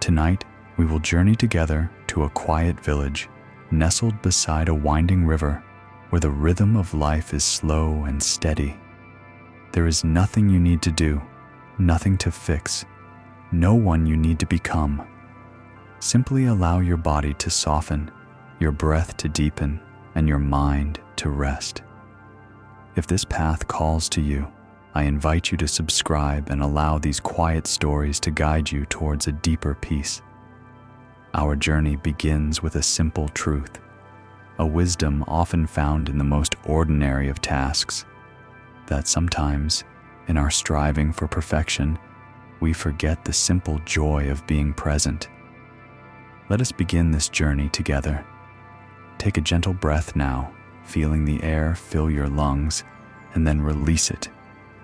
Tonight, we will journey together to a quiet village nestled beside a winding river where the rhythm of life is slow and steady. There is nothing you need to do, nothing to fix, no one you need to become. Simply allow your body to soften, your breath to deepen, and your mind to rest. If this path calls to you, I invite you to subscribe and allow these quiet stories to guide you towards a deeper peace. Our journey begins with a simple truth, a wisdom often found in the most ordinary of tasks, that sometimes, in our striving for perfection, we forget the simple joy of being present. Let us begin this journey together. Take a gentle breath now, feeling the air fill your lungs, and then release it,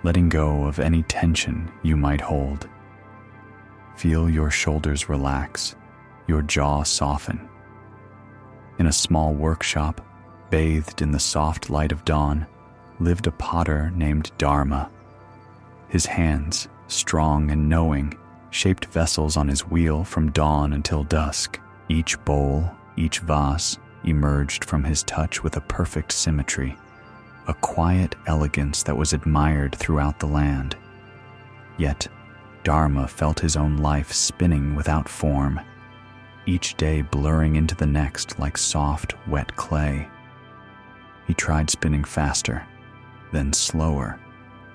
letting go of any tension you might hold. Feel your shoulders relax, your jaw soften. In a small workshop, bathed in the soft light of dawn, lived a potter named Dharma. His hands, strong and knowing, shaped vessels on his wheel from dawn until dusk. Each bowl, each vase, emerged from his touch with a perfect symmetry, a quiet elegance that was admired throughout the land. Yet, Dharma felt his own life spinning without form, each day blurring into the next like soft, wet clay. He tried spinning faster, then slower,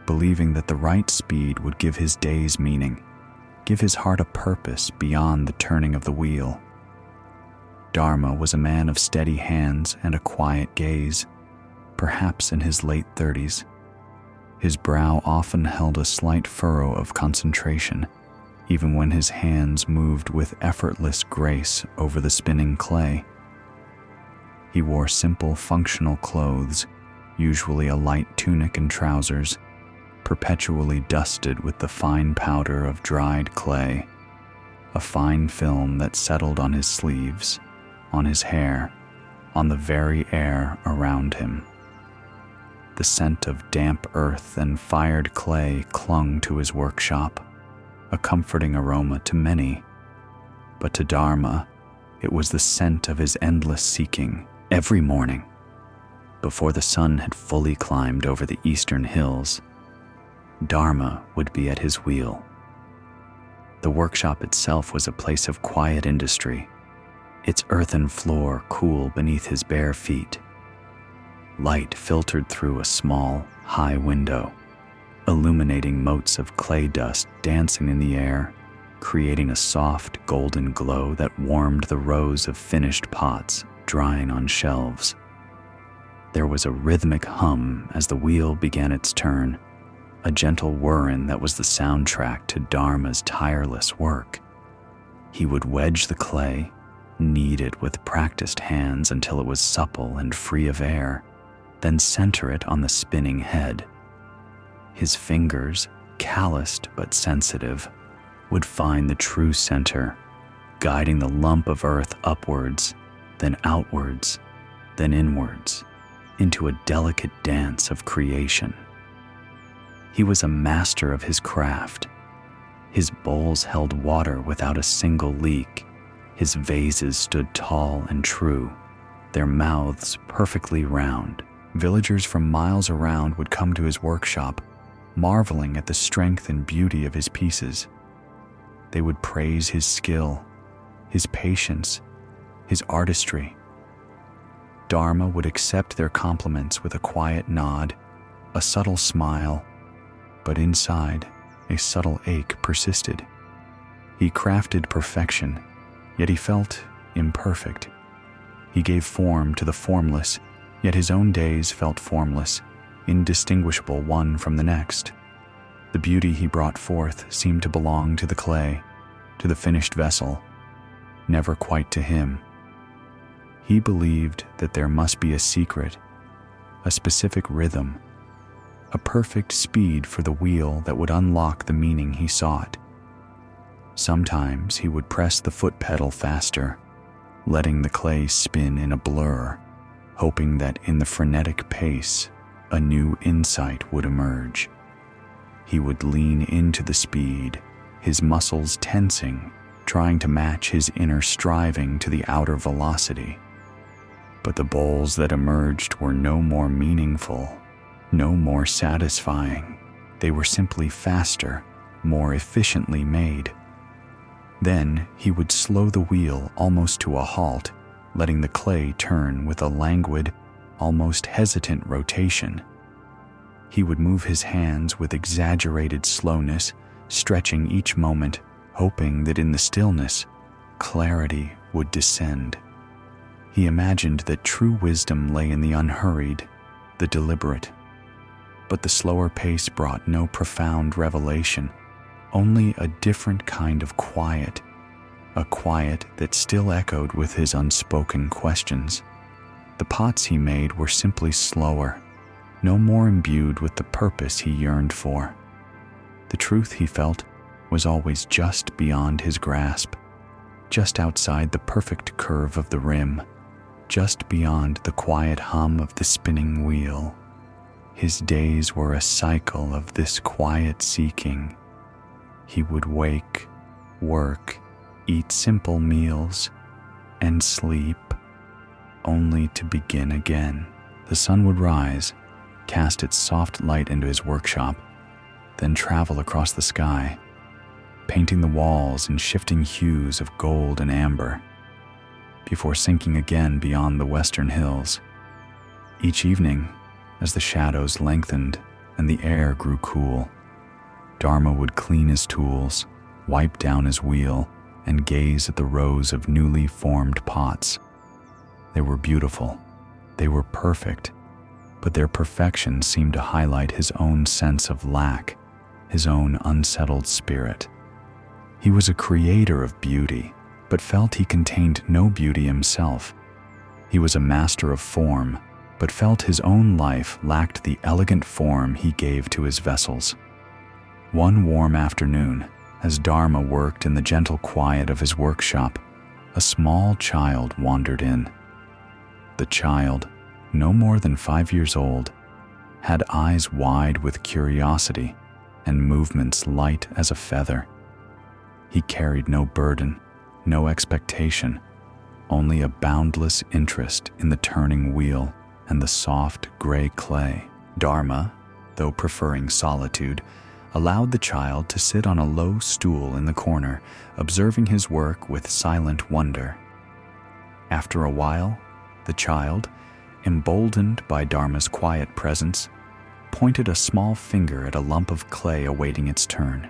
believing that the right speed would give his days meaning, give his heart a purpose beyond the turning of the wheel. Dharma was a man of steady hands and a quiet gaze, perhaps in his late 30s. His brow often held a slight furrow of concentration, even when his hands moved with effortless grace over the spinning clay. He wore simple, functional clothes, usually a light tunic and trousers, perpetually dusted with the fine powder of dried clay, a fine film that settled on his sleeves, on his hair, on the very air around him. The scent of damp earth and fired clay clung to his workshop, a comforting aroma to many, but to Dharma, it was the scent of his endless seeking. Every morning, before the sun had fully climbed over the eastern hills, Dharma would be at his wheel. The workshop itself was a place of quiet industry, its earthen floor cool beneath his bare feet. Light filtered through a small, high window, illuminating motes of clay dust dancing in the air, creating a soft, golden glow that warmed the rows of finished pots drying on shelves. There was a rhythmic hum as the wheel began its turn, a gentle whirring that was the soundtrack to Dharma's tireless work. He would wedge the clay, knead it with practiced hands until it was supple and free of air, then center it on the spinning head. His fingers, calloused but sensitive, would find the true center, guiding the lump of earth upwards, then outwards, then inwards, into a delicate dance of creation. He was a master of his craft. His bowls held water without a single leak. His vases stood tall and true, their mouths perfectly round. Villagers from miles around would come to his workshop, marveling at the strength and beauty of his pieces. They would praise his skill, his patience, his artistry. Dharma would accept their compliments with a quiet nod, a subtle smile, but inside, a subtle ache persisted. He crafted perfection, yet he felt imperfect. He gave form to the formless, yet his own days felt formless, indistinguishable one from the next. The beauty he brought forth seemed to belong to the clay, to the finished vessel, never quite to him. He believed that there must be a secret, a specific rhythm, a perfect speed for the wheel that would unlock the meaning he sought. Sometimes he would press the foot pedal faster, letting the clay spin in a blur, hoping that in the frenetic pace, a new insight would emerge. He would lean into the speed, his muscles tensing, trying to match his inner striving to the outer velocity. But the bowls that emerged were no more meaningful, no more satisfying. They were simply faster, more efficiently made. Then he would slow the wheel almost to a halt, letting the clay turn with a languid, almost hesitant rotation. He would move his hands with exaggerated slowness, stretching each moment, hoping that in the stillness, clarity would descend. He imagined that true wisdom lay in the unhurried, the deliberate. But the slower pace brought no profound revelation, only a different kind of quiet, a quiet that still echoed with his unspoken questions. The pots he made were simply slower, no more imbued with the purpose he yearned for. The truth, he felt, was always just beyond his grasp, just outside the perfect curve of the rim, just beyond the quiet hum of the spinning wheel. His days were a cycle of this quiet seeking. He would wake, work, eat simple meals, and sleep, only to begin again. The sun would rise, cast its soft light into his workshop, then travel across the sky, painting the walls in shifting hues of gold and amber, before sinking again beyond the western hills. Each evening, as the shadows lengthened and the air grew cool, Dharma would clean his tools, wipe down his wheel, and gaze at the rows of newly formed pots. They were beautiful, they were perfect, but their perfection seemed to highlight his own sense of lack, his own unsettled spirit. He was a creator of beauty, but felt he contained no beauty himself. He was a master of form, but felt his own life lacked the elegant form he gave to his vessels. One warm afternoon, as Dharma worked in the gentle quiet of his workshop, a small child wandered in. The child, no more than 5 years old, had eyes wide with curiosity and movements light as a feather. He carried no burden, no expectation, only a boundless interest in the turning wheel and the soft gray clay. Dharma, though preferring solitude, allowed the child to sit on a low stool in the corner, observing his work with silent wonder. After a while, the child, emboldened by Dharma's quiet presence, pointed a small finger at a lump of clay awaiting its turn.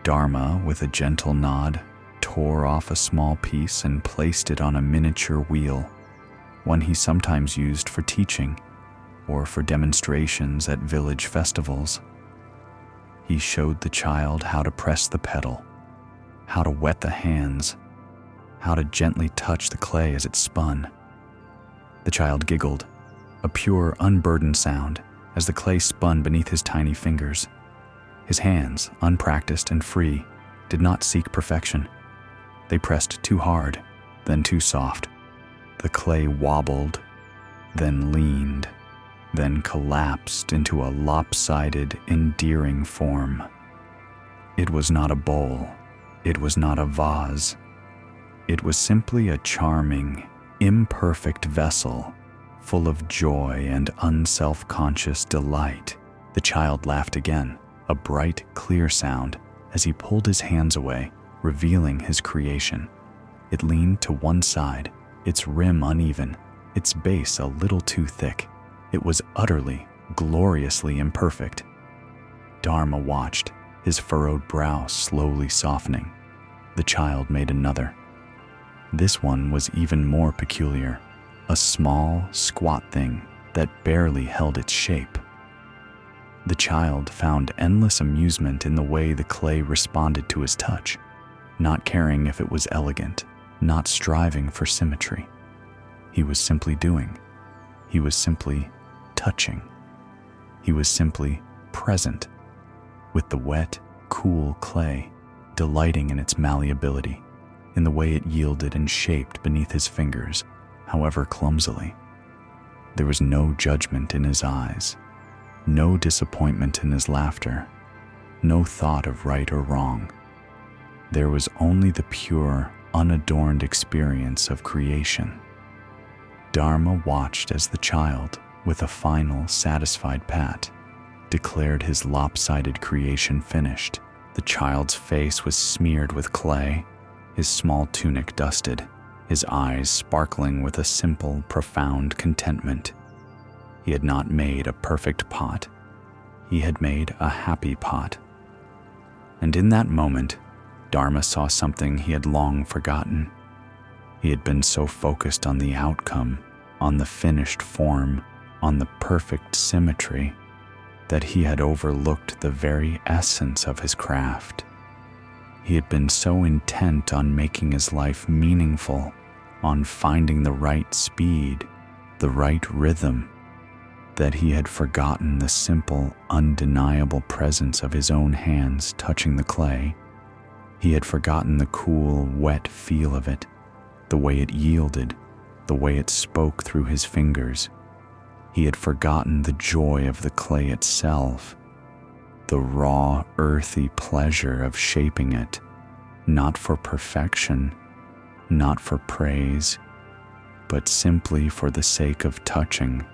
Dharma, with a gentle nod, tore off a small piece and placed it on a miniature wheel, one he sometimes used for teaching or for demonstrations at village festivals. He showed the child how to press the pedal, how to wet the hands, how to gently touch the clay as it spun. The child giggled, a pure, unburdened sound, as the clay spun beneath his tiny fingers. His hands, unpracticed and free, did not seek perfection. They pressed too hard, then too soft. The clay wobbled, then leaned, then collapsed into a lopsided, endearing form. It was not a bowl. It was not a vase. It was simply a charming, imperfect vessel, full of joy and unself-conscious delight. The child laughed again, a bright, clear sound, as he pulled his hands away, revealing his creation. It leaned to one side, its rim uneven, its base a little too thick. It was utterly, gloriously imperfect. Dharma watched, his furrowed brow slowly softening. The child made another. This one was even more peculiar, a small, squat thing that barely held its shape. The child found endless amusement in the way the clay responded to his touch, not caring if it was elegant, not striving for symmetry. He was simply doing. He was simply touching. He was simply present with the wet, cool clay, delighting in its malleability, in the way it yielded and shaped beneath his fingers, however clumsily. There was no judgment in his eyes, no disappointment in his laughter, no thought of right or wrong. There was only the pure, unadorned experience of creation. Dharma watched as the child, with a final, satisfied pat, declared his lopsided creation finished. The child's face was smeared with clay, his small tunic dusted, his eyes sparkling with a simple, profound contentment. He had not made a perfect pot. He had made a happy pot. And in that moment, Dharma saw something he had long forgotten. He had been so focused on the outcome, on the finished form, on the perfect symmetry, that he had overlooked the very essence of his craft. He had been so intent on making his life meaningful, on finding the right speed, the right rhythm, that he had forgotten the simple, undeniable presence of his own hands touching the clay. He had forgotten the cool, wet feel of it, the way it yielded, the way it spoke through his fingers. He had forgotten the joy of the clay itself, the raw, earthy pleasure of shaping it, not for perfection, not for praise, but simply for the sake of touching,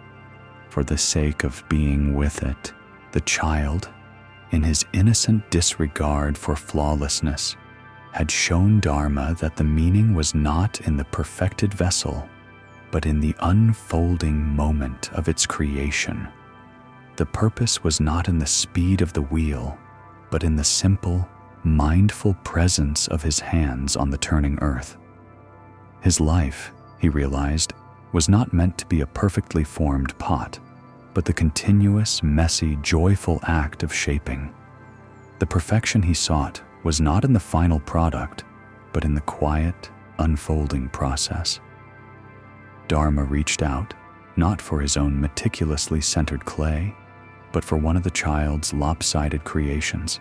for the sake of being with it. The child, in his innocent disregard for flawlessness, had shown Dharma that the meaning was not in the perfected vessel, but in the unfolding moment of its creation. The purpose was not in the speed of the wheel, but in the simple, mindful presence of his hands on the turning earth. His life, he realized, was not meant to be a perfectly formed pot, but the continuous, messy, joyful act of shaping. The perfection he sought was not in the final product, but in the quiet, unfolding process. Dharma reached out, not for his own meticulously centered clay, but for one of the child's lopsided creations.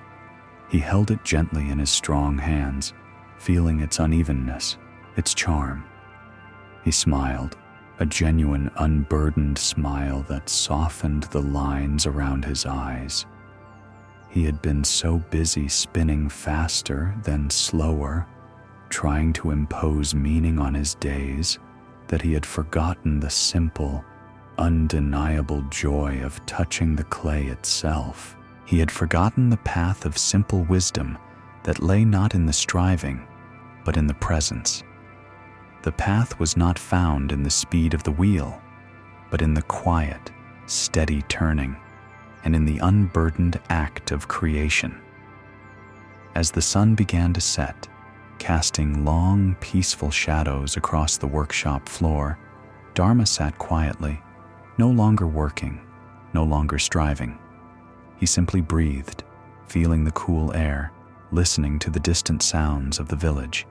He held it gently in his strong hands, feeling its unevenness, its charm. He smiled, a genuine, unburdened smile that softened the lines around his eyes. He had been so busy spinning faster, then slower, trying to impose meaning on his days, that he had forgotten the simple, undeniable joy of touching the clay itself. He had forgotten the path of simple wisdom that lay not in the striving, but in the presence. The path was not found in the speed of the wheel, but in the quiet, steady turning, and in the unburdened act of creation. As the sun began to set, casting long, peaceful shadows across the workshop floor, Dharma sat quietly, no longer working, no longer striving. He simply breathed, feeling the cool air, listening to the distant sounds of the village.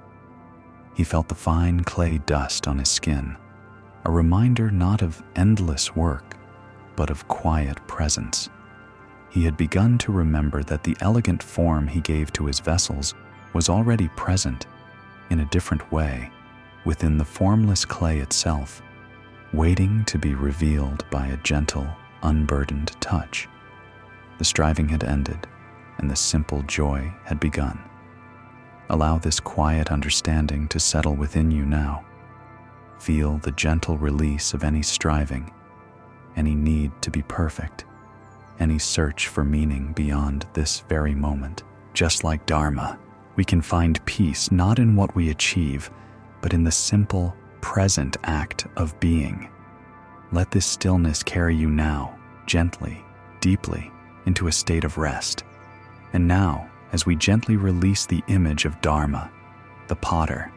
He felt the fine clay dust on his skin, a reminder not of endless work, but of quiet presence. He had begun to remember that the elegant form he gave to his vessels was already present, in a different way, within the formless clay itself, waiting to be revealed by a gentle, unburdened touch. The striving had ended, and the simple joy had begun. Allow this quiet understanding to settle within you now. Feel the gentle release of any striving, any need to be perfect, any search for meaning beyond this very moment. Just like Dharma, we can find peace not in what we achieve, but in the simple, present act of being. Let this stillness carry you now, gently, deeply, into a state of rest. And now, as we gently release the image of Dharma, the potter,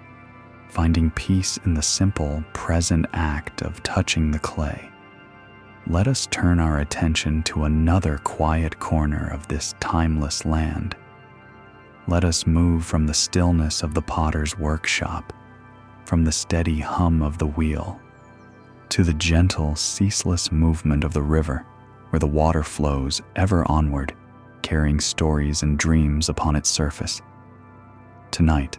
finding peace in the simple, present act of touching the clay, let us turn our attention to another quiet corner of this timeless land. Let us move from the stillness of the potter's workshop, from the steady hum of the wheel, to the gentle, ceaseless movement of the river, where the water flows ever onward, carrying stories and dreams upon its surface. Tonight,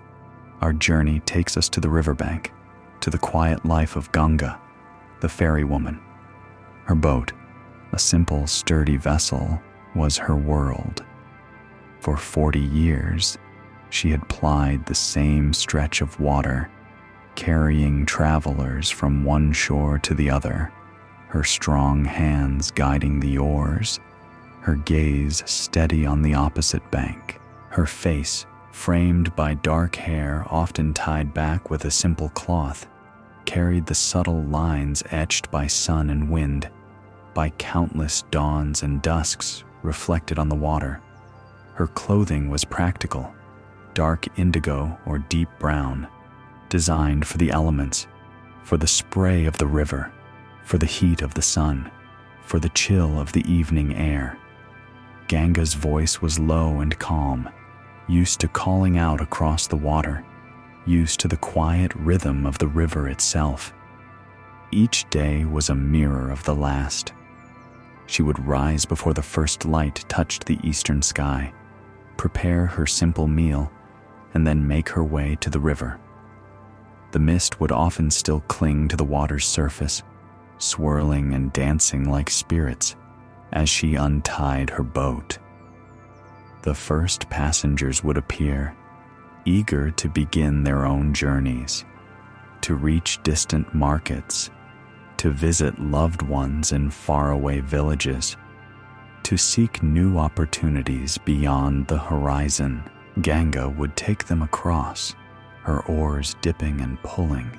our journey takes us to the riverbank, to the quiet life of Ganga, the ferry woman. Her boat, a simple, sturdy vessel, was her world. For 40 years, she had plied the same stretch of water, carrying travelers from one shore to the other, her strong hands guiding the oars, her gaze steady on the opposite bank, her face, framed by dark hair often tied back with a simple cloth, carried the subtle lines etched by sun and wind, by countless dawns and dusks reflected on the water. Her clothing was practical, dark indigo or deep brown, designed for the elements, for the spray of the river, for the heat of the sun, for the chill of the evening air. Ganga's voice was low and calm, used to calling out across the water, used to the quiet rhythm of the river itself. Each day was a mirror of the last. She would rise before the first light touched the eastern sky, prepare her simple meal, and then make her way to the river. The mist would often still cling to the water's surface, swirling and dancing like spirits as she untied her boat. The first passengers would appear, eager to begin their own journeys, to reach distant markets, to visit loved ones in faraway villages, to seek new opportunities beyond the horizon. Ganga would take them across, her oars dipping and pulling,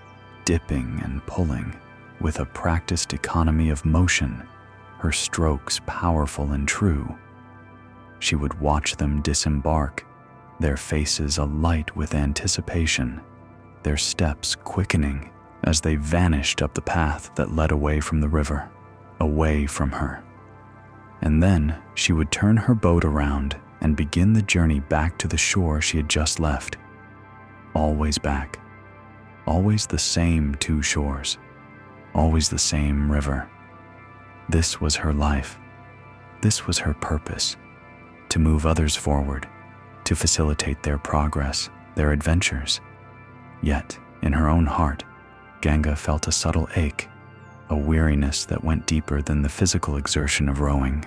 with a practiced economy of motion, her strokes powerful and true. She would watch them disembark, their faces alight with anticipation, their steps quickening as they vanished up the path that led away from the river, away from her. And then she would turn her boat around and begin the journey back to the shore she had just left. Always back, always the same two shores, always the same river. This was her life. This was her purpose, to move others forward, to facilitate their progress, their adventures. Yet, in her own heart, Ganga felt a subtle ache, a weariness that went deeper than the physical exertion of rowing.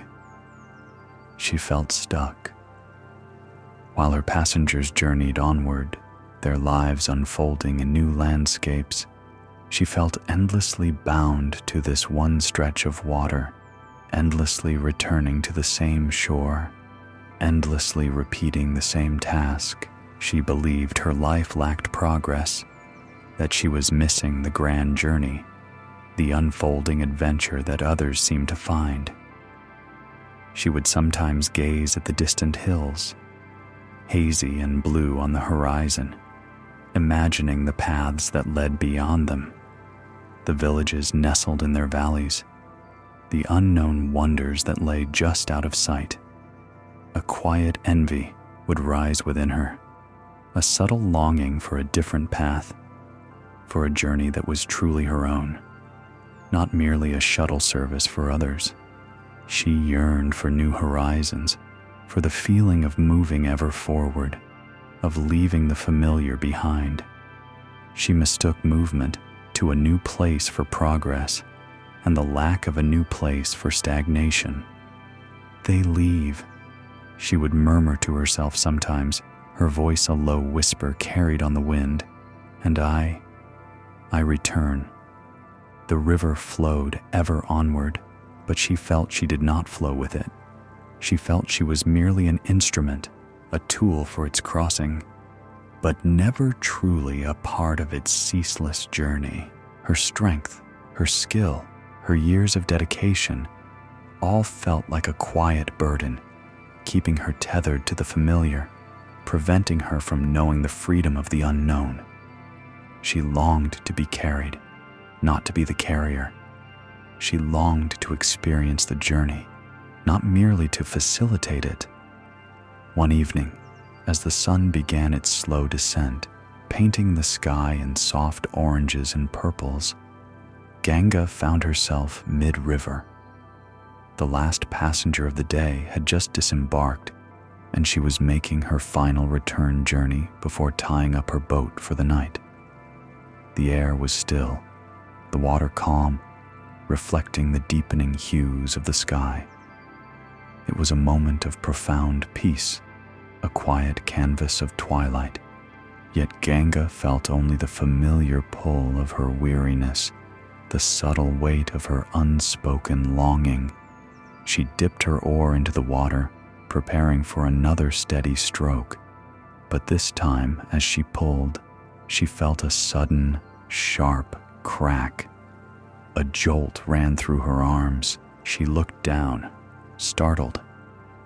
She felt stuck. While her passengers journeyed onward, their lives unfolding in new landscapes, she felt endlessly bound to this one stretch of water, endlessly returning to the same shore, endlessly repeating the same task. She believed her life lacked progress, that she was missing the grand journey, the unfolding adventure that others seemed to find. She would sometimes gaze at the distant hills, hazy and blue on the horizon, imagining the paths that led beyond them, the villages nestled in their valleys, the unknown wonders that lay just out of sight. A quiet envy would rise within her, a subtle longing for a different path, for a journey that was truly her own, not merely a shuttle service for others. She yearned for new horizons, for the feeling of moving ever forward, of leaving the familiar behind. She mistook movement to a new place for progress, and the lack of a new place for stagnation. They leave, she would murmur to herself sometimes, her voice a low whisper carried on the wind, and I return. The river flowed ever onward, but she felt she did not flow with it. She felt she was merely an instrument, a tool for its crossing, but never truly a part of its ceaseless journey. Her strength, her skill, her years of dedication, all felt like a quiet burden, keeping her tethered to the familiar, preventing her from knowing the freedom of the unknown. She longed to be carried, not to be the carrier. She longed to experience the journey, not merely to facilitate it. One evening, as the sun began its slow descent, painting the sky in soft oranges and purples, Ganga found herself mid-river. The last passenger of the day had just disembarked, and she was making her final return journey before tying up her boat for the night. The air was still, the water calm, reflecting the deepening hues of the sky. It was a moment of profound peace, a quiet canvas of twilight. Yet Ganga felt only the familiar pull of her weariness, the subtle weight of her unspoken longing. She dipped her oar into the water, preparing for another steady stroke. But this time, as she pulled, she felt a sudden, sharp crack. A jolt ran through her arms. She looked down, startled,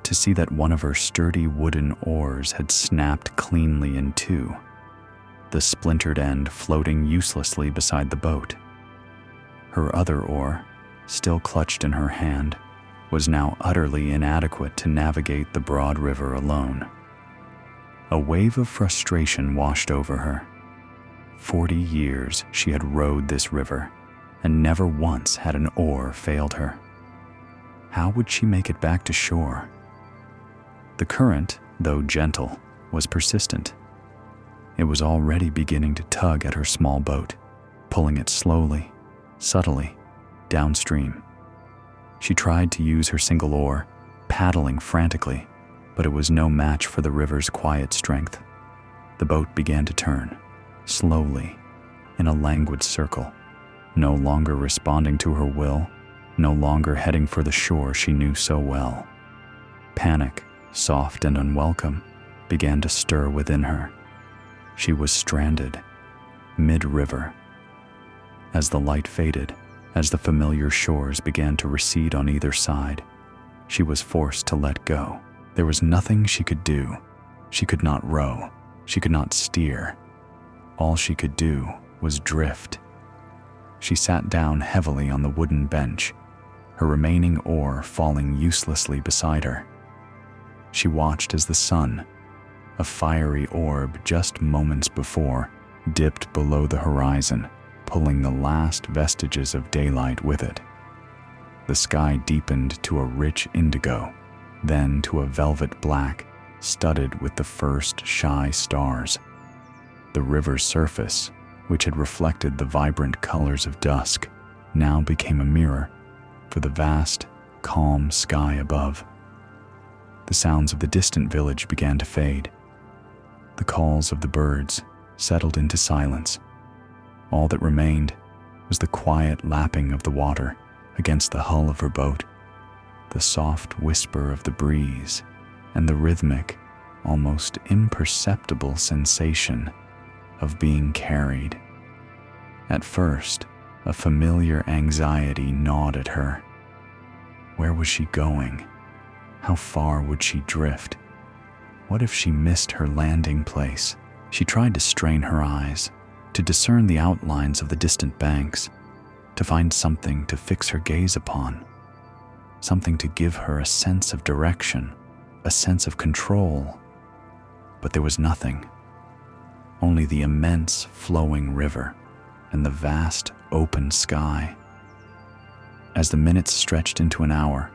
to see that one of her sturdy wooden oars had snapped cleanly in two, the splintered end floating uselessly beside the boat. Her other oar, still clutched in her hand, was now utterly inadequate to navigate the broad river alone. A wave of frustration washed over her. 40 years she had rowed this river, and never once had an oar failed her. How would she make it back to shore? The current, though gentle, was persistent. It was already beginning to tug at her small boat, pulling it slowly, subtly, downstream. She tried to use her single oar, paddling frantically, but it was no match for the river's quiet strength. The boat began to turn, slowly, in a languid circle, no longer responding to her will, no longer heading for the shore she knew so well. Panic, soft and unwelcome, began to stir within her. She was stranded, mid-river. As the light faded, as the familiar shores began to recede on either side, she was forced to let go. There was nothing she could do. She could not row. She could not steer. All she could do was drift. She sat down heavily on the wooden bench, her remaining oar falling uselessly beside her. She watched as the sun, a fiery orb just moments before, dipped below the horizon, pulling the last vestiges of daylight with it. The sky deepened to a rich indigo, then to a velvet black, studded with the first shy stars. The river's surface, which had reflected the vibrant colors of dusk, now became a mirror for the vast, calm sky above. The sounds of the distant village began to fade. The calls of the birds settled into silence. All that remained was the quiet lapping of the water against the hull of her boat, the soft whisper of the breeze, and the rhythmic, almost imperceptible sensation of being carried. At first, a familiar anxiety gnawed at her. Where was she going? How far would she drift? What if she missed her landing place? She tried to strain her eyes, to discern the outlines of the distant banks, to find something to fix her gaze upon, something to give her a sense of direction, a sense of control. But there was nothing. Only the immense flowing river and the vast open sky. As the minutes stretched into an hour,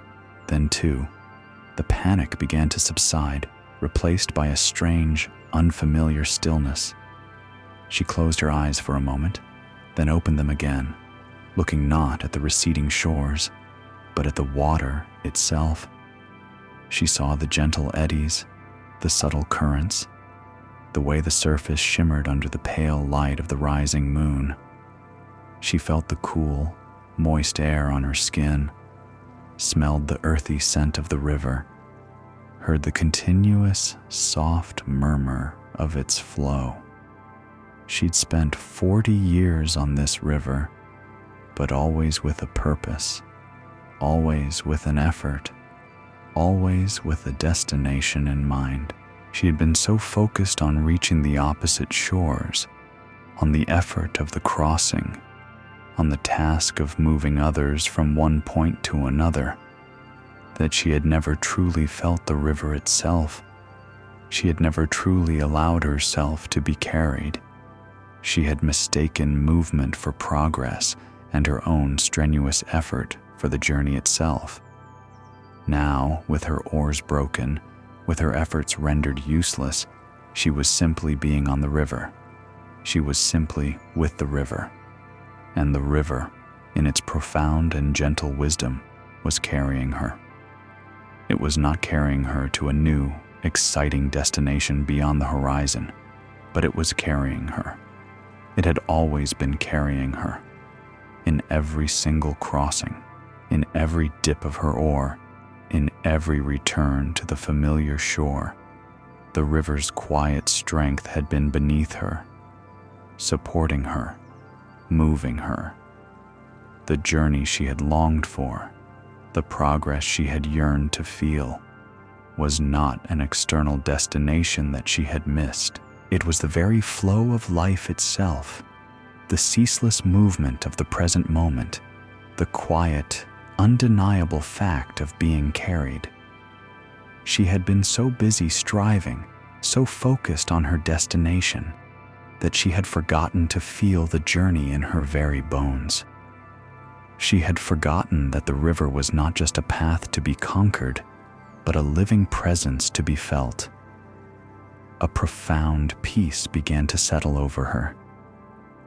then two, the panic began to subside, replaced by a strange, unfamiliar stillness. She closed her eyes for a moment, then opened them again, looking not at the receding shores, but at the water itself. She saw the gentle eddies, the subtle currents, the way the surface shimmered under the pale light of the rising moon. She felt the cool, moist air on her skin, smelled the earthy scent of the river, heard the continuous, soft murmur of its flow. She'd spent 40 years on this river, but always with a purpose, always with an effort, always with a destination in mind. She had been so focused on reaching the opposite shores, on the effort of the crossing, on the task of moving others from one point to another, that she had never truly felt the river itself. She had never truly allowed herself to be carried. She had mistaken movement for progress and her own strenuous effort for the journey itself. Now, with her oars broken, with her efforts rendered useless, she was simply being on the river. She was simply with the river. And the river, in its profound and gentle wisdom, was carrying her. It was not carrying her to a new, exciting destination beyond the horizon, but it was carrying her. It had always been carrying her. In every single crossing, in every dip of her oar, in every return to the familiar shore, the river's quiet strength had been beneath her, supporting her, moving her. The journey she had longed for, the progress she had yearned to feel, was not an external destination that she had missed. It was the very flow of life itself, the ceaseless movement of the present moment, the quiet, undeniable fact of being carried. She had been so busy striving, so focused on her destination, that she had forgotten to feel the journey in her very bones. She had forgotten that the river was not just a path to be conquered, but a living presence to be felt. A profound peace began to settle over her,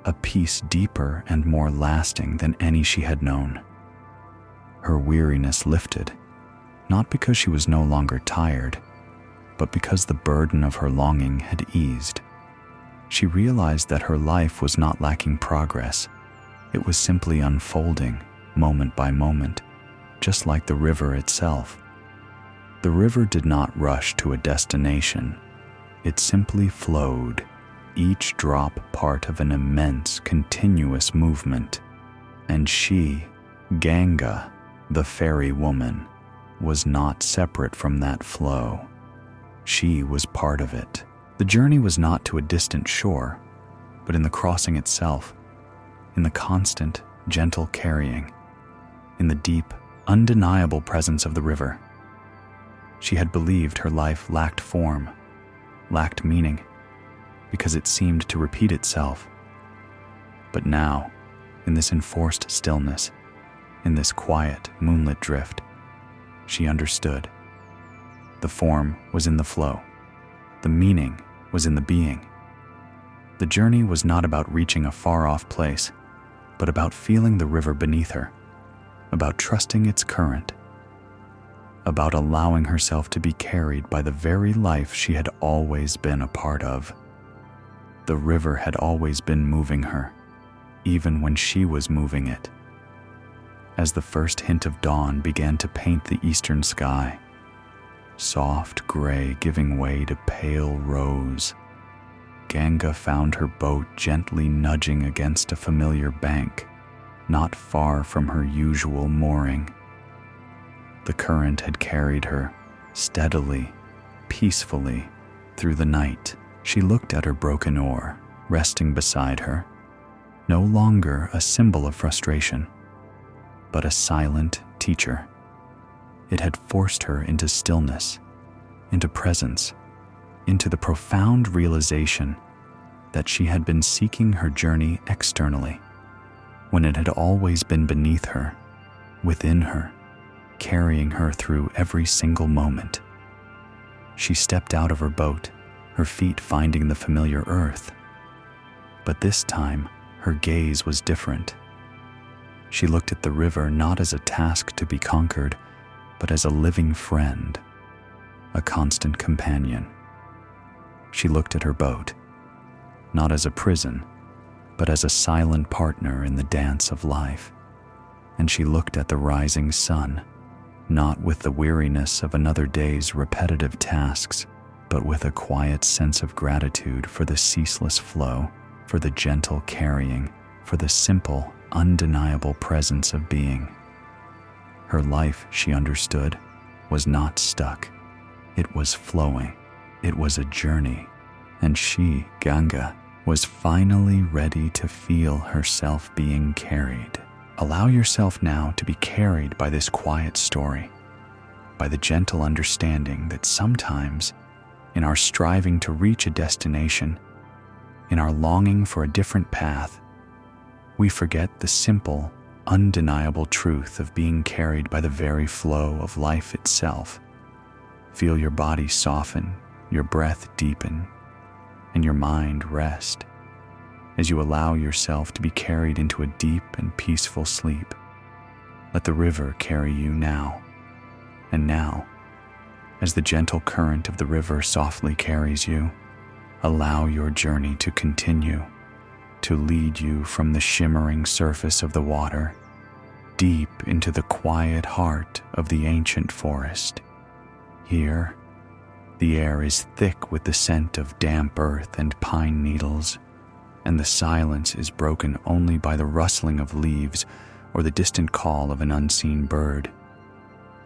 a peace deeper and more lasting than any she had known. Her weariness lifted, not because she was no longer tired, but because the burden of her longing had eased. She realized that her life was not lacking progress. It was simply unfolding, moment by moment, just like the river itself. The river did not rush to a destination. It simply flowed, each drop part of an immense, continuous movement. And she, Ganga, the fairy woman, was not separate from that flow. She was part of it. The journey was not to a distant shore, but in the crossing itself, in the constant, gentle carrying, in the deep, undeniable presence of the river. She had believed her life lacked form, lacked meaning, because it seemed to repeat itself. But now, in this enforced stillness, in this quiet, moonlit drift, she understood. The form was in the flow. The meaning was in the being. The journey was not about reaching a far-off place, but about feeling the river beneath her, about trusting its current, about allowing herself to be carried by the very life she had always been a part of. The river had always been moving her, even when she was moving it. As the first hint of dawn began to paint the eastern sky, soft gray giving way to pale rose, Ganga found her boat gently nudging against a familiar bank, not far from her usual mooring. The current had carried her steadily, peacefully, through the night. She looked at her broken oar, resting beside her, no longer a symbol of frustration, but a silent teacher. It had forced her into stillness, into presence, into the profound realization that she had been seeking her journey externally, when it had always been beneath her, within her, carrying her through every single moment. She stepped out of her boat, her feet finding the familiar earth. But this time, her gaze was different. She looked at the river not as a task to be conquered, but as a living friend, a constant companion. She looked at her boat, not as a prison, but as a silent partner in the dance of life. And she looked at the rising sun, not with the weariness of another day's repetitive tasks, but with a quiet sense of gratitude for the ceaseless flow, for the gentle carrying, for the simple, undeniable presence of being. Her life, she understood, was not stuck. It was flowing. It was a journey. And she, Ganga, was finally ready to feel herself being carried. Allow yourself now to be carried by this quiet story, by the gentle understanding that sometimes, in our striving to reach a destination, in our longing for a different path, we forget the simple, undeniable truth of being carried by the very flow of life itself. Feel your body soften, your breath deepen, and your mind rest as you allow yourself to be carried into a deep and peaceful sleep. Let the river carry you now. And now, As the gentle current of the river softly carries you, allow your journey to continue, to lead you from the shimmering surface of the water deep into the quiet heart of the ancient forest. Here, the air is thick with the scent of damp earth and pine needles, and the silence is broken only by the rustling of leaves or the distant call of an unseen bird.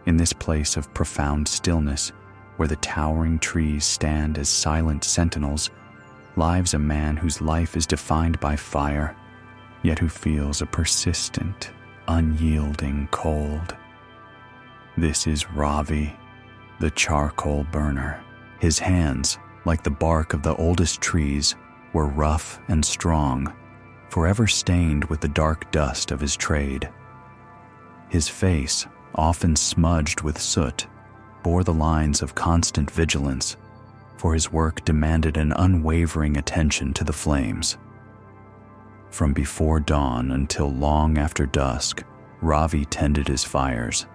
In this place of profound stillness, where the towering trees stand as silent sentinels, lives a man whose life is defined by fire, yet who feels a persistent, unyielding cold. This is Ravi, the charcoal burner. His hands, like the bark of the oldest trees, were rough and strong, forever stained with the dark dust of his trade. His face, often smudged with soot, bore the lines of constant vigilance, for his work demanded an unwavering attention to the flames. From before dawn until long after dusk, Ravi tended his fires,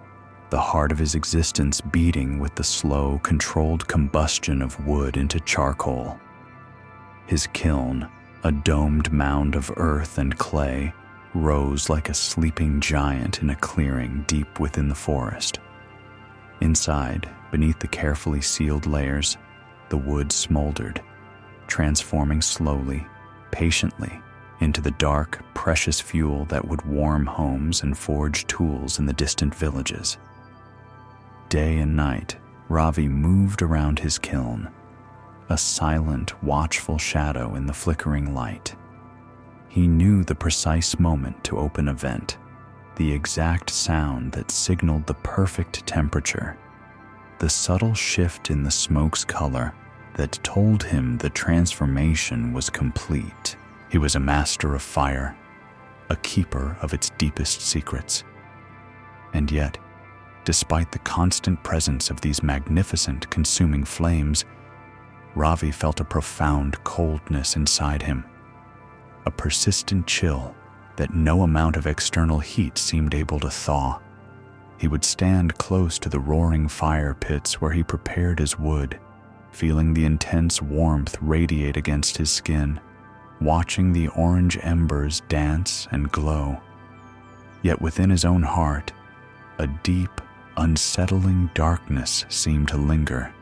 the heart of his existence beating with the slow, controlled combustion of wood into charcoal. His kiln, a domed mound of earth and clay, rose like a sleeping giant in a clearing deep within the forest. Inside, beneath the carefully sealed layers, the wood smoldered, transforming slowly, patiently, into the dark, precious fuel that would warm homes and forge tools in the distant villages. Day and night, Ravi moved around his kiln, a silent, watchful shadow in the flickering light. He knew the precise moment to open a vent, the exact sound that signaled the perfect temperature, the subtle shift in the smoke's color that told him the transformation was complete. He was a master of fire, a keeper of its deepest secrets. And yet, despite the constant presence of these magnificent consuming flames, Ravi felt a profound coldness inside him, a persistent chill that no amount of external heat seemed able to thaw. He would stand close to the roaring fire pits where he prepared his wood, feeling the intense warmth radiate against his skin, watching the orange embers dance and glow. Yet within his own heart, a deep, unsettling darkness seemed to linger.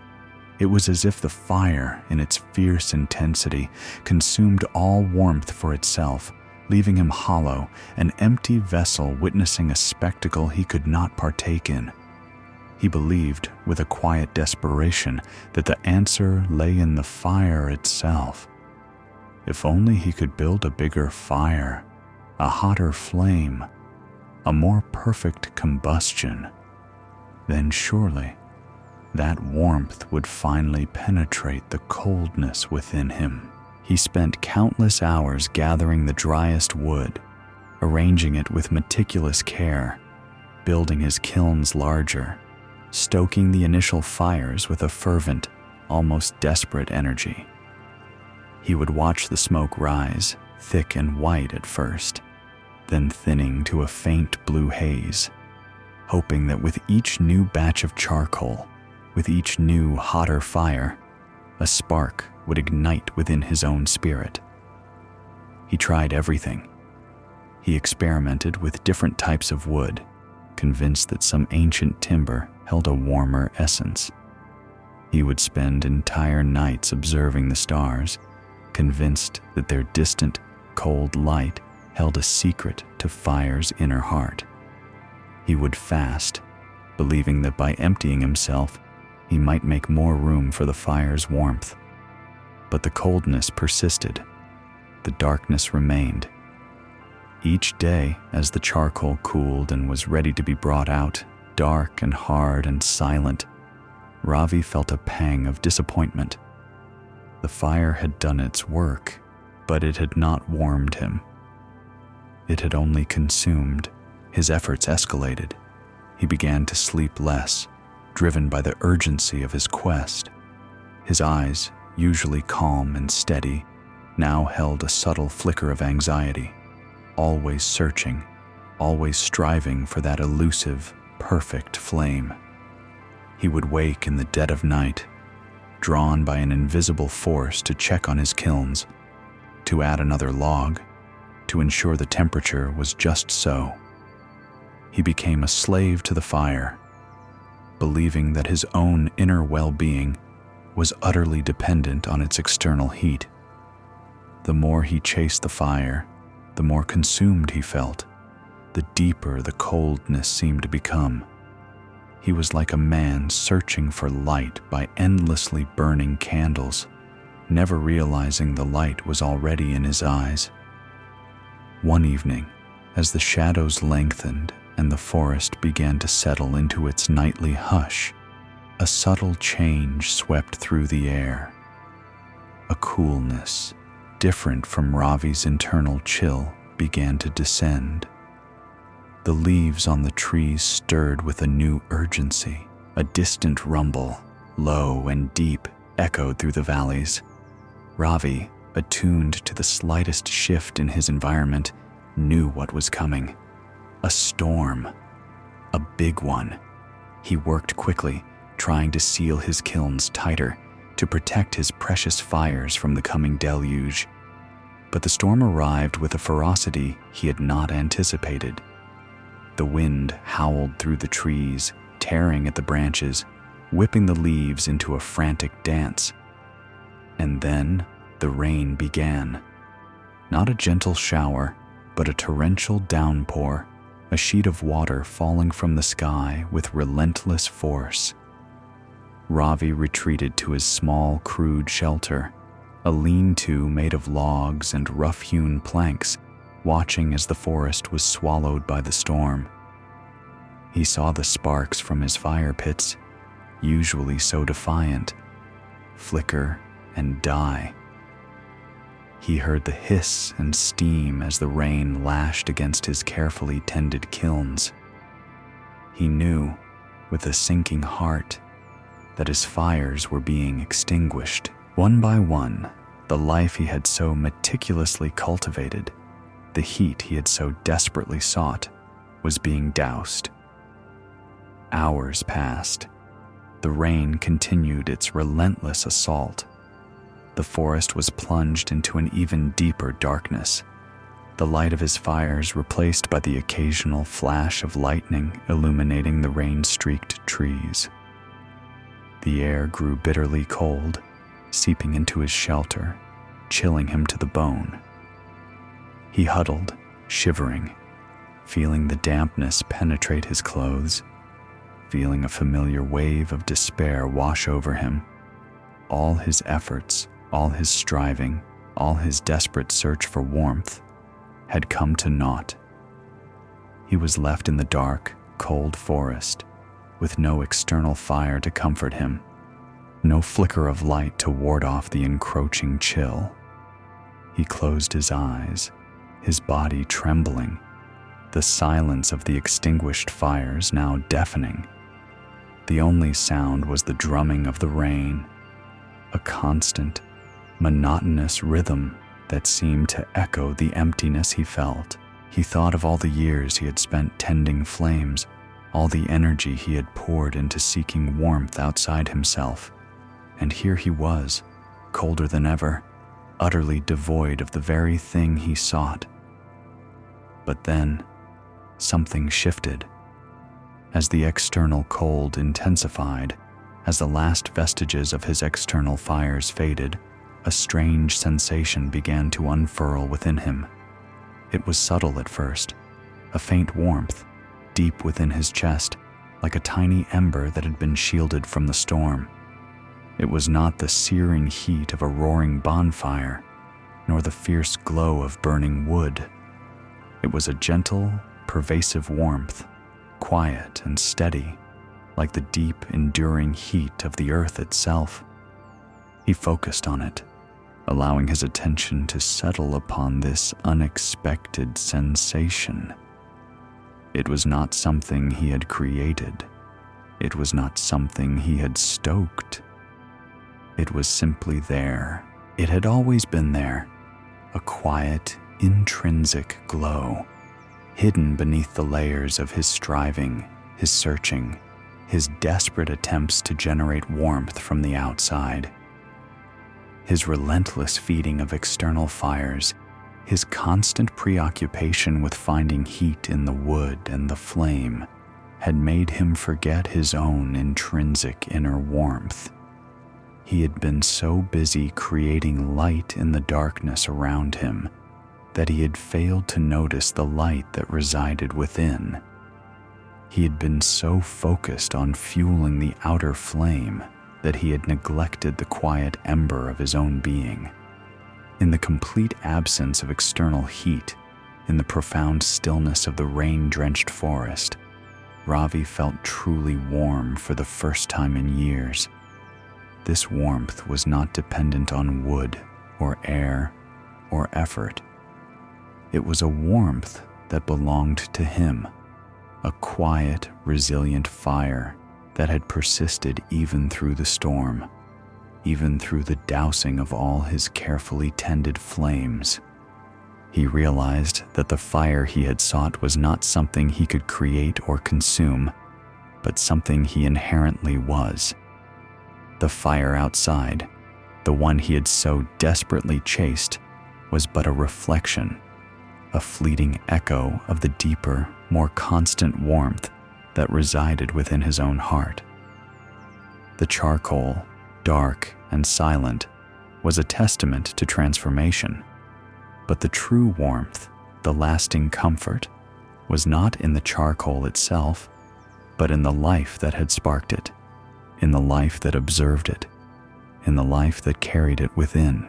It was as if the fire, in its fierce intensity, consumed all warmth for itself, leaving him hollow, an empty vessel witnessing a spectacle he could not partake in. He believed, with a quiet desperation, that the answer lay in the fire itself. If only he could build a bigger fire, a hotter flame, a more perfect combustion, then surely that warmth would finally penetrate the coldness within him. He spent countless hours gathering the driest wood, arranging it with meticulous care, building his kilns larger, stoking the initial fires with a fervent, almost desperate energy. He would watch the smoke rise, thick and white at first, then thinning to a faint blue haze, hoping that with each new batch of charcoal, with each new, hotter fire, a spark would ignite within his own spirit. He tried everything. He experimented with different types of wood, convinced that some ancient timber held a warmer essence. He would spend entire nights observing the stars, convinced that their distant, cold light held a secret to fire's inner heart. He would fast, believing that by emptying himself, he might make more room for the fire's warmth. But the coldness persisted. The darkness remained. Each day, as the charcoal cooled and was ready to be brought out, dark and hard and silent, Ravi felt a pang of disappointment. The fire had done its work, but it had not warmed him. It had only consumed. His efforts escalated. He began to sleep less, driven by the urgency of his quest. His eyes, usually calm and steady, now held a subtle flicker of anxiety, always searching, always striving for that elusive, perfect flame. He would wake in the dead of night, drawn by an invisible force to check on his kilns, to add another log, to ensure the temperature was just so. He became a slave to the fire, believing that his own inner well-being was utterly dependent on its external heat. The more he chased the fire, the more consumed he felt, the deeper the coldness seemed to become. He was like a man searching for light by endlessly burning candles, never realizing the light was already in his eyes. One evening, as the shadows lengthened and the forest began to settle into its nightly hush, a subtle change swept through the air. A coolness, different from Ravi's internal chill, began to descend. The leaves on the trees stirred with a new urgency. A distant rumble, low and deep, echoed through the valleys. Ravi, attuned to the slightest shift in his environment, knew what was coming. A storm. A big one. He worked quickly, trying to seal his kilns tighter to protect his precious fires from the coming deluge. But the storm arrived with a ferocity he had not anticipated. The wind howled through the trees, tearing at the branches, whipping the leaves into a frantic dance. And then the rain began. Not a gentle shower, but a torrential downpour, a sheet of water falling from the sky with relentless force. Ravi retreated to his small, crude shelter, a lean-to made of logs and rough-hewn planks, watching as the forest was swallowed by the storm. He saw the sparks from his fire pits, usually so defiant, flicker and die. He heard the hiss and steam as the rain lashed against his carefully tended kilns. He knew, with a sinking heart, that his fires were being extinguished. One by one, the life he had so meticulously cultivated, the heat he had so desperately sought, was being doused. Hours passed. The rain continued its relentless assault. The forest was plunged into an even deeper darkness, the light of his fires replaced by the occasional flash of lightning illuminating the rain-streaked trees. The air grew bitterly cold, seeping into his shelter, chilling him to the bone. He huddled, shivering, feeling the dampness penetrate his clothes, feeling a familiar wave of despair wash over him. All his efforts, all his striving, all his desperate search for warmth had come to naught. He was left in the dark, cold forest, with no external fire to comfort him, no flicker of light to ward off the encroaching chill. He closed his eyes, his body trembling, the silence of the extinguished fires now deafening. The only sound was the drumming of the rain, a constant, monotonous rhythm that seemed to echo the emptiness he felt. He thought of all the years he had spent tending flames, all the energy he had poured into seeking warmth outside himself. And here he was, colder than ever, utterly devoid of the very thing he sought. But then, something shifted. As the external cold intensified, as the last vestiges of his external fires faded, a strange sensation began to unfurl within him. It was subtle at first, a faint warmth, deep within his chest, like a tiny ember that had been shielded from the storm. It was not the searing heat of a roaring bonfire, nor the fierce glow of burning wood. It was a gentle, pervasive warmth, quiet and steady, like the deep, enduring heat of the earth itself. He focused on it, allowing his attention to settle upon this unexpected sensation. It was not something he had created. It was not something he had stoked. It was simply there. It had always been there, a quiet, intrinsic glow, hidden beneath the layers of his striving, his searching, his desperate attempts to generate warmth from the outside. His relentless feeding of external fires, his constant preoccupation with finding heat in the wood and the flame, had made him forget his own intrinsic inner warmth. He had been so busy creating light in the darkness around him that he had failed to notice the light that resided within. He had been so focused on fueling the outer flame that he had neglected the quiet ember of his own being. In the complete absence of external heat, in the profound stillness of the rain-drenched forest, Ravi felt truly warm for the first time in years. This warmth was not dependent on wood or air or effort. It was a warmth that belonged to him, a quiet, resilient fire that had persisted even through the storm, even through the dousing of all his carefully tended flames. He realized that the fire he had sought was not something he could create or consume, but something he inherently was. The fire outside, the one he had so desperately chased, was but a reflection, a fleeting echo of the deeper, more constant warmth that resided within his own heart. The charcoal, dark and silent, was a testament to transformation, but the true warmth, the lasting comfort, was not in the charcoal itself, but in the life that had sparked it, in the life that observed it, in the life that carried it within.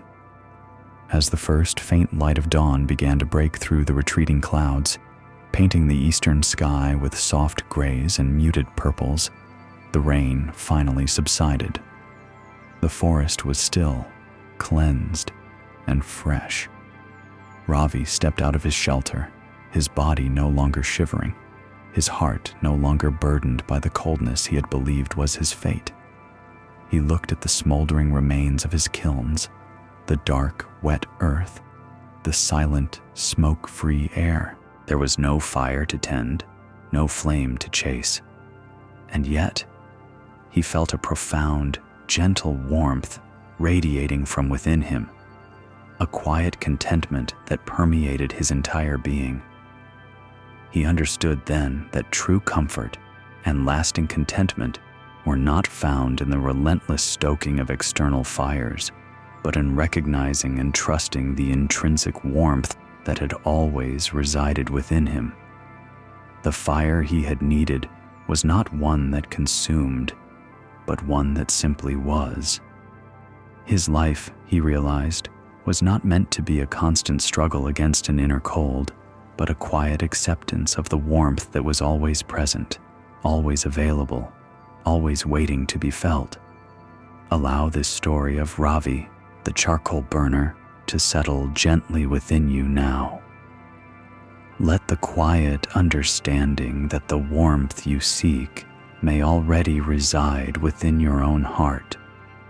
As the first faint light of dawn began to break through the retreating clouds, painting the eastern sky with soft grays and muted purples, the rain finally subsided. The forest was still, cleansed, and fresh. Ravi stepped out of his shelter, his body no longer shivering, his heart no longer burdened by the coldness he had believed was his fate. He looked at the smoldering remains of his kilns, the dark, wet earth, the silent, smoke-free air. There was no fire to tend, no flame to chase. And yet, he felt a profound, gentle warmth radiating from within him, a quiet contentment that permeated his entire being. He understood then that true comfort and lasting contentment were not found in the relentless stoking of external fires, but in recognizing and trusting the intrinsic warmth that had always resided within him. The fire he had needed was not one that consumed, but one that simply was. His life, he realized, was not meant to be a constant struggle against an inner cold, but a quiet acceptance of the warmth that was always present, always available, always waiting to be felt. Allow this story of Ravi, the charcoal burner, to settle gently within you now. Let the quiet understanding that the warmth you seek may already reside within your own heart,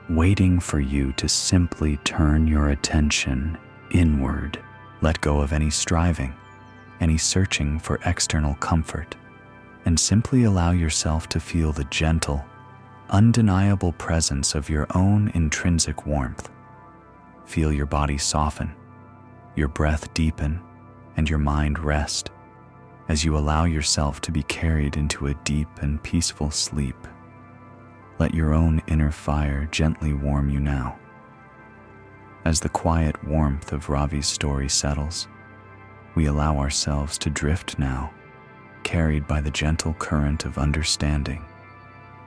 waiting for you to simply turn your attention inward. Let go of any striving, any searching for external comfort, and simply allow yourself to feel the gentle, undeniable presence of your own intrinsic warmth. Feel your body soften, your breath deepen, and your mind rest as you allow yourself to be carried into a deep and peaceful sleep. Let your own inner fire gently warm you now. As the quiet warmth of Ravi's story settles, we allow ourselves to drift now, carried by the gentle current of understanding,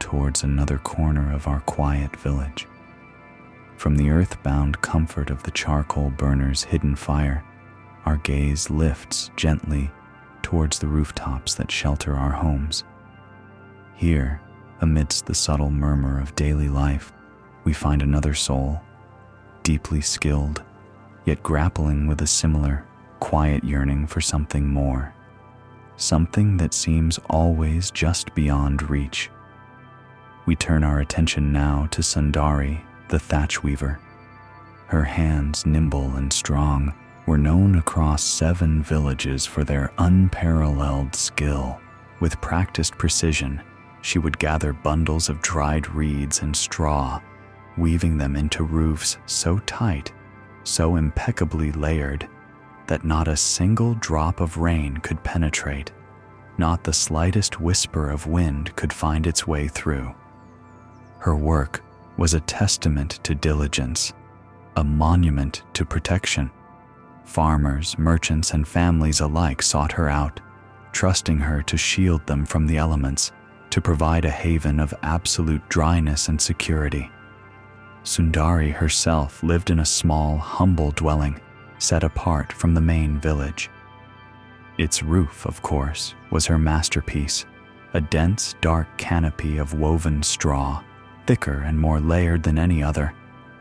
towards another corner of our quiet village. From the earth-bound comfort of the charcoal burner's hidden fire, our gaze lifts gently towards the rooftops that shelter our homes. Here, amidst the subtle murmur of daily life, we find another soul, deeply skilled, yet grappling with a similar, quiet yearning for something more, something that seems always just beyond reach. We turn our attention now to Sundari, the thatch weaver. Her hands, nimble and strong, were known across 7 villages for their unparalleled skill. With practiced precision, She would gather bundles of dried reeds and straw, weaving them into roofs so tight, so impeccably layered, that not a single drop of rain could penetrate, not the slightest whisper of wind could find its way through. Her work was a testament to diligence, a monument to protection. Farmers, merchants, and families alike sought her out, trusting her to shield them from the elements, to provide a haven of absolute dryness and security. Sundari herself lived in a small, humble dwelling, set apart from the main village. Its roof, of course, was her masterpiece, a dense, dark canopy of woven straw, thicker and more layered than any other,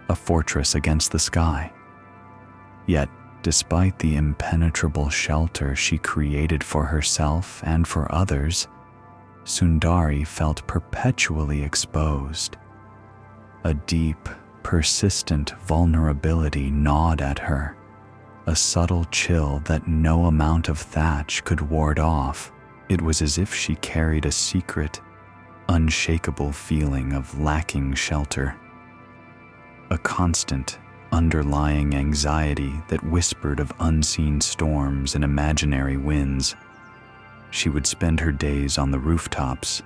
a fortress against the sky. Yet, despite the impenetrable shelter she created for herself and for others, Sundari felt perpetually exposed. A deep, persistent vulnerability gnawed at her, a subtle chill that no amount of thatch could ward off. It was as if she carried a secret, unshakable feeling of lacking shelter, a constant, underlying anxiety that whispered of unseen storms and imaginary winds. She would spend her days on the rooftops,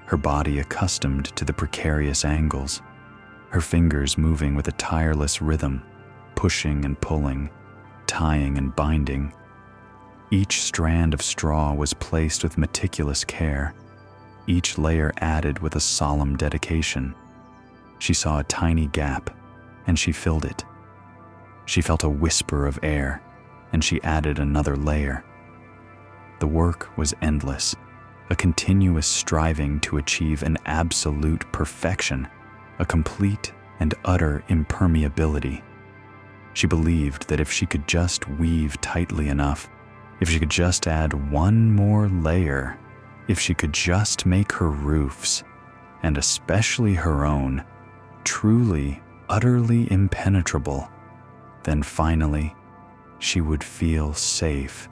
her body accustomed to the precarious angles, her fingers moving with a tireless rhythm, pushing and pulling, tying and binding. Each strand of straw was placed with meticulous care, each layer added with a solemn dedication. She saw a tiny gap, and she filled it. She felt a whisper of air, and she added another layer. The work was endless, a continuous striving to achieve an absolute perfection, a complete and utter impermeability. She believed that if she could just weave tightly enough, if she could just add one more layer, if she could just make her roofs, and especially her own, truly, utterly impenetrable, then finally, she would feel safe.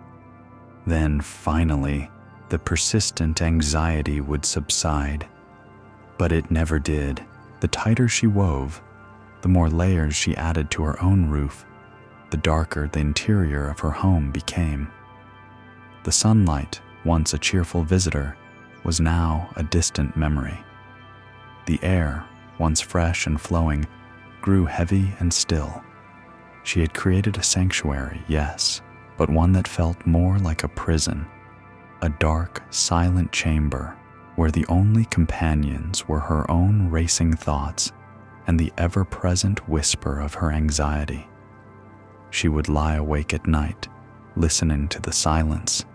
Then finally, the persistent anxiety would subside. But it never did. The tighter she wove, the more layers she added to her own roof, the darker the interior of her home became. The sunlight, once a cheerful visitor, was now a distant memory. The air, once fresh and flowing, grew heavy and still. She had created a sanctuary, yes, but one that felt more like a prison, a dark, silent chamber where the only companions were her own racing thoughts and the ever-present whisper of her anxiety. She would lie awake at night, listening to the silence,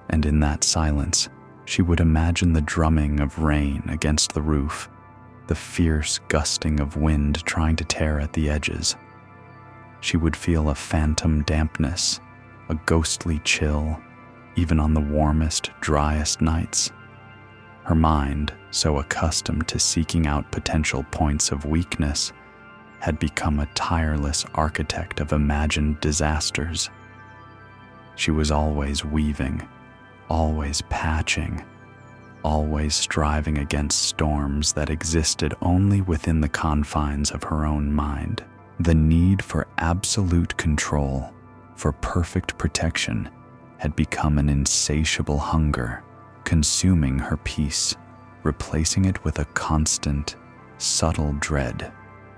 and in that silence, she would imagine the drumming of rain against the roof, the fierce gusting of wind trying to tear at the edges. She would feel a phantom dampness, a ghostly chill, even on the warmest, driest nights. Her mind, so accustomed to seeking out potential points of weakness, had become a tireless architect of imagined disasters. She was always weaving, always patching, always striving against storms that existed only within the confines of her own mind. The need for absolute control, for perfect protection, had become an insatiable hunger, consuming her peace, replacing it with a constant, subtle dread.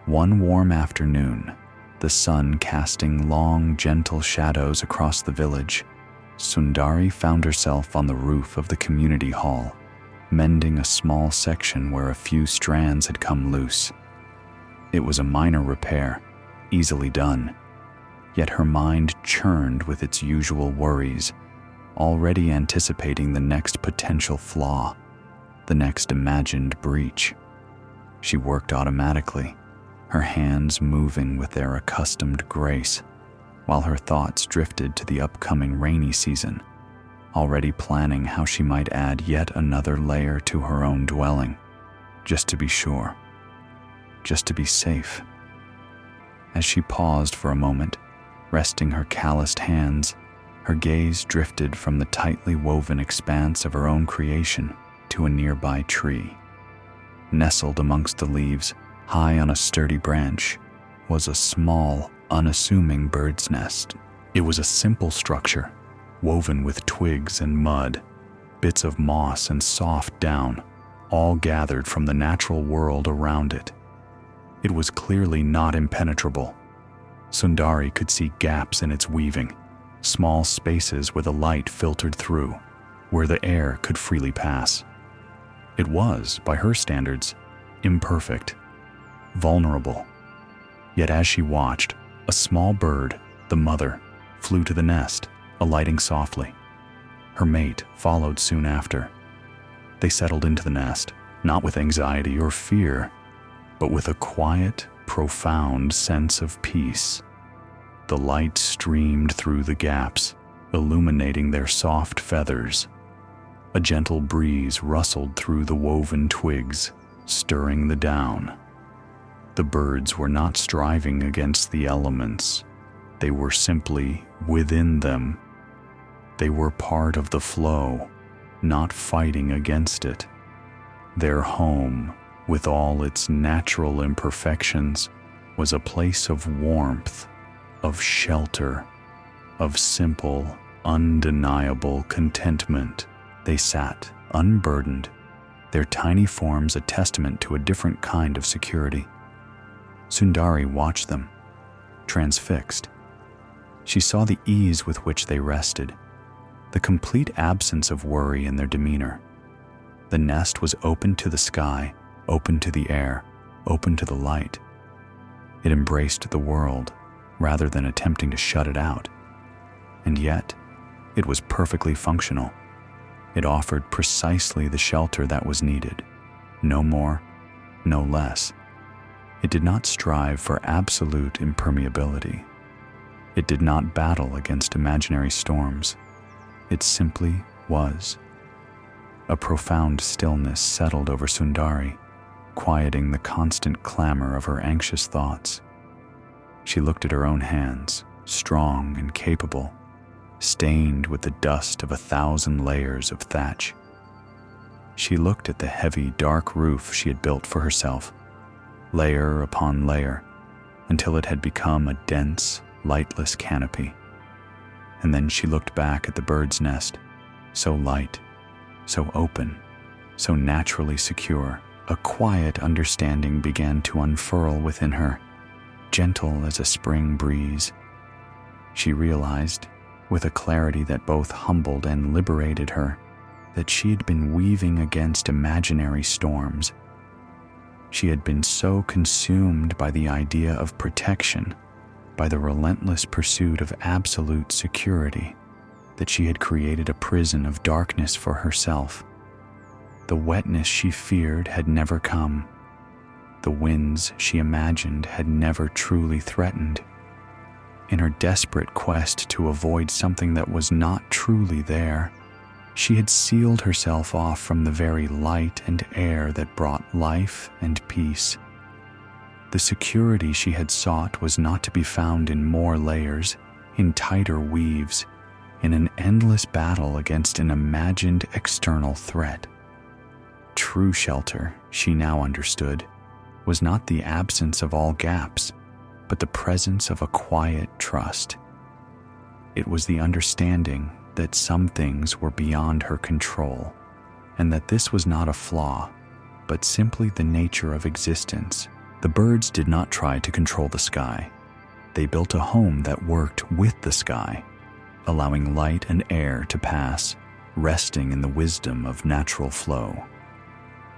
One warm afternoon, the sun casting long, gentle shadows across the village, Sundari found herself on the roof of the community hall, mending a small section where a few strands had come loose. It was a minor repair, easily done, yet her mind churned with its usual worries, already anticipating the next potential flaw, the next imagined breach. She worked automatically, her hands moving with their accustomed grace, while her thoughts drifted to the upcoming rainy season, already planning how she might add yet another layer to her own dwelling, just to be sure, just to be safe. As she paused for a moment, resting her calloused hands, her gaze drifted from the tightly woven expanse of her own creation to a nearby tree. Nestled amongst the leaves, high on a sturdy branch, was a small, unassuming bird's nest. It was a simple structure, woven with twigs and mud, bits of moss and soft down, all gathered from the natural world around it. It was clearly not impenetrable. Sundari could see gaps in its weaving, small spaces where the light filtered through, where the air could freely pass. It was, by her standards, imperfect, vulnerable. Yet as she watched, a small bird, the mother, flew to the nest, alighting softly. Her mate followed soon after. They settled into the nest, not with anxiety or fear, but with a quiet, profound sense of peace. The light streamed through the gaps, illuminating their soft feathers. A gentle breeze rustled through the woven twigs, stirring the down. The birds were not striving against the elements. They were simply within them. They were part of the flow, not fighting against it. Their home, with all its natural imperfections, was a place of warmth, of shelter, of simple, undeniable contentment. They sat, unburdened, their tiny forms a testament to a different kind of security. Sundari watched them, transfixed. She saw the ease with which they rested, the complete absence of worry in their demeanor. The nest was open to the sky, open to the air, open to the light. It embraced the world, rather than attempting to shut it out. And yet, it was perfectly functional. It offered precisely the shelter that was needed, no more, no less. It did not strive for absolute impermeability. It did not battle against imaginary storms. It simply was. A profound stillness settled over Sundari, quieting the constant clamor of her anxious thoughts. She looked at her own hands, strong and capable, stained with the dust of 1,000 layers of thatch. She looked at the heavy, dark roof she had built for herself, layer upon layer, until it had become a dense, lightless canopy. And then she looked back at the bird's nest, so light, so open, so naturally secure. A quiet understanding began to unfurl within her, gentle as a spring breeze. She realized, with a clarity that both humbled and liberated her, that she had been weaving against imaginary storms. She had been so consumed by the idea of protection, by the relentless pursuit of absolute security, that she had created a prison of darkness for herself. The wetness she feared had never come. The winds she imagined had never truly threatened. In her desperate quest to avoid something that was not truly there, she had sealed herself off from the very light and air that brought life and peace. The security she had sought was not to be found in more layers, in tighter weaves, in an endless battle against an imagined external threat. True shelter, she now understood, was not the absence of all gaps, but the presence of a quiet trust. It was the understanding that some things were beyond her control, and that this was not a flaw, but simply the nature of existence. The birds did not try to control the sky. They built a home that worked with the sky, allowing light and air to pass, resting in the wisdom of natural flow.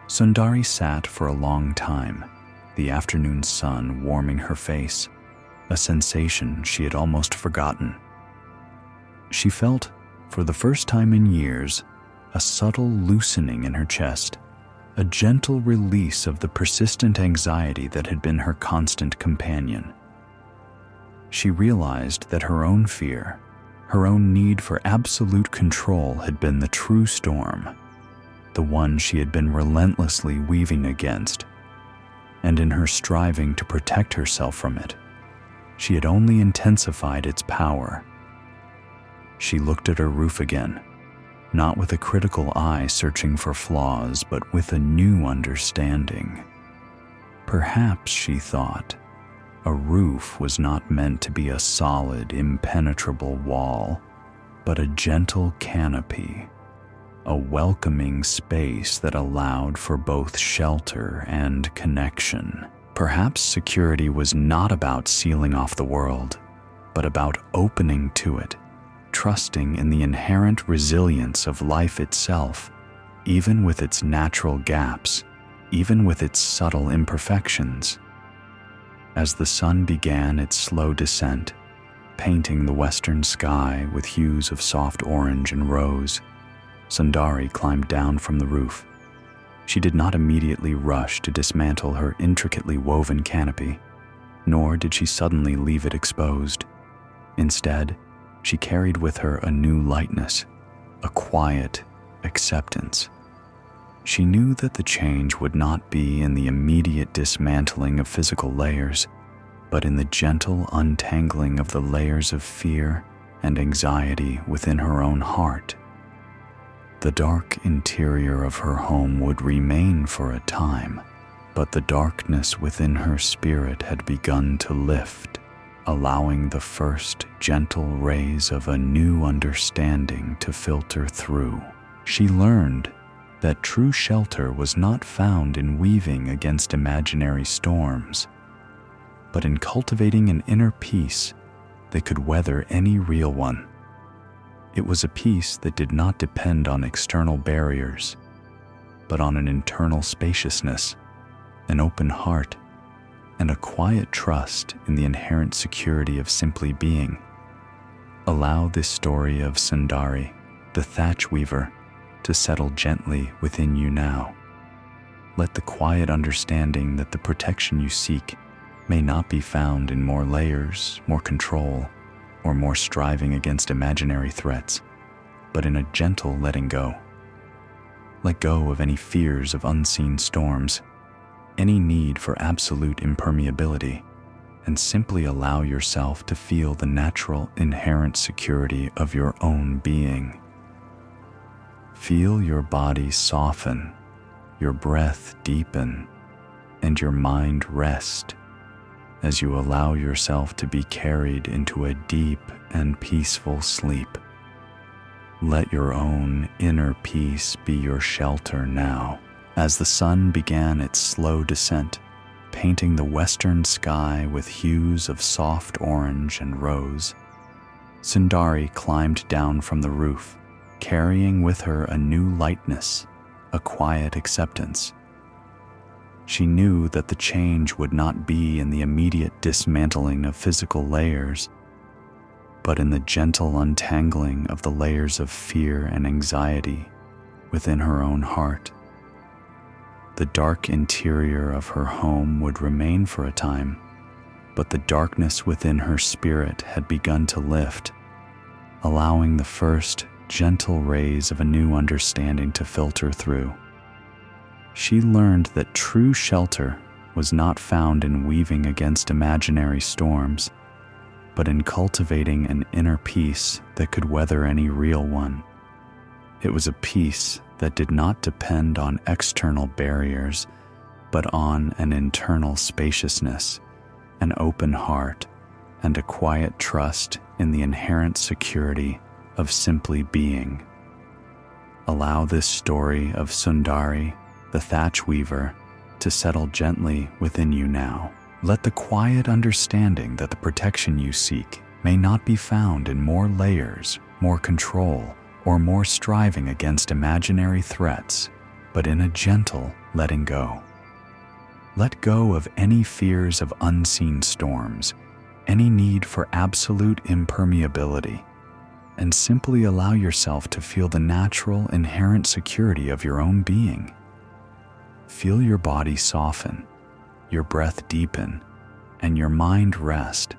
Sundari sat for a long time, the afternoon sun warming her face, a sensation she had almost forgotten. She felt, for the first time in years, a subtle loosening in her chest, a gentle release of the persistent anxiety that had been her constant companion. She realized that her own fear, her own need for absolute control had been the true storm, the one she had been relentlessly weaving against. And in her striving to protect herself from it, she had only intensified its power. She looked at her roof again, not with a critical eye searching for flaws, but with a new understanding. Perhaps, she thought, a roof was not meant to be a solid, impenetrable wall, but a gentle canopy, a welcoming space that allowed for both shelter and connection. Perhaps security was not about sealing off the world, but about opening to it, trusting in the inherent resilience of life itself, even with its natural gaps, even with its subtle imperfections. As the sun began its slow descent, painting the western sky with hues of soft orange and rose, Sundari climbed down from the roof. She did not immediately rush to dismantle her intricately woven canopy, nor did she suddenly leave it exposed. Instead, she carried with her a new lightness, a quiet acceptance. She knew that the change would not be in the immediate dismantling of physical layers, but in the gentle untangling of the layers of fear and anxiety within her own heart. The dark interior of her home would remain for a time, but the darkness within her spirit had begun to lift, allowing the first gentle rays of a new understanding to filter through. She learned that true shelter was not found in weaving against imaginary storms, but in cultivating an inner peace that could weather any real one. It was a peace that did not depend on external barriers, but on an internal spaciousness, an open heart, and a quiet trust in the inherent security of simply being. Allow this story of Sundari, the thatch weaver, to settle gently within you now. Let the quiet understanding that the protection you seek may not be found in more layers, more control, or more striving against imaginary threats, but in a gentle letting go. Let go of any fears of unseen storms, any need for absolute impermeability, and simply allow yourself to feel the natural, inherent security of your own being. Feel your body soften, your breath deepen, and your mind rest as you allow yourself to be carried into a deep and peaceful sleep. Let your own inner peace be your shelter now. As the sun began its slow descent, painting the western sky with hues of soft orange and rose, Sundari climbed down from the roof, carrying with her a new lightness, a quiet acceptance. She knew that the change would not be in the immediate dismantling of physical layers, but in the gentle untangling of the layers of fear and anxiety within her own heart. The dark interior of her home would remain for a time, but the darkness within her spirit had begun to lift, allowing the first gentle rays of a new understanding to filter through. She learned that true shelter was not found in weaving against imaginary storms, but in cultivating an inner peace that could weather any real one. It was a peace that did not depend on external barriers, but on an internal spaciousness, an open heart, and a quiet trust in the inherent security of simply being. Allow this story of Sundari, the thatch weaver, to settle gently within you now. Let the quiet understanding that the protection you seek may not be found in more layers, more control, or more striving against imaginary threats, but in a gentle letting go. Let go of any fears of unseen storms, any need for absolute impermeability, and simply allow yourself to feel the natural, inherent security of your own being. Feel your body soften, your breath deepen, and your mind rest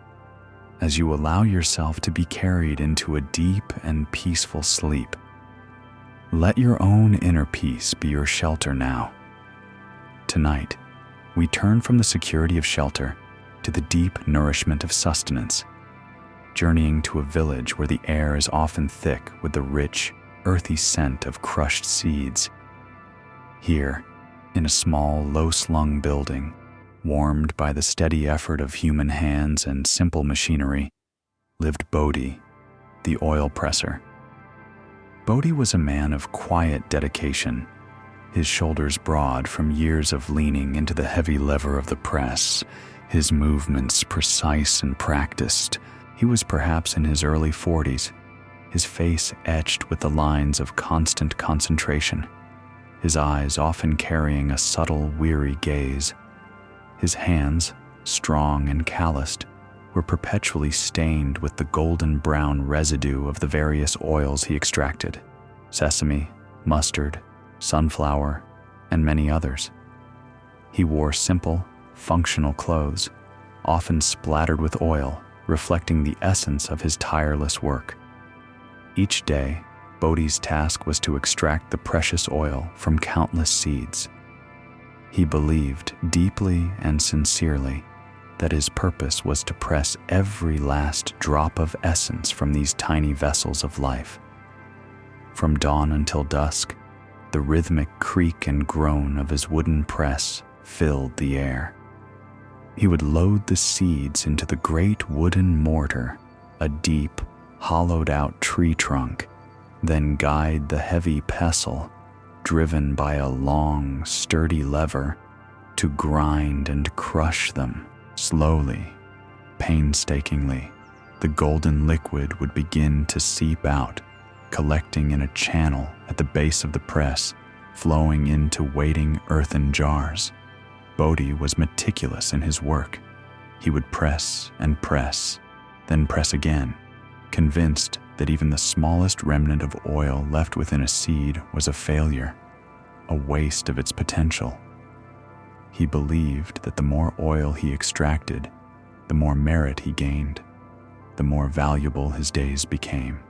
as you allow yourself to be carried into a deep and peaceful sleep. Let your own inner peace be your shelter now. Tonight, we turn from the security of shelter to the deep nourishment of sustenance, journeying to a village where the air is often thick with the rich, earthy scent of crushed seeds. Here, in a small, low-slung building, warmed by the steady effort of human hands and simple machinery, lived Bodhi, the oil presser. Bodhi was a man of quiet dedication, his shoulders broad from years of leaning into the heavy lever of the press, his movements precise and practiced. He was perhaps in his early 40s, his face etched with the lines of constant concentration, his eyes often carrying a subtle, weary gaze. His hands, strong and calloused, were perpetually stained with the golden-brown residue of the various oils he extracted: sesame, mustard, sunflower, and many others. He wore simple, functional clothes, often splattered with oil, reflecting the essence of his tireless work. Each day, Bodhi's task was to extract the precious oil from countless seeds. He believed deeply and sincerely that his purpose was to press every last drop of essence from these tiny vessels of life. From dawn until dusk, the rhythmic creak and groan of his wooden press filled the air. He would load the seeds into the great wooden mortar, a deep, hollowed-out tree trunk, then guide the heavy pestle, driven by a long, sturdy lever, to grind and crush them. Slowly, painstakingly, the golden liquid would begin to seep out, collecting in a channel at the base of the press, flowing into waiting earthen jars. Bodhi was meticulous in his work. He would press and press, then press again, convinced that even the smallest remnant of oil left within a seed was a failure, a waste of its potential. He believed that the more oil he extracted, the more merit he gained, the more valuable his days became.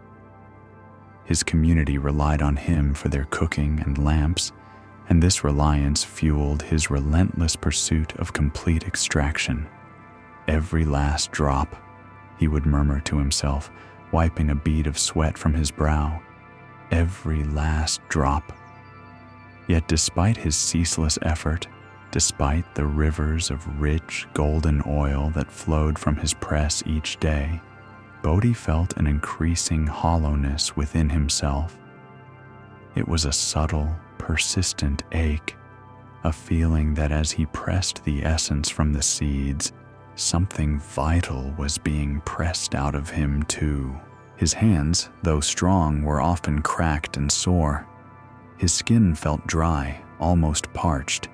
His community relied on him for their cooking and lamps, and this reliance fueled his relentless pursuit of complete extraction. Every last drop, he would murmur to himself, wiping a bead of sweat from his brow. Every last drop. Yet despite his ceaseless effort, despite the rivers of rich golden oil that flowed from his press each day, Bodhi felt an increasing hollowness within himself. It was a subtle, persistent ache, a feeling that as he pressed the essence from the seeds, something vital was being pressed out of him too. His hands, though strong, were often cracked and sore. His skin felt dry, almost parched,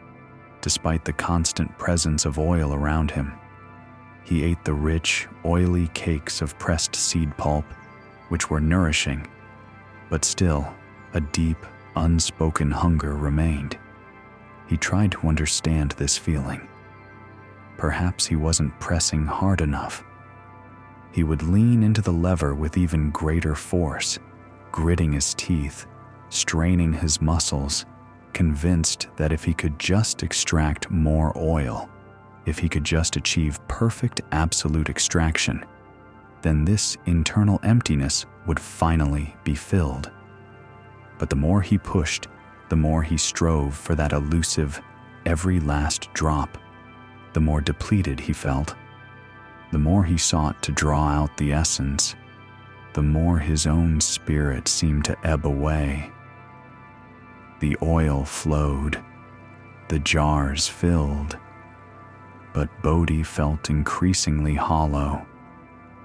despite the constant presence of oil around him. He ate the rich, oily cakes of pressed seed pulp, which were nourishing, but still, a deep, unspoken hunger remained. He tried to understand this feeling. Perhaps he wasn't pressing hard enough. He would lean into the lever with even greater force, gritting his teeth, straining his muscles, convinced that if he could just extract more oil, if he could just achieve perfect absolute extraction, then this internal emptiness would finally be filled. But the more he pushed, the more he strove for that elusive, every last drop, the more depleted he felt. The more he sought to draw out the essence, the more his own spirit seemed to ebb away. The oil flowed, the jars filled, but Bodhi felt increasingly hollow,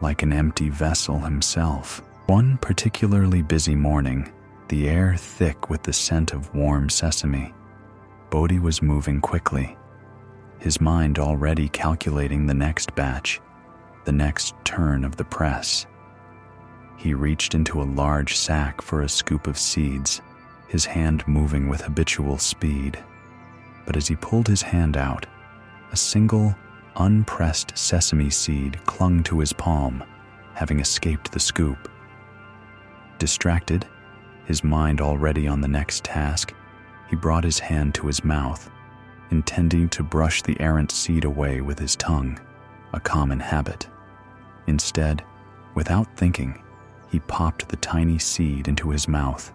like an empty vessel himself. One particularly busy morning, the air thick with the scent of warm sesame, Bodhi was moving quickly, his mind already calculating the next batch, the next turn of the press. He reached into a large sack for a scoop of seeds, his hand moving with habitual speed. But as he pulled his hand out, a single, unpressed sesame seed clung to his palm, having escaped the scoop. Distracted, his mind already on the next task, he brought his hand to his mouth, intending to brush the errant seed away with his tongue, a common habit. Instead, without thinking, he popped the tiny seed into his mouth,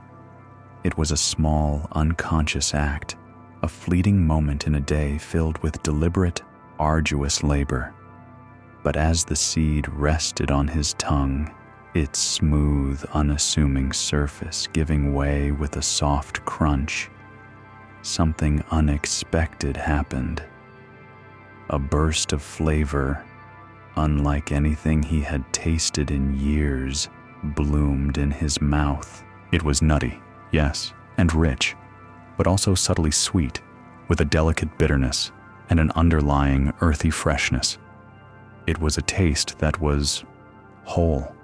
It was a small, unconscious act, a fleeting moment in a day filled with deliberate, arduous labor. But as the seed rested on his tongue, its smooth, unassuming surface giving way with a soft crunch, something unexpected happened. A burst of flavor, unlike anything he had tasted in years, bloomed in his mouth. It was nutty, yes, and rich, but also subtly sweet, with a delicate bitterness and an underlying earthy freshness. It was a taste that was whole.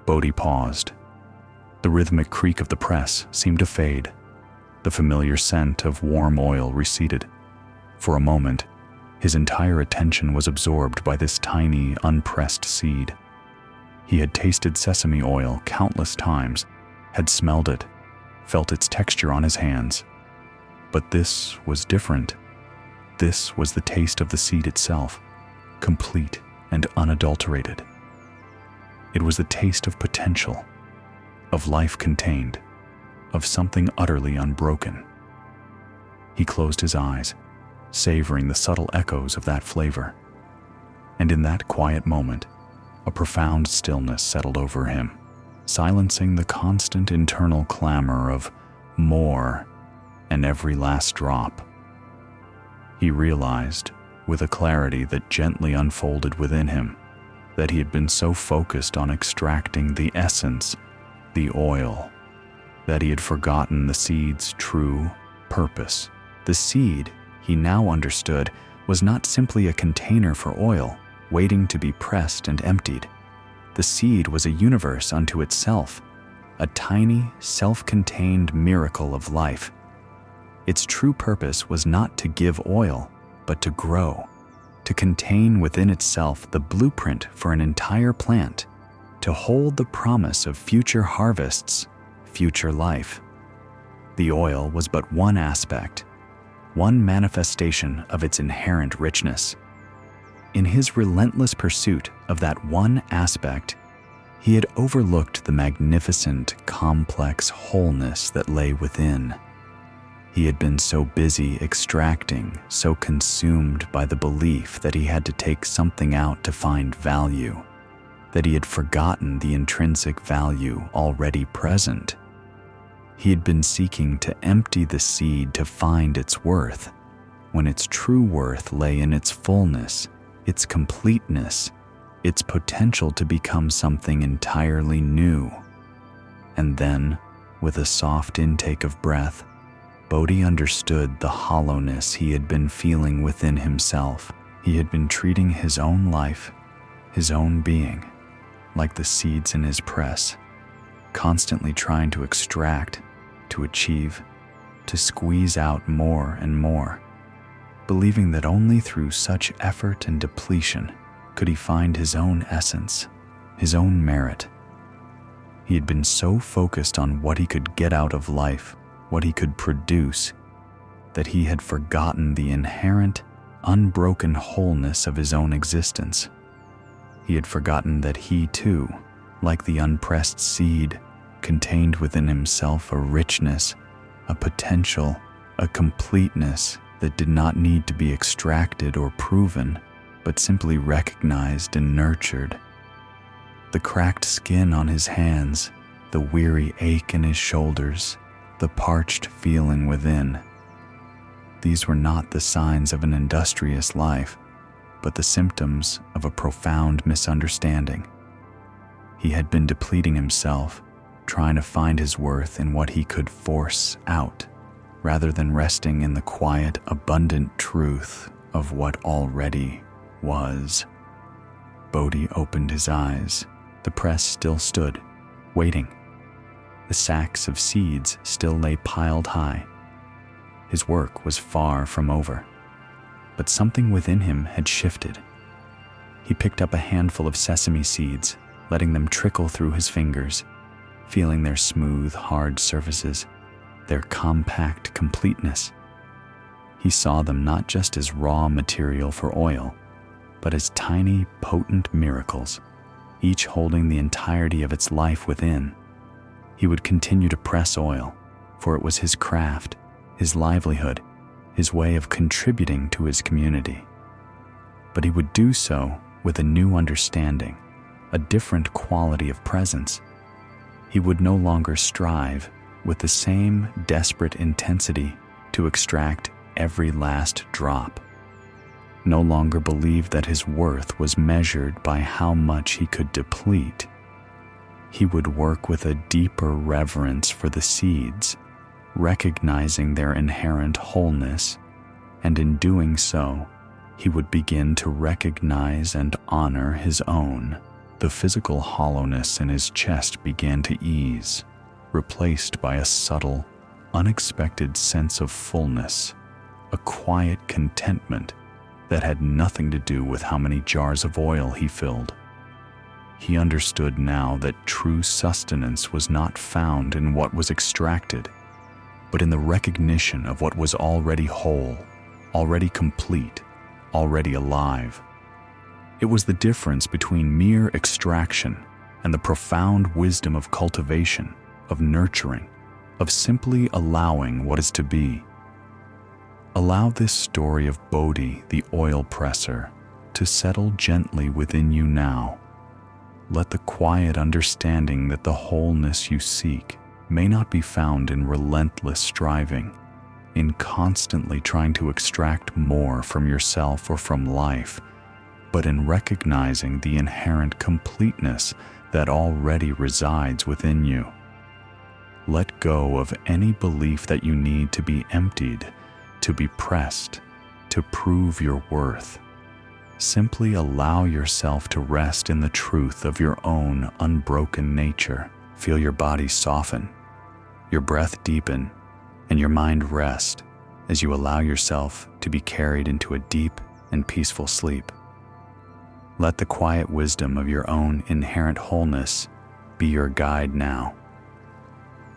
Bodhi paused. The rhythmic creak of the press seemed to fade. The familiar scent of warm oil receded. For a moment, his entire attention was absorbed by this tiny, unpressed seed. He had tasted sesame oil countless times, had smelled it, felt its texture on his hands. But this was different. This was the taste of the seed itself, complete and unadulterated. It was the taste of potential, of life contained, of something utterly unbroken. He closed his eyes, savoring the subtle echoes of that flavor. And in that quiet moment, a profound stillness settled over him, silencing the constant internal clamor of more and every last drop. He realized, with a clarity that gently unfolded within him, that he had been so focused on extracting the essence, the oil, that he had forgotten the seed's true purpose. The seed, he now understood, was not simply a container for oil, waiting to be pressed and emptied. The seed was a universe unto itself, a tiny, self-contained miracle of life. Its true purpose was not to give oil, but to grow, to contain within itself the blueprint for an entire plant, to hold the promise of future harvests, future life. The oil was but one aspect, one manifestation of its inherent richness. In his relentless pursuit of that one aspect, he had overlooked the magnificent, complex wholeness that lay within. He had been so busy extracting, so consumed by the belief that he had to take something out to find value, that he had forgotten the intrinsic value already present. He had been seeking to empty the seed to find its worth, when its true worth lay in its fullness, its completeness, its potential to become something entirely new. And then, with a soft intake of breath, Bodhi understood the hollowness he had been feeling within himself. He had been treating his own life, his own being, like the seeds in his press, constantly trying to extract, to achieve, to squeeze out more and more, believing that only through such effort and depletion could he find his own essence, his own merit. He had been so focused on what he could get out of life, what he could produce, that he had forgotten the inherent, unbroken wholeness of his own existence. He had forgotten that he too, like the unpressed seed, contained within himself a richness, a potential, a completeness that did not need to be extracted or proven, but simply recognized and nurtured. The cracked skin on his hands, the weary ache in his shoulders, the parched feeling within. These were not the signs of an industrious life, but the symptoms of a profound misunderstanding. He had been depleting himself, trying to find his worth in what he could force out, rather than resting in the quiet, abundant truth of what already was. Bodhi opened his eyes. The press still stood, waiting. The sacks of seeds still lay piled high. His work was far from over, but something within him had shifted. He picked up a handful of sesame seeds, letting them trickle through his fingers, feeling their smooth, hard surfaces, their compact completeness. He saw them not just as raw material for oil, but as tiny, potent miracles, each holding the entirety of its life within. He would continue to press oil, for it was his craft, his livelihood, his way of contributing to his community. But he would do so with a new understanding, a different quality of presence. He would no longer strive with the same desperate intensity to extract every last drop, no longer believe that his worth was measured by how much he could deplete. He would work with a deeper reverence for the seeds, recognizing their inherent wholeness, and in doing so, he would begin to recognize and honor his own. The physical hollowness in his chest began to ease, replaced by a subtle, unexpected sense of fullness, a quiet contentment that had nothing to do with how many jars of oil he filled. He understood now that true sustenance was not found in what was extracted, but in the recognition of what was already whole, already complete, already alive. It was the difference between mere extraction and the profound wisdom of cultivation, of nurturing, of simply allowing what is to be. Allow this story of Bodhi, the oil presser, to settle gently within you now. Let the quiet understanding that the wholeness you seek may not be found in relentless striving, in constantly trying to extract more from yourself or from life, but in recognizing the inherent completeness that already resides within you. Let go of any belief that you need to be emptied, to be pressed, to prove your worth. Simply allow yourself to rest in the truth of your own unbroken nature. Feel your body soften, your breath deepen, and your mind rest as you allow yourself to be carried into a deep and peaceful sleep. Let the quiet wisdom of your own inherent wholeness be your guide now.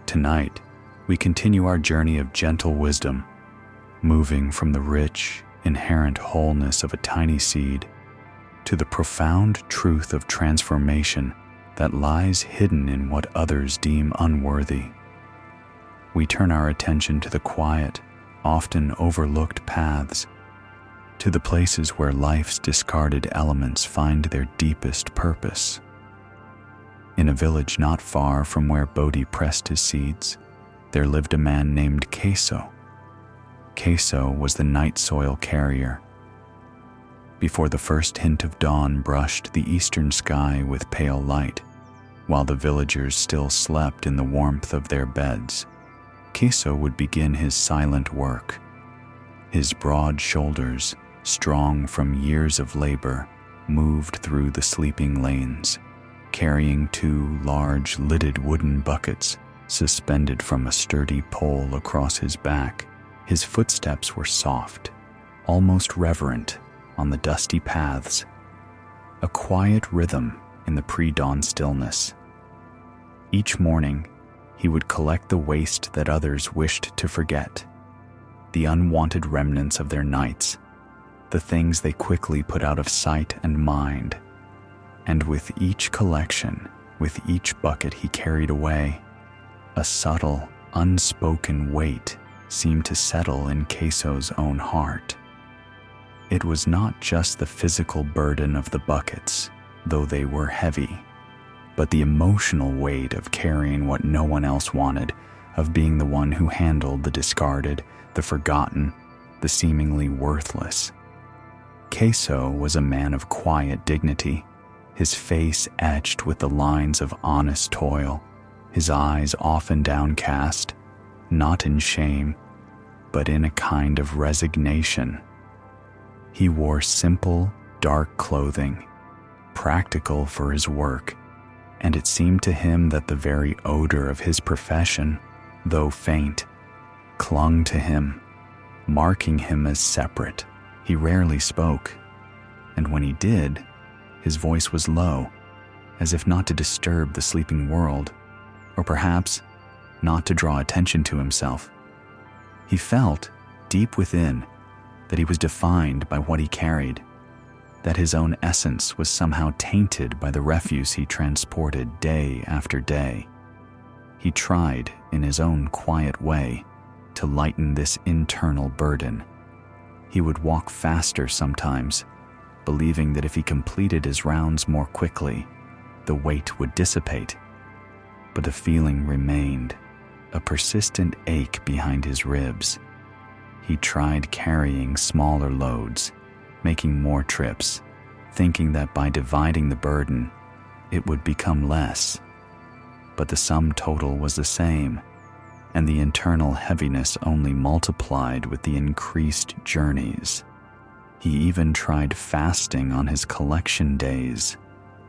Tonight, we continue our journey of gentle wisdom, moving from the rich, inherent wholeness of a tiny seed to the profound truth of transformation that lies hidden in what others deem unworthy. We turn our attention to the quiet, often overlooked paths, to the places where life's discarded elements find their deepest purpose. In a village not far from where Bodhi pressed his seeds, there lived a man named Keso. Keso was the night soil carrier. Before the first hint of dawn brushed the eastern sky with pale light, while the villagers still slept in the warmth of their beds, Keso would begin his silent work. His broad shoulders, strong from years of labor, moved through the sleeping lanes, carrying 2 large lidded wooden buckets suspended from a sturdy pole across his back. His footsteps were soft, almost reverent, on the dusty paths, a quiet rhythm in the pre-dawn stillness. Each morning, he would collect the waste that others wished to forget, the unwanted remnants of their nights, the things they quickly put out of sight and mind. And with each collection, with each bucket he carried away, a subtle, unspoken weight seemed to settle in Keso's own heart. It was not just the physical burden of the buckets, though they were heavy, but the emotional weight of carrying what no one else wanted, of being the one who handled the discarded, the forgotten, the seemingly worthless. Keso was a man of quiet dignity, his face etched with the lines of honest toil, his eyes often downcast, not in shame, but in a kind of resignation. He wore simple, dark clothing, practical for his work, and it seemed to him that the very odor of his profession, though faint, clung to him, marking him as separate. He rarely spoke, and when he did, his voice was low, as if not to disturb the sleeping world, or perhaps not to draw attention to himself. He felt, deep within, that he was defined by what he carried, that his own essence was somehow tainted by the refuse he transported day after day. He tried, in his own quiet way, to lighten this internal burden. He would walk faster sometimes, believing that if he completed his rounds more quickly, the weight would dissipate. But the feeling remained, a persistent ache behind his ribs. He tried carrying smaller loads, making more trips, thinking that by dividing the burden, it would become less. But the sum total was the same, and the internal heaviness only multiplied with the increased journeys. He even tried fasting on his collection days,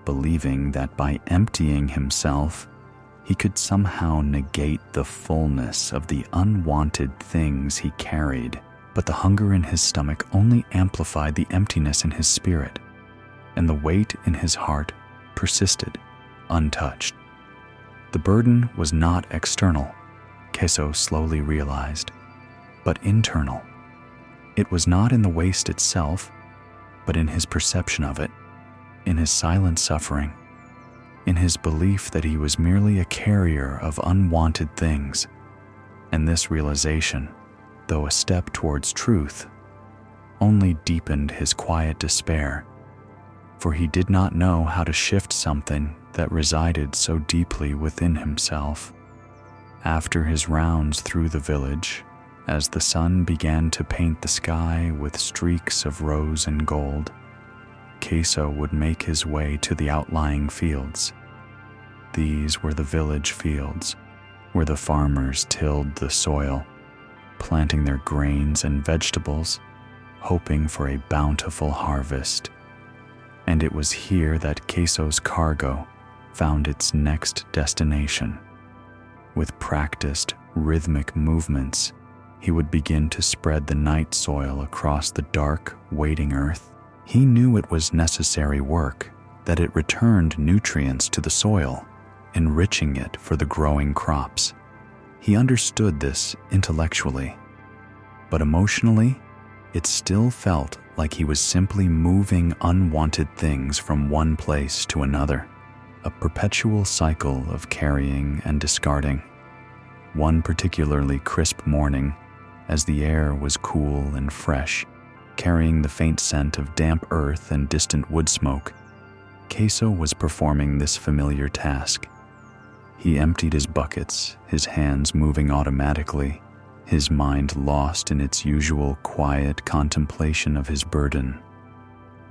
believing that by emptying himself, he could somehow negate the fullness of the unwanted things he carried. But the hunger in his stomach only amplified the emptiness in his spirit, and the weight in his heart persisted, untouched. The burden was not external, Queso slowly realized, but internal. It was not in the waste itself, but in his perception of it, in his silent suffering, in his belief that he was merely a carrier of unwanted things. And this realization, though a step towards truth, only deepened his quiet despair, for he did not know how to shift something that resided so deeply within himself. After his rounds through the village, as the sun began to paint the sky with streaks of rose and gold, Queso would make his way to the outlying fields. These were the village fields, where the farmers tilled the soil, planting their grains and vegetables, hoping for a bountiful harvest. And it was here that Queso's cargo found its next destination. With practiced, rhythmic movements, he would begin to spread the night soil across the dark, waiting earth. He knew it was necessary work, that it returned nutrients to the soil, enriching it for the growing crops. He understood this intellectually, but emotionally, it still felt like he was simply moving unwanted things from one place to another, a perpetual cycle of carrying and discarding. One particularly crisp morning, as the air was cool and fresh, carrying the faint scent of damp earth and distant wood smoke, Queso was performing this familiar task. He emptied his buckets, his hands moving automatically, his mind lost in its usual quiet contemplation of his burden.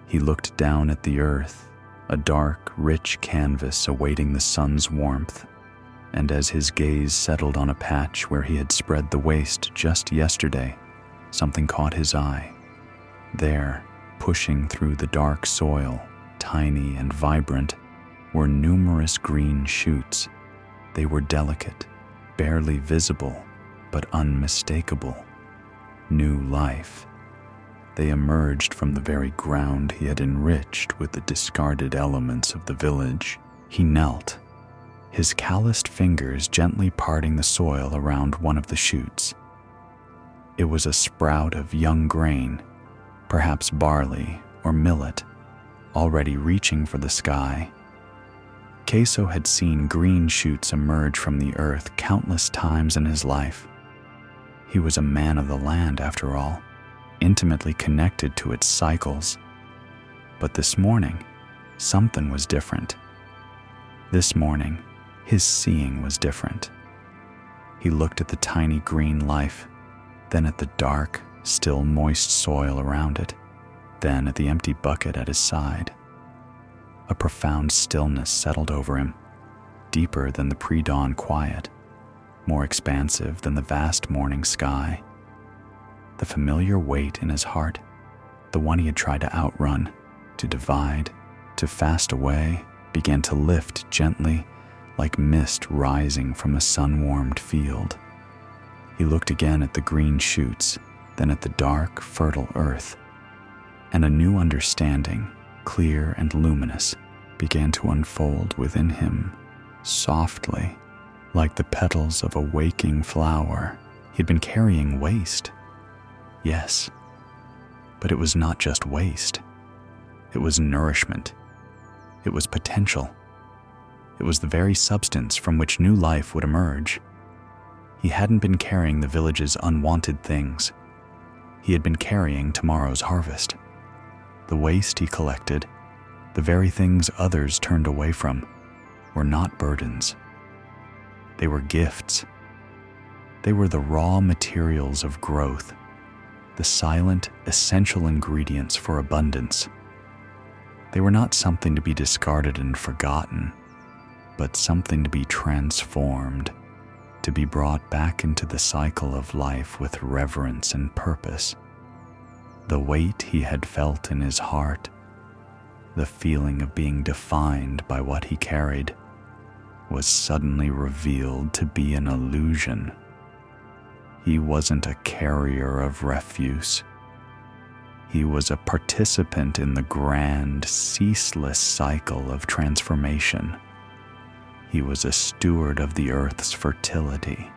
He looked down at the earth, a dark, rich canvas awaiting the sun's warmth, and as his gaze settled on a patch where he had spread the waste just yesterday, something caught his eye. There, pushing through the dark soil, tiny and vibrant, were numerous green shoots. They were delicate, barely visible, but unmistakable. New life. They emerged from the very ground he had enriched with the discarded elements of the village. He knelt, his calloused fingers gently parting the soil around one of the shoots. It was a sprout of young grain, perhaps barley or millet, already reaching for the sky. Queso had seen green shoots emerge from the earth countless times in his life. He was a man of the land, after all, intimately connected to its cycles. But this morning, something was different. This morning, his seeing was different. He looked at the tiny green life, then at the dark, still moist soil around it, then at the empty bucket at his side. A profound stillness settled over him, deeper than the pre-dawn quiet, more expansive than the vast morning sky. The familiar weight in his heart, the one he had tried to outrun, to divide, to fast away, began to lift gently, like mist rising from a sun-warmed field. He looked again at the green shoots, then at the dark, fertile earth, and a new understanding, clear and luminous, began to unfold within him, softly, like the petals of a waking flower. He'd been carrying waste. Yes, but it was not just waste. It was nourishment. It was potential. It was the very substance from which new life would emerge. He hadn't been carrying the village's unwanted things. He had been carrying tomorrow's harvest. The waste he collected, the very things others turned away from, were not burdens. They were gifts. They were the raw materials of growth, the silent, essential ingredients for abundance. They were not something to be discarded and forgotten, but something to be transformed, to be brought back into the cycle of life with reverence and purpose. The weight he had felt in his heart, the feeling of being defined by what he carried, was suddenly revealed to be an illusion. He wasn't a carrier of refuse. He was a participant in the grand, ceaseless cycle of transformation. He was a steward of the earth's fertility,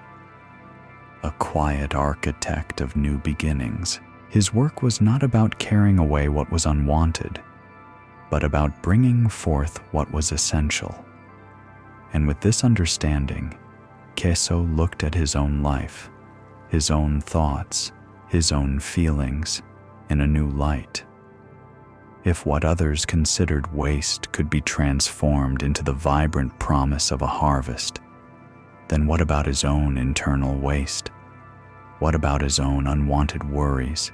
a quiet architect of new beginnings. His work was not about carrying away what was unwanted, but about bringing forth what was essential. And with this understanding, Queso looked at his own life, his own thoughts, his own feelings in a new light. If what others considered waste could be transformed into the vibrant promise of a harvest, then what about his own internal waste? What about his own unwanted worries,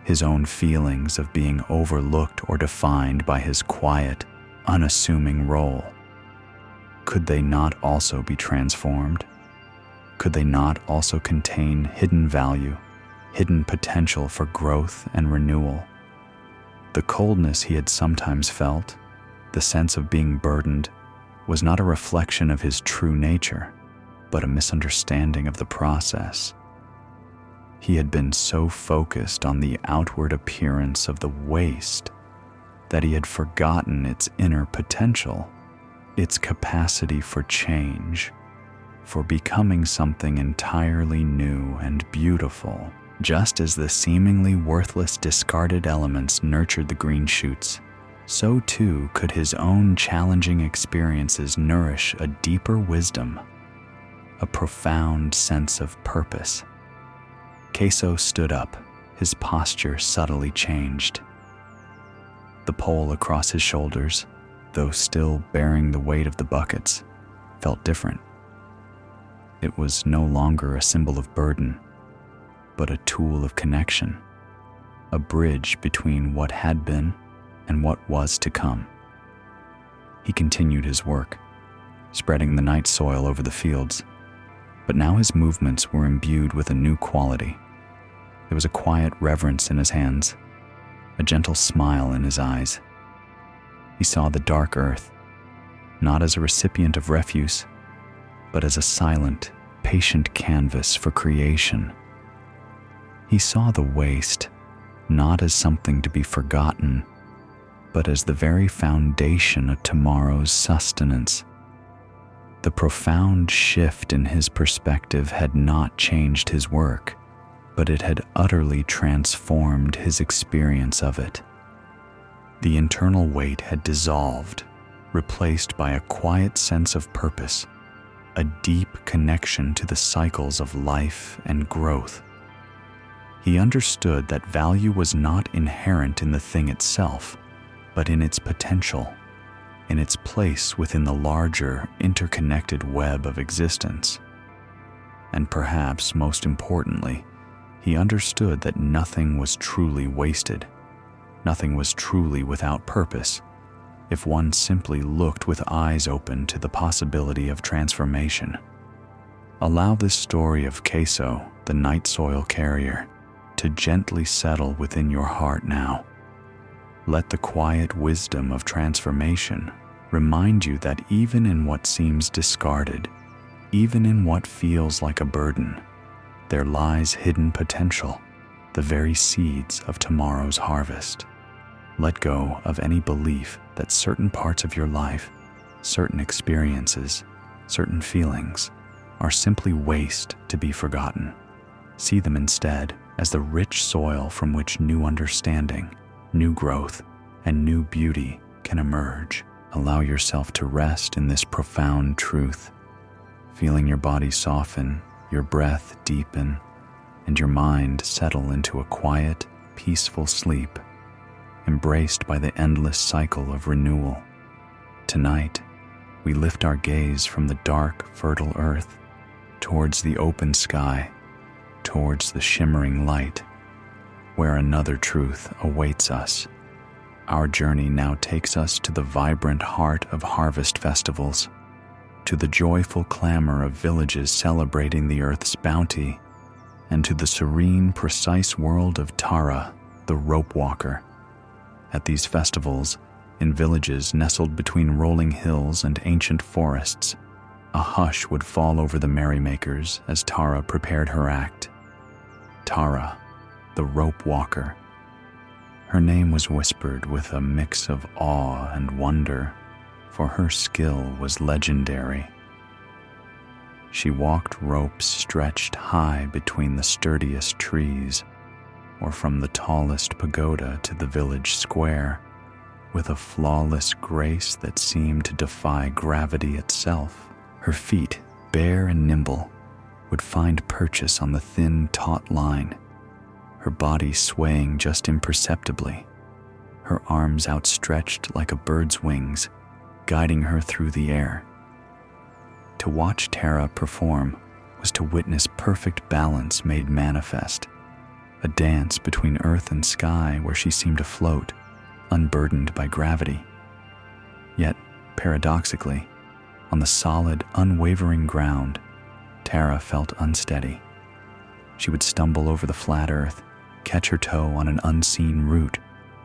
his own feelings of being overlooked or defined by his quiet, unassuming role? Could they not also be transformed? Could they not also contain hidden value, hidden potential for growth and renewal? The coldness he had sometimes felt, the sense of being burdened, was not a reflection of his true nature, but a misunderstanding of the process. He had been so focused on the outward appearance of the waste that he had forgotten its inner potential, its capacity for change, for becoming something entirely new and beautiful. Just as the seemingly worthless discarded elements nurtured the green shoots, so too could his own challenging experiences nourish a deeper wisdom, a profound sense of purpose. Queso stood up, his posture subtly changed. The pole across his shoulders, though still bearing the weight of the buckets, felt different. It was no longer a symbol of burden, but a tool of connection, a bridge between what had been and what was to come. He continued his work, spreading the night soil over the fields, but now his movements were imbued with a new quality. There was a quiet reverence in his hands, a gentle smile in his eyes. He saw the dark earth, not as a recipient of refuse, but as a silent, patient canvas for creation. He saw the waste not as something to be forgotten, but as the very foundation of tomorrow's sustenance. The profound shift in his perspective had not changed his work, but it had utterly transformed his experience of it. The internal weight had dissolved, replaced by a quiet sense of purpose, a deep connection to the cycles of life and growth. He understood that value was not inherent in the thing itself, but in its potential, in its place within the larger, interconnected web of existence. And perhaps most importantly, he understood that nothing was truly wasted, nothing was truly without purpose, if one simply looked with eyes open to the possibility of transformation. Allow this story of Queso, the night soil carrier, to gently settle within your heart now. Let the quiet wisdom of transformation remind you that even in what seems discarded, even in what feels like a burden, there lies hidden potential, the very seeds of tomorrow's harvest. Let go of any belief that certain parts of your life, certain experiences, certain feelings are simply waste to be forgotten. See them instead as the rich soil from which new understanding, new growth, and new beauty can emerge. Allow yourself to rest in this profound truth, feeling your body soften, your breath deepen, and your mind settle into a quiet, peaceful sleep, embraced by the endless cycle of renewal. Tonight, we lift our gaze from the dark, fertile earth towards the open sky, towards the shimmering light, where another truth awaits us. Our journey now takes us to the vibrant heart of harvest festivals, to the joyful clamor of villages celebrating the earth's bounty, and to the serene, precise world of Tara, the rope walker. At these festivals, in villages nestled between rolling hills and ancient forests, a hush would fall over the merrymakers as Tara prepared her act. Tara, the rope walker. Her name was whispered with a mix of awe and wonder, for her skill was legendary. She walked ropes stretched high between the sturdiest trees, or from the tallest pagoda to the village square, with a flawless grace that seemed to defy gravity itself. Her feet, bare and nimble, would find purchase on the thin, taut line, her body swaying just imperceptibly, her arms outstretched like a bird's wings, guiding her through the air. To watch Tara perform was to witness perfect balance made manifest, a dance between earth and sky where she seemed to float, unburdened by gravity. Yet, paradoxically, on the solid, unwavering ground, Tara felt unsteady. She would stumble over the flat earth, catch her toe on an unseen root,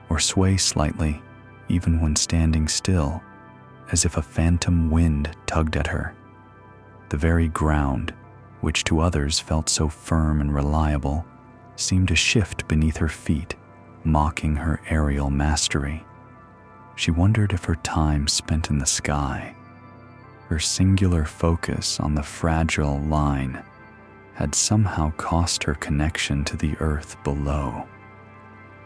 or sway slightly, even when standing still, as if a phantom wind tugged at her. The very ground, which to others felt so firm and reliable, seemed to shift beneath her feet, mocking her aerial mastery. She wondered if her time spent in the sky, her singular focus on the fragile line, had somehow cost her connection to the earth below.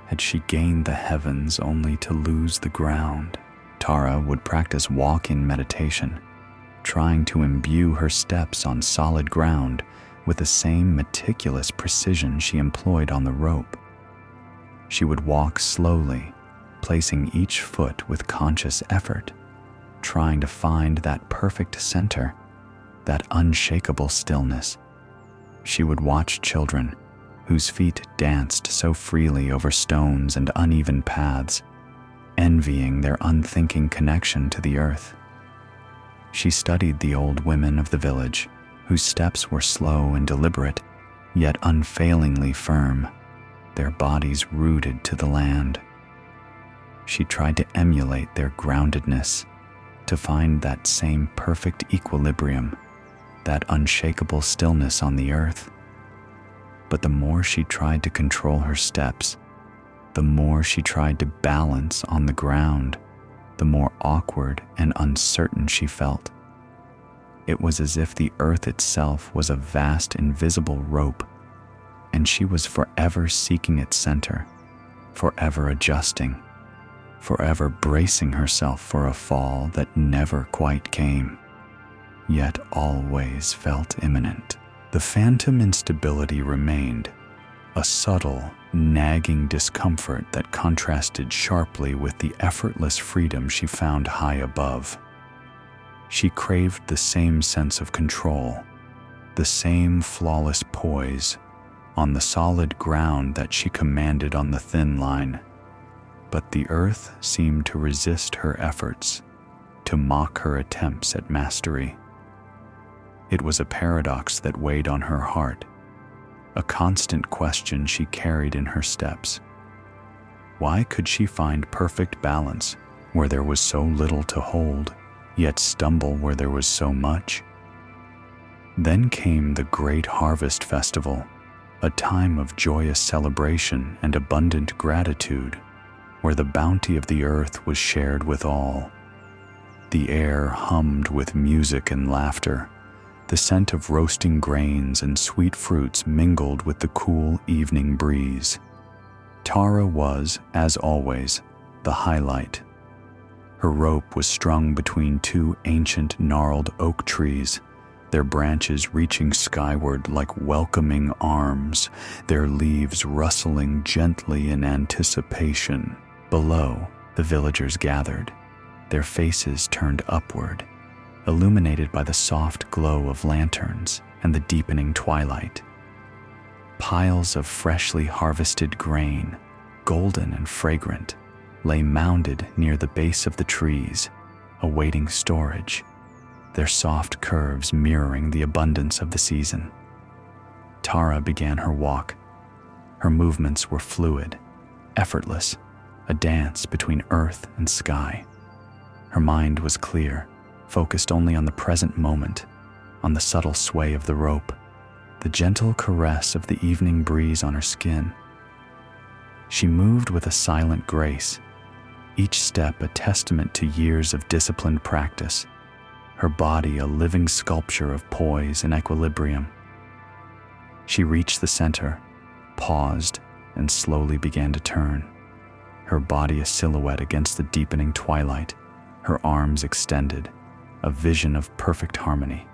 Had she gained the heavens only to lose the ground? Tara would practice walk-in meditation, trying to imbue her steps on solid ground with the same meticulous precision she employed on the rope. She would walk slowly, placing each foot with conscious effort, trying to find that perfect center, that unshakable stillness. She would watch children whose feet danced so freely over stones and uneven paths, envying their unthinking connection to the earth. She studied the old women of the village, whose steps were slow and deliberate, yet unfailingly firm, their bodies rooted to the land. She tried to emulate their groundedness, to find that same perfect equilibrium, that unshakable stillness on the earth. But the more she tried to control her steps, the more she tried to balance on the ground, the more awkward and uncertain she felt. It was as if the earth itself was a vast invisible rope, and she was forever seeking its center, forever adjusting, forever bracing herself for a fall that never quite came, yet always felt imminent. The phantom instability remained, a subtle, nagging discomfort that contrasted sharply with the effortless freedom she found high above. She craved the same sense of control, the same flawless poise, on the solid ground that she commanded on the thin line. But the earth seemed to resist her efforts, to mock her attempts at mastery. It was a paradox that weighed on her heart, a constant question she carried in her steps. Why could she find perfect balance where there was so little to hold, yet stumble where there was so much? Then came the great harvest festival, a time of joyous celebration and abundant gratitude, where the bounty of the earth was shared with all. The air hummed with music and laughter. The scent of roasting grains and sweet fruits mingled with the cool evening breeze. Tara was, as always, the highlight. Her rope was strung between two ancient gnarled oak trees, their branches reaching skyward like welcoming arms, their leaves rustling gently in anticipation. Below, the villagers gathered, their faces turned upward, illuminated by the soft glow of lanterns and the deepening twilight. Piles of freshly harvested grain, golden and fragrant, lay mounded near the base of the trees, awaiting storage, their soft curves mirroring the abundance of the season. Tara began her walk. Her movements were fluid, effortless, a dance between earth and sky. Her mind was clear, focused only on the present moment, on the subtle sway of the rope, the gentle caress of the evening breeze on her skin. She moved with a silent grace, each step a testament to years of disciplined practice, her body a living sculpture of poise and equilibrium. She reached the center, paused, and slowly began to turn, her body a silhouette against the deepening twilight, her arms extended, a vision of perfect harmony.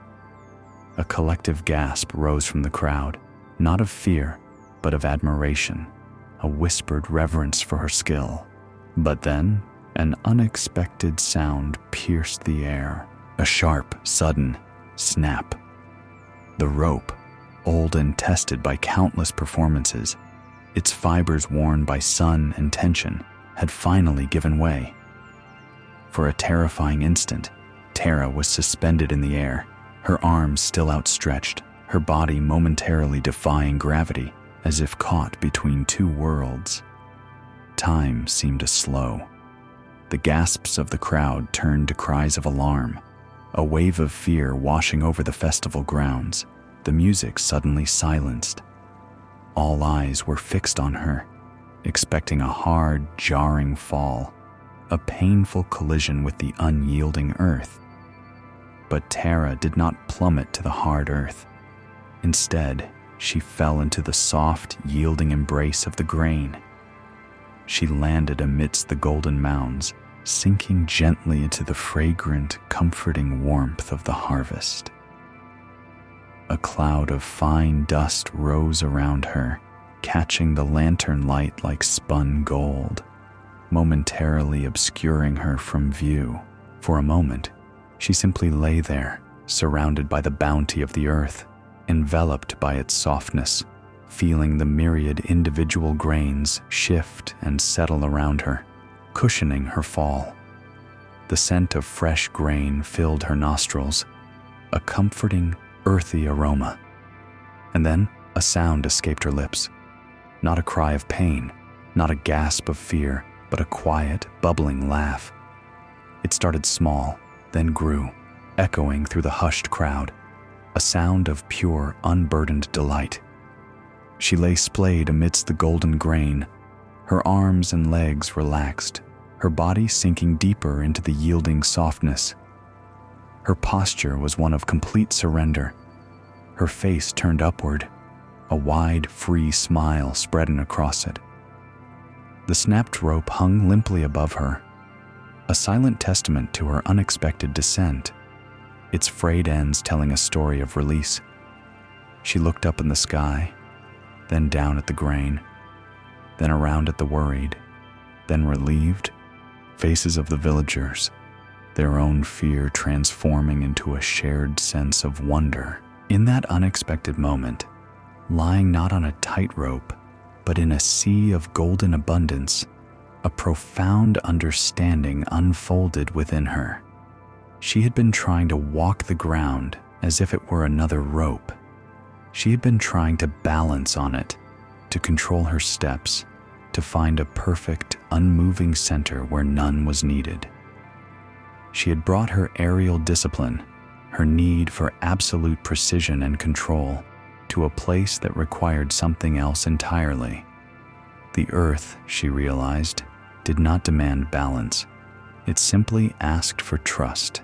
A collective gasp rose from the crowd, not of fear, but of admiration, a whispered reverence for her skill. But then, an unexpected sound pierced the air, a sharp, sudden snap. The rope, old and tested by countless performances, its fibers worn by sun and tension, had finally given way. For a terrifying instant, Tara was suspended in the air, her arms still outstretched, her body momentarily defying gravity, as if caught between two worlds. Time seemed to slow. The gasps of the crowd turned to cries of alarm, a wave of fear washing over the festival grounds. The music suddenly silenced. All eyes were fixed on her, expecting a hard, jarring fall, a painful collision with the unyielding earth. But Tara did not plummet to the hard earth. Instead, she fell into the soft, yielding embrace of the grain. She landed amidst the golden mounds, sinking gently into the fragrant, comforting warmth of the harvest. A cloud of fine dust rose around her, catching the lantern light like spun gold, momentarily obscuring her from view. For a moment, she simply lay there, surrounded by the bounty of the earth, enveloped by its softness, feeling the myriad individual grains shift and settle around her, cushioning her fall. The scent of fresh grain filled her nostrils, a comforting, earthy aroma. And then a sound escaped her lips. Not a cry of pain, not a gasp of fear, but a quiet, bubbling laugh. It started small, then grew, echoing through the hushed crowd, a sound of pure, unburdened delight. She lay splayed amidst the golden grain, her arms and legs relaxed, her body sinking deeper into the yielding softness. Her posture was one of complete surrender, her face turned upward, a wide, free smile spreading across it. The snapped rope hung limply above her, a silent testament to her unexpected descent, its frayed ends telling a story of release. She looked up in the sky, then down at the grain, then around at the worried, then relieved faces of the villagers, their own fear transforming into a shared sense of wonder. In that unexpected moment, lying not on a tightrope, but in a sea of golden abundance, a profound understanding unfolded within her. She had been trying to walk the ground as if it were another rope. She had been trying to balance on it, to control her steps, to find a perfect, unmoving center where none was needed. She had brought her aerial discipline, her need for absolute precision and control, to a place that required something else entirely. The earth, she realized, did not demand balance. It simply asked for trust.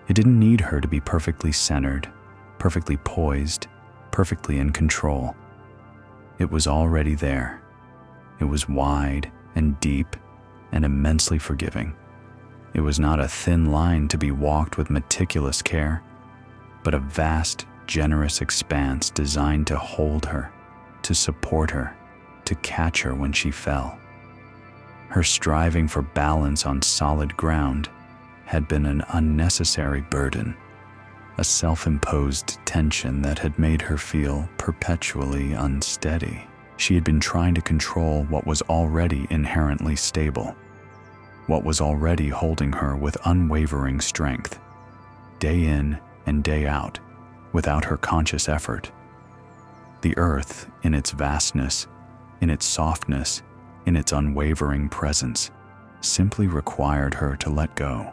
It didn't need her to be perfectly centered, perfectly poised, perfectly in control. It was already there. It was wide and deep and immensely forgiving. It was not a thin line to be walked with meticulous care, but a vast, generous expanse designed to hold her, to support her, to catch her when she fell. Her striving for balance on solid ground had been an unnecessary burden, a self-imposed tension that had made her feel perpetually unsteady. She had been trying to control what was already inherently stable, what was already holding her with unwavering strength, day in and day out, without her conscious effort. The earth, in its vastness, in its softness, in its unwavering presence, simply required her to let go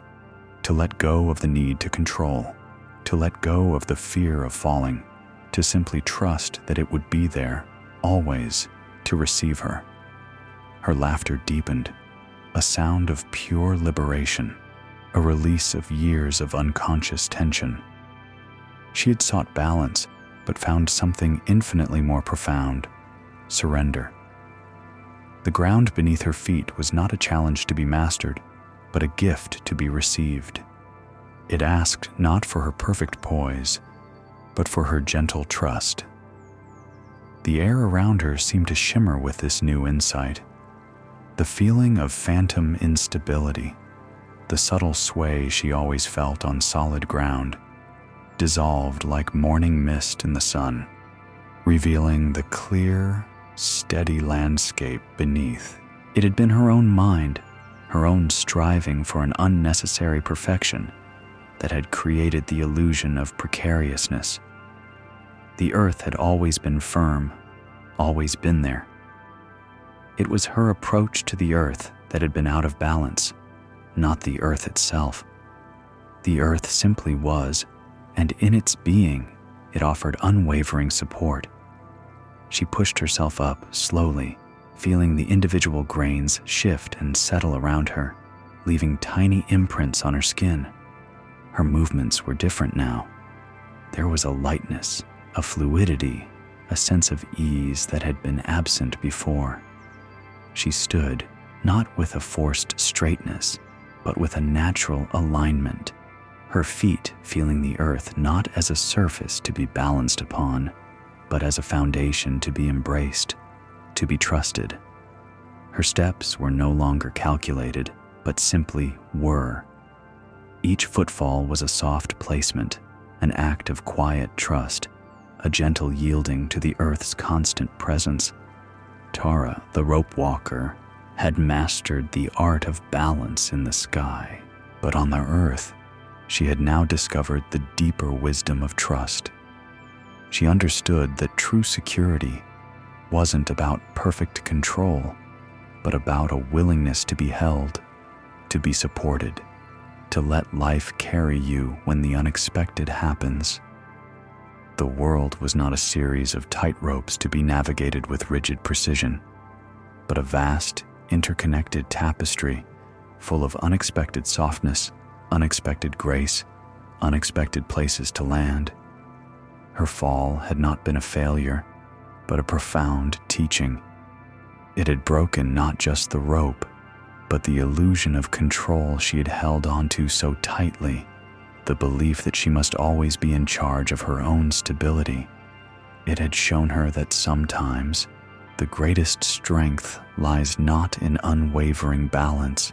of the need to control, to let go of the fear of falling, to simply trust that it would be there, always, to receive her. Her laughter deepened, a sound of pure liberation, a release of years of unconscious tension. She had sought balance, but found something infinitely more profound: surrender. The ground beneath her feet was not a challenge to be mastered, but a gift to be received. It asked not for her perfect poise, but for her gentle trust. The air around her seemed to shimmer with this new insight. The feeling of phantom instability, the subtle sway she always felt on solid ground, dissolved like morning mist in the sun, revealing the clear, steady landscape beneath. It had been her own mind, her own striving for an unnecessary perfection, that had created the illusion of precariousness. The earth had always been firm, always been there. It was her approach to the earth that had been out of balance, not the earth itself. The earth simply was, and in its being, it offered unwavering support. She pushed herself up slowly, feeling the individual grains shift and settle around her, leaving tiny imprints on her skin. Her movements were different now. There was a lightness, a fluidity, a sense of ease that had been absent before. She stood, not with a forced straightness, but with a natural alignment, her feet feeling the earth not as a surface to be balanced upon, but as a foundation to be embraced, to be trusted. Her steps were no longer calculated, but simply were. Each footfall was a soft placement, an act of quiet trust, a gentle yielding to the earth's constant presence. Tara, the rope walker, had mastered the art of balance in the sky, but on the earth, she had now discovered the deeper wisdom of trust. She understood that true security wasn't about perfect control, but about a willingness to be held, to be supported, to let life carry you when the unexpected happens. The world was not a series of tightropes to be navigated with rigid precision, but a vast, interconnected tapestry full of unexpected softness, unexpected grace, unexpected places to land. Her fall had not been a failure, but a profound teaching. It had broken not just the rope, but the illusion of control she had held onto so tightly, the belief that she must always be in charge of her own stability. It had shown her that sometimes the greatest strength lies not in unwavering balance,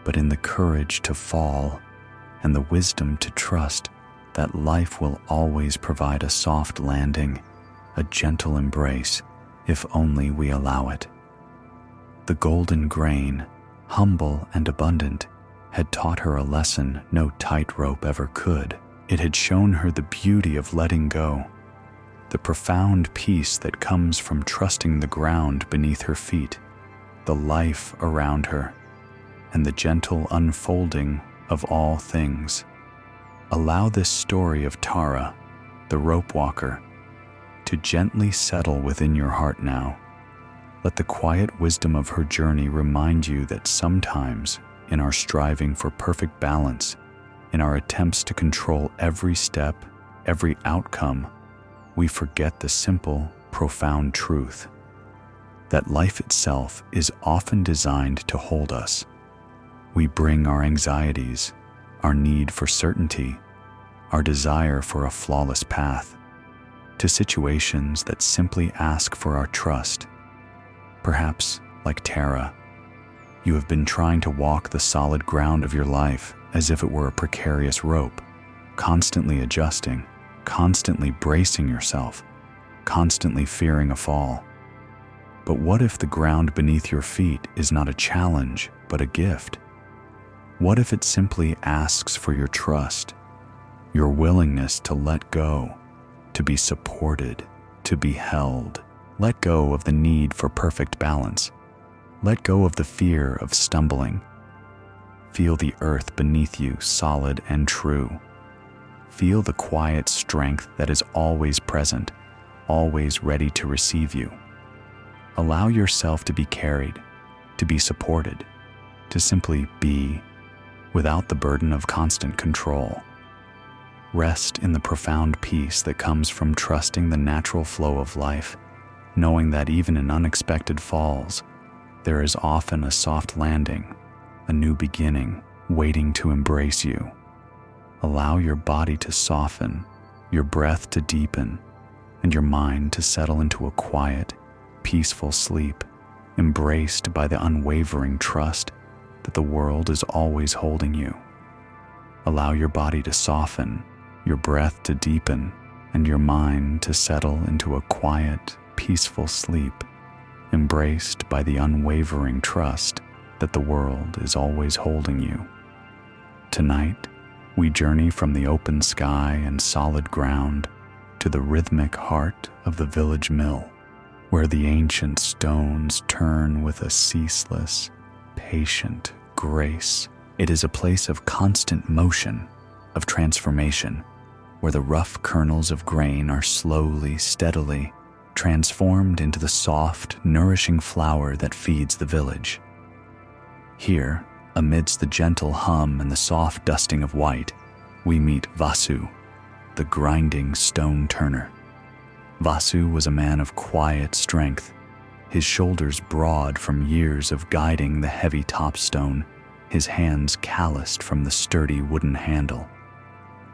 but in the courage to fall and the wisdom to trust that life will always provide a soft landing, a gentle embrace, if only we allow it. The golden grain, humble and abundant, had taught her a lesson no tightrope ever could. It had shown her the beauty of letting go, the profound peace that comes from trusting the ground beneath her feet, the life around her, and the gentle unfolding of all things. Allow this story of Tara, the rope walker, to gently settle within your heart now. Let the quiet wisdom of her journey remind you that sometimes, in our striving for perfect balance, in our attempts to control every step, every outcome, we forget the simple, profound truth that life itself is often designed to hold us, We bring our anxieties, our need for certainty, our desire for a flawless path, to situations that simply ask for our trust. Perhaps, like Tara, you have been trying to walk the solid ground of your life as if it were a precarious rope, constantly adjusting, constantly bracing yourself, constantly fearing a fall. But what if the ground beneath your feet is not a challenge, but a gift? What if it simply asks for your trust, your willingness to let go, to be supported, to be held? Let go of the need for perfect balance. Let go of the fear of stumbling. Feel the earth beneath you solid and true. Feel the quiet strength that is always present, always ready to receive you. Allow yourself to be carried, to be supported, to simply be, without the burden of constant control. Rest in the profound peace that comes from trusting the natural flow of life, knowing that even in unexpected falls, there is often a soft landing, a new beginning waiting to embrace you. Allow your body to soften, your breath to deepen, and your mind to settle into a quiet, peaceful sleep, embraced by the unwavering trust that the world is always holding you. Allow your body to soften, your breath to deepen, and your mind to settle into a quiet, peaceful sleep, embraced by the unwavering trust that the world is always holding you. Tonight, we journey from the open sky and solid ground to the rhythmic heart of the village mill, where the ancient stones turn with a ceaseless, patient grace. It is a place of constant motion, of transformation, where the rough kernels of grain are slowly, steadily transformed into the soft, nourishing flour that feeds the village. Here, amidst the gentle hum and the soft dusting of white, we meet Vasu, the grinding stone turner. Vasu was a man of quiet strength, his shoulders broad from years of guiding the heavy topstone, his hands calloused from the sturdy wooden handle.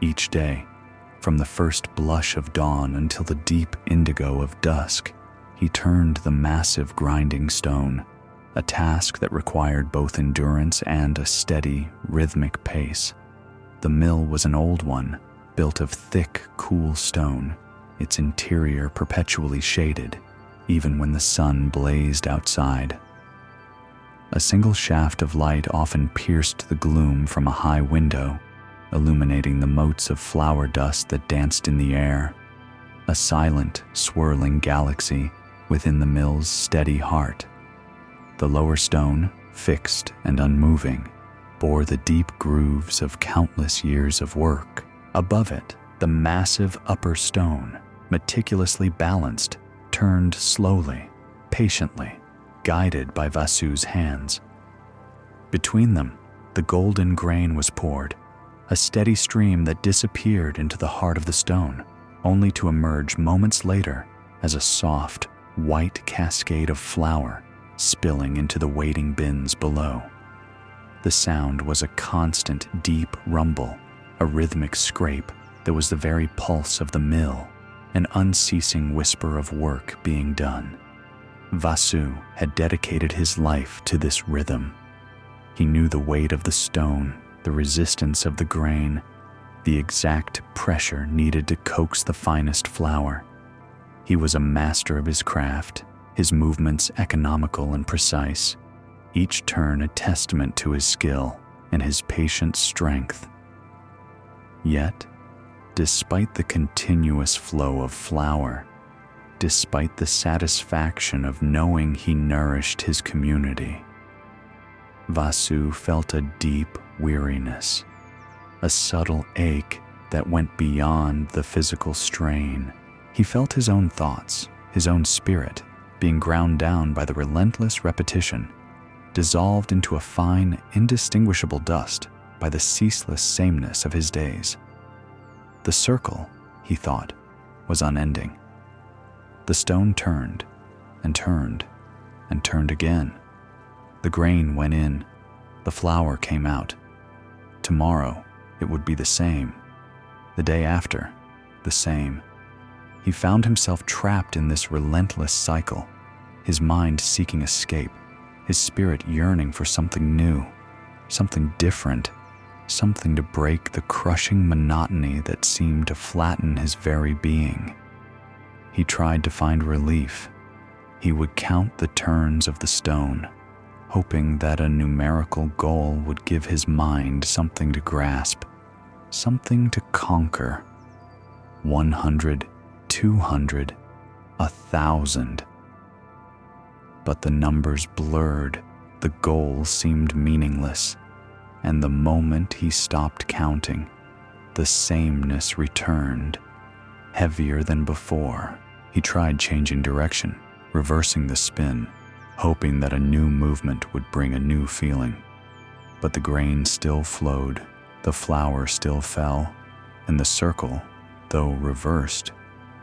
Each day, from the first blush of dawn until the deep indigo of dusk, he turned the massive grinding stone, a task that required both endurance and a steady, rhythmic pace. The mill was an old one, built of thick, cool stone, its interior perpetually shaded, even when the sun blazed outside. A single shaft of light often pierced the gloom from a high window, illuminating the motes of flour dust that danced in the air, a silent, swirling galaxy within the mill's steady heart. The lower stone, fixed and unmoving, bore the deep grooves of countless years of work. Above it, the massive upper stone, meticulously balanced, turned slowly, patiently, guided by Vasu's hands. Between them, the golden grain was poured, a steady stream that disappeared into the heart of the stone, only to emerge moments later as a soft, white cascade of flour spilling into the waiting bins below. The sound was a constant, deep rumble, a rhythmic scrape that was the very pulse of the mill, an unceasing whisper of work being done. Vasu had dedicated his life to this rhythm. He knew the weight of the stone, the resistance of the grain, the exact pressure needed to coax the finest flour. He was a master of his craft, his movements economical and precise, each turn a testament to his skill and his patient strength. Yet, despite the continuous flow of flour, despite the satisfaction of knowing he nourished his community, Vasu felt a deep weariness, a subtle ache that went beyond the physical strain. He felt his own thoughts, his own spirit, being ground down by the relentless repetition, dissolved into a fine, indistinguishable dust by the ceaseless sameness of his days. The circle, he thought, was unending. The stone turned and turned and turned again. The grain went in, The flower came out. Tomorrow, it would be the same. The day after, the same. He found himself trapped in this relentless cycle, his mind seeking escape, his spirit yearning for something new, something different, something to break the crushing monotony that seemed to flatten his very being. He tried to find relief. He would count the turns of the stone, hoping that a numerical goal would give his mind something to grasp, something to conquer. 100, 200, 1,000. But the numbers blurred, the goal seemed meaningless, and the moment he stopped counting, the sameness returned, heavier than before. He tried changing direction, reversing the spin, hoping that a new movement would bring a new feeling. But the grain still flowed, the flower still fell, and the circle, though reversed,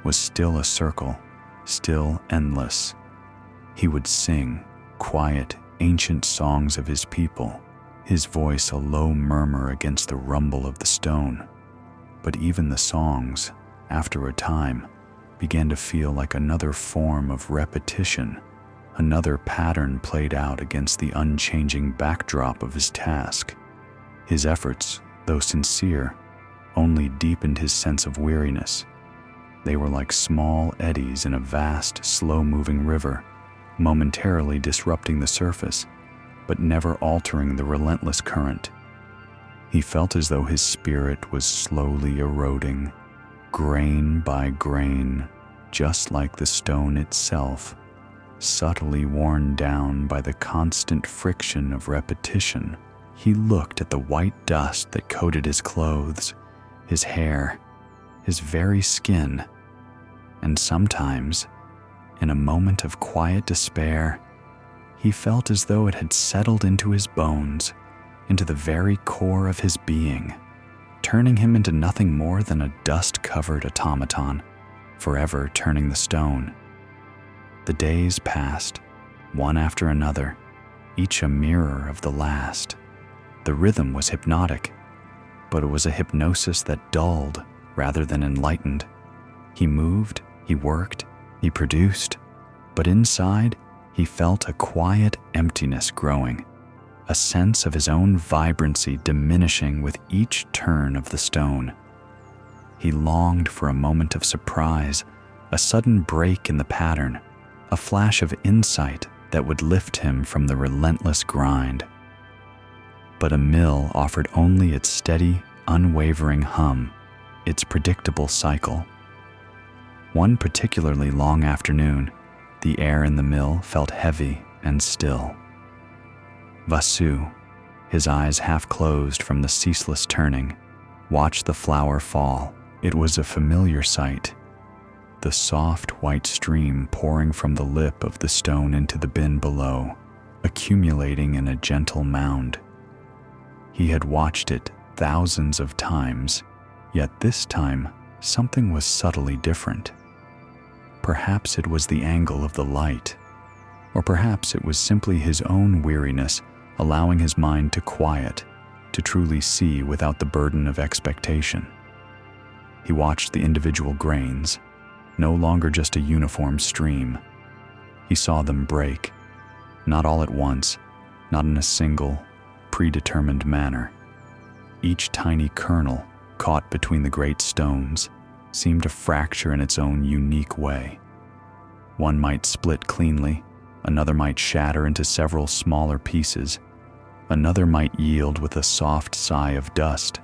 was still a circle, still endless. He would sing quiet, ancient songs of his people, his voice a low murmur against the rumble of the stone. But even the songs, after a time, began to feel like another form of repetition, another pattern played out against the unchanging backdrop of his task. His efforts, though sincere, only deepened his sense of weariness. They were like small eddies in a vast, slow-moving river, momentarily disrupting the surface, but never altering the relentless current. He felt as though his spirit was slowly eroding, grain by grain, just like the stone itself, subtly worn down by the constant friction of repetition. He looked at the white dust that coated his clothes, his hair, his very skin, and sometimes, in a moment of quiet despair, he felt as though it had settled into his bones, into the very core of his being, turning him into nothing more than a dust-covered automaton, forever turning the stone. The days passed, one after another, each a mirror of the last. The rhythm was hypnotic, but it was a hypnosis that dulled rather than enlightened. He moved, he worked, he produced, but inside he felt a quiet emptiness growing, a sense of his own vibrancy diminishing with each turn of the stone. He longed for a moment of surprise, a sudden break in the pattern, a flash of insight that would lift him from the relentless grind. But a mill offered only its steady, unwavering hum, its predictable cycle. One particularly long afternoon, the air in the mill felt heavy and still. Vasu, his eyes half closed from the ceaseless turning, watched the flower fall. It was a familiar sight. The soft white stream pouring from the lip of the stone into the bin below, accumulating in a gentle mound. He had watched it thousands of times, yet this time something was subtly different. Perhaps it was the angle of the light, or perhaps it was simply his own weariness allowing his mind to quiet, to truly see without the burden of expectation. He watched the individual grains, no longer just a uniform stream. He saw them break, not all at once, not in a single, predetermined manner. Each tiny kernel, caught between the great stones, seemed to fracture in its own unique way. One might split cleanly, another might shatter into several smaller pieces, another might yield with a soft sigh of dust.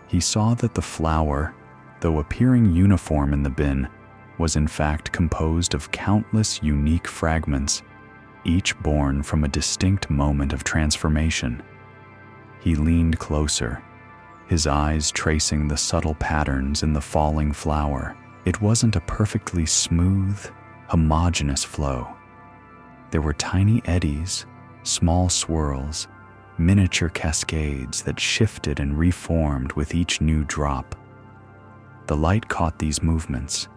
He saw that the flower, though appearing uniform in the bin, was in fact composed of countless unique fragments, each born from a distinct moment of transformation. He leaned closer, his eyes tracing the subtle patterns in the falling flower. It wasn't a perfectly smooth, homogeneous flow. There were tiny eddies, small swirls, miniature cascades that shifted and reformed with each new drop. The light caught these movements,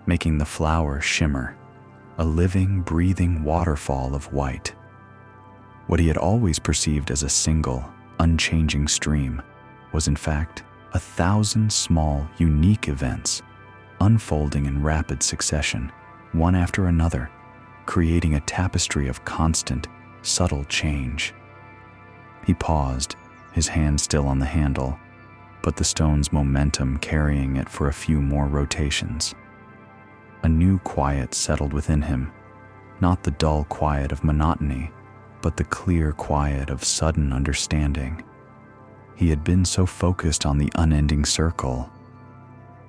making the flower shimmer, a living, breathing waterfall of white. What he had always perceived as a single, unchanging stream was in fact 1,000 small, unique events, unfolding in rapid succession, one after another, creating a tapestry of constant, subtle change. He paused, his hand still on the handle, but the stone's momentum carrying it for a few more rotations. A new quiet settled within him, not the dull quiet of monotony, but the clear quiet of sudden understanding. He had been so focused on the unending circle,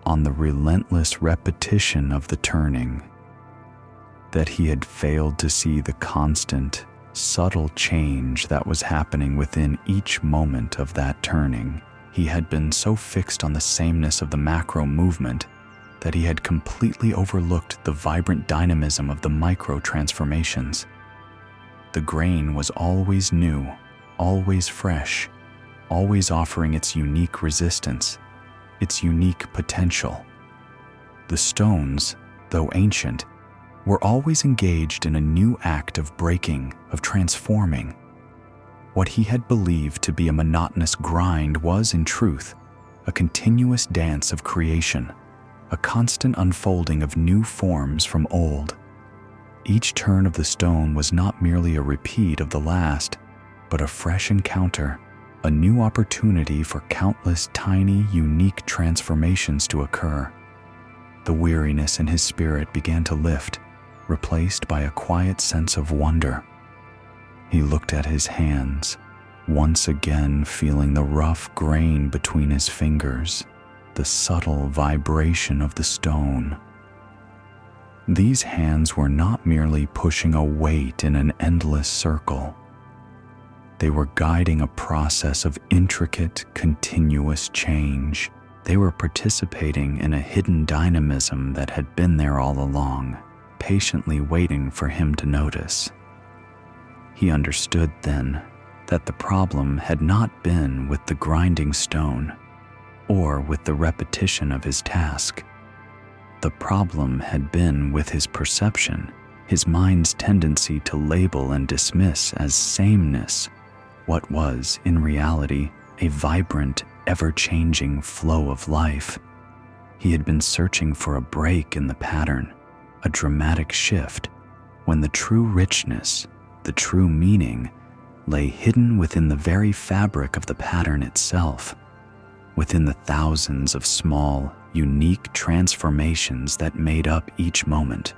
on the relentless repetition of the turning, that he had failed to see the constant, subtle change that was happening within each moment of that turning. He had been so fixed on the sameness of the macro movement that he had completely overlooked the vibrant dynamism of the micro transformations. The grain was always new, always fresh, always offering its unique resistance, its unique potential. The stones, though ancient, were always engaged in a new act of breaking, of transforming. What he had believed to be a monotonous grind was, in truth, a continuous dance of creation, a constant unfolding of new forms from old. Each turn of the stone was not merely a repeat of the last, but a fresh encounter, a new opportunity for countless tiny, unique transformations to occur. The weariness in his spirit began to lift, replaced by a quiet sense of wonder. He looked at his hands, once again feeling the rough grain between his fingers, the subtle vibration of the stone. These hands were not merely pushing a weight in an endless circle. They were guiding a process of intricate, continuous change. They were participating in a hidden dynamism that had been there all along, patiently waiting for him to notice. He understood then that the problem had not been with the grinding stone or with the repetition of his task. The problem had been with his perception, his mind's tendency to label and dismiss as sameness what was, in reality, a vibrant, ever-changing flow of life. He had been searching for a break in the pattern, a dramatic shift, when the true richness, the true meaning, lay hidden within the very fabric of the pattern itself, within the thousands of small, unique transformations that made up each moment.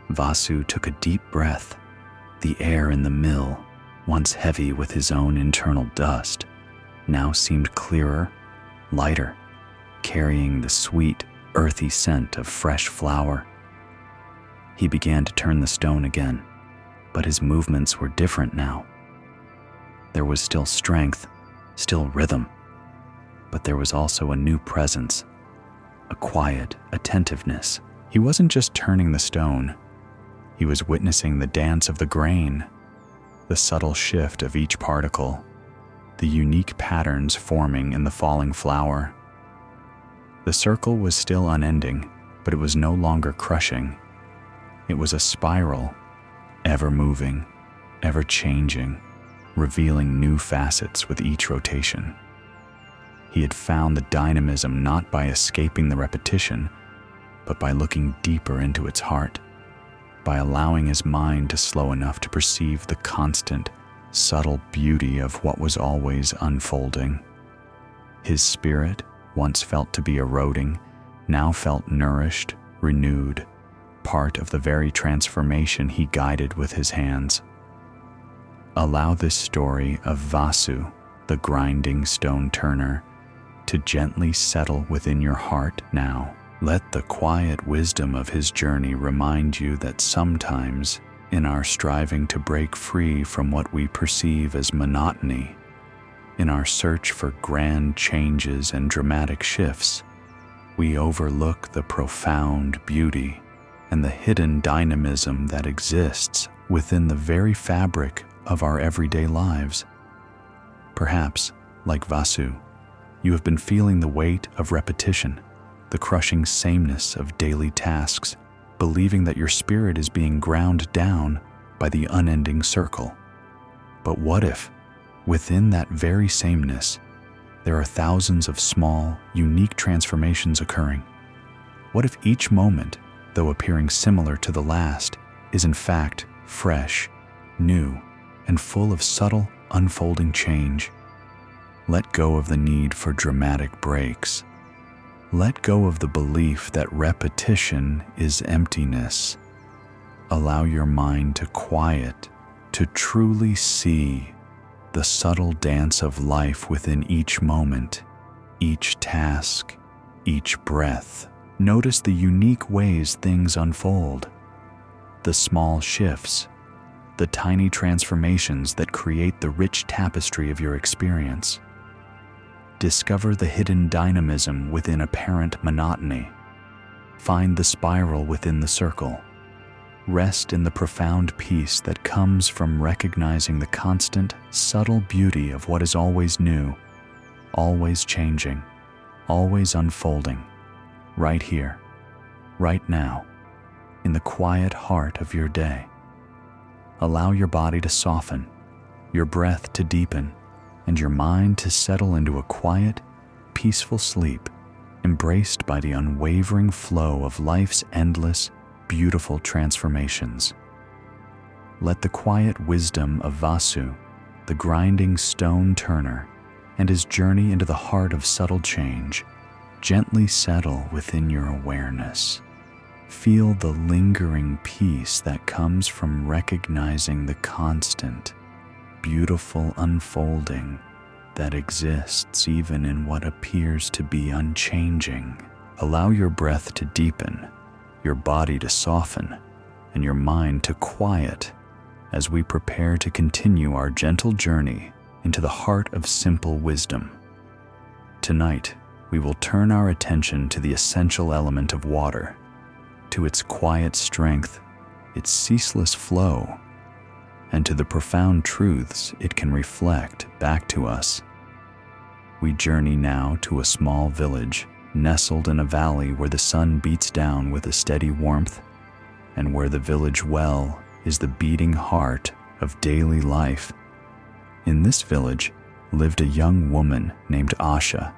Vasu took a deep breath. The air in the mill, once heavy with his own internal dust, now seemed clearer, lighter, carrying the sweet, earthy scent of fresh flower. He began to turn the stone again, but his movements were different now. There was still strength, still rhythm, but there was also a new presence, a quiet attentiveness. He wasn't just turning the stone, he was witnessing the dance of the grain, the subtle shift of each particle, the unique patterns forming in the falling flower. The circle was still unending, but it was no longer crushing. It was a spiral, ever moving, ever changing, revealing new facets with each rotation. He had found the dynamism not by escaping the repetition, but by looking deeper into its heart, by allowing his mind to slow enough to perceive the constant, subtle beauty of what was always unfolding. His spirit, once felt to be eroding, now felt nourished, renewed, part of the very transformation he guided with his hands. Allow this story of Vasu, the grinding stone turner, to gently settle within your heart now. Let the quiet wisdom of his journey remind you that sometimes, in our striving to break free from what we perceive as monotony, in our search for grand changes and dramatic shifts, we overlook the profound beauty and the hidden dynamism that exists within the very fabric of our everyday lives. Perhaps, like Vasu, you have been feeling the weight of repetition, the crushing sameness of daily tasks, believing that your spirit is being ground down by the unending circle. But what if, within that very sameness, there are thousands of small, unique transformations occurring? What if each moment, though appearing similar to the last, is in fact fresh, new, and full of subtle, unfolding change? Let go of the need for dramatic breaks. Let go of the belief that repetition is emptiness. Allow your mind to quiet, to truly see the subtle dance of life within each moment, each task, each breath. Notice the unique ways things unfold, the small shifts, the tiny transformations that create the rich tapestry of your experience. Discover the hidden dynamism within apparent monotony. Find the spiral within the circle. Rest in the profound peace that comes from recognizing the constant, subtle beauty of what is always new, always changing, always unfolding, right here, right now, in the quiet heart of your day. Allow your body to soften, your breath to deepen, and your mind to settle into a quiet, peaceful sleep, embraced by the unwavering flow of life's endless, beautiful transformations. Let the quiet wisdom of Vasu, the grinding stone turner, and his journey into the heart of subtle change, gently settle within your awareness. Feel the lingering peace that comes from recognizing the constant, beautiful unfolding that exists even in what appears to be unchanging. Allow your breath to deepen, your body to soften, and your mind to quiet as we prepare to continue our gentle journey into the heart of simple wisdom. Tonight, we will turn our attention to the essential element of water, to its quiet strength, its ceaseless flow, and to the profound truths it can reflect back to us. We journey now to a small village nestled in a valley where the sun beats down with a steady warmth, and where the village well is the beating heart of daily life. In this village lived a young woman named Asha.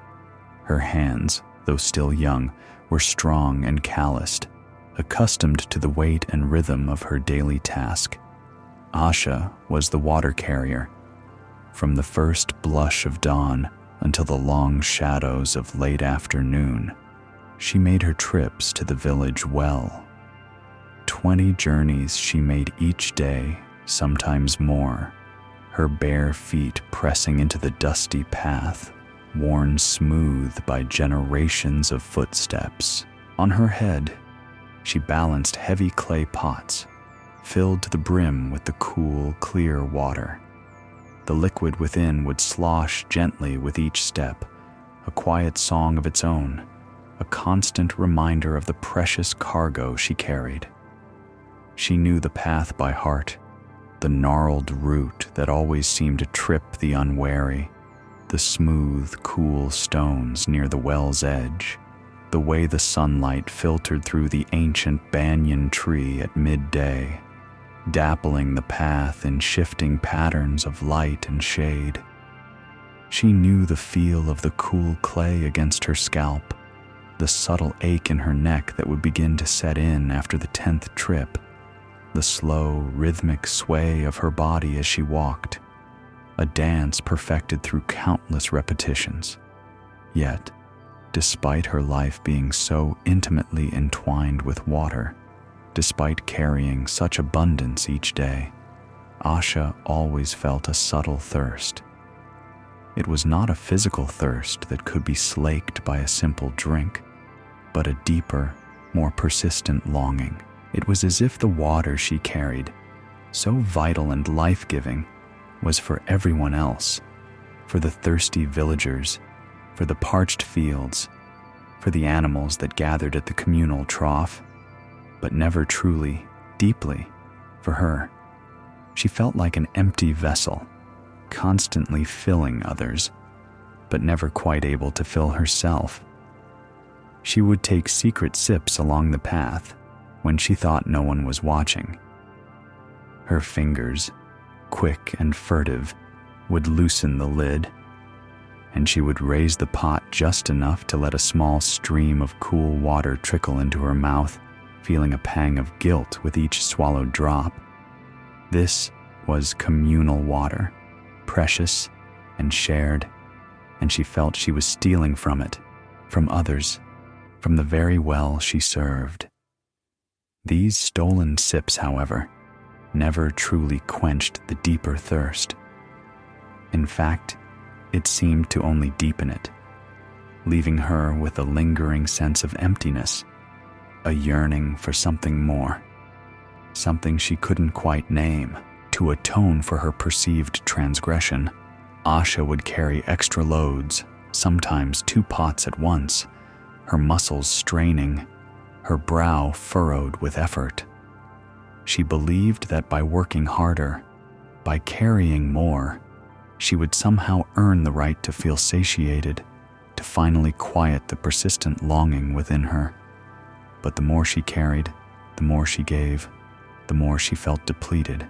Her hands, though still young, were strong and calloused, accustomed to the weight and rhythm of her daily task. Asha was the water carrier. From the first blush of dawn until the long shadows of late afternoon, she made her trips to the village well. 20 journeys she made each day, sometimes more, her bare feet pressing into the dusty path, worn smooth by generations of footsteps. On her head, she balanced heavy clay pots, filled to the brim with the cool, clear water. The liquid within would slosh gently with each step, a quiet song of its own, a constant reminder of the precious cargo she carried. She knew the path by heart, the gnarled route that always seemed to trip the unwary, the smooth, cool stones near the well's edge, the way the sunlight filtered through the ancient banyan tree at midday, dappling the path in shifting patterns of light and shade. She knew the feel of the cool clay against her scalp, the subtle ache in her neck that would begin to set in after the 10th trip, the slow, rhythmic sway of her body as she walked, a dance perfected through countless repetitions. Yet, despite her life being so intimately entwined with water, despite carrying such abundance each day, Asha always felt a subtle thirst. It was not a physical thirst that could be slaked by a simple drink, but a deeper, more persistent longing. It was as if the water she carried, so vital and life-giving, was for everyone else, for the thirsty villagers, for the parched fields, for the animals that gathered at the communal trough, but never truly, deeply, for her. She felt like an empty vessel, constantly filling others, but never quite able to fill herself. She would take secret sips along the path when she thought no one was watching. Her fingers, quick and furtive, would loosen the lid, and she would raise the pot just enough to let a small stream of cool water trickle into her mouth, feeling a pang of guilt with each swallowed drop. This was communal water, precious and shared, and she felt she was stealing from it, from others, from the very well she served. These stolen sips, however, never truly quenched the deeper thirst. In fact, it seemed to only deepen it, leaving her with a lingering sense of emptiness, a yearning for something more, something she couldn't quite name. To atone for her perceived transgression, Asha would carry extra loads, sometimes 2 pots at once, her muscles straining, her brow furrowed with effort. She believed that by working harder, by carrying more, she would somehow earn the right to feel satiated, to finally quiet the persistent longing within her. But the more she carried, the more she gave, the more she felt depleted.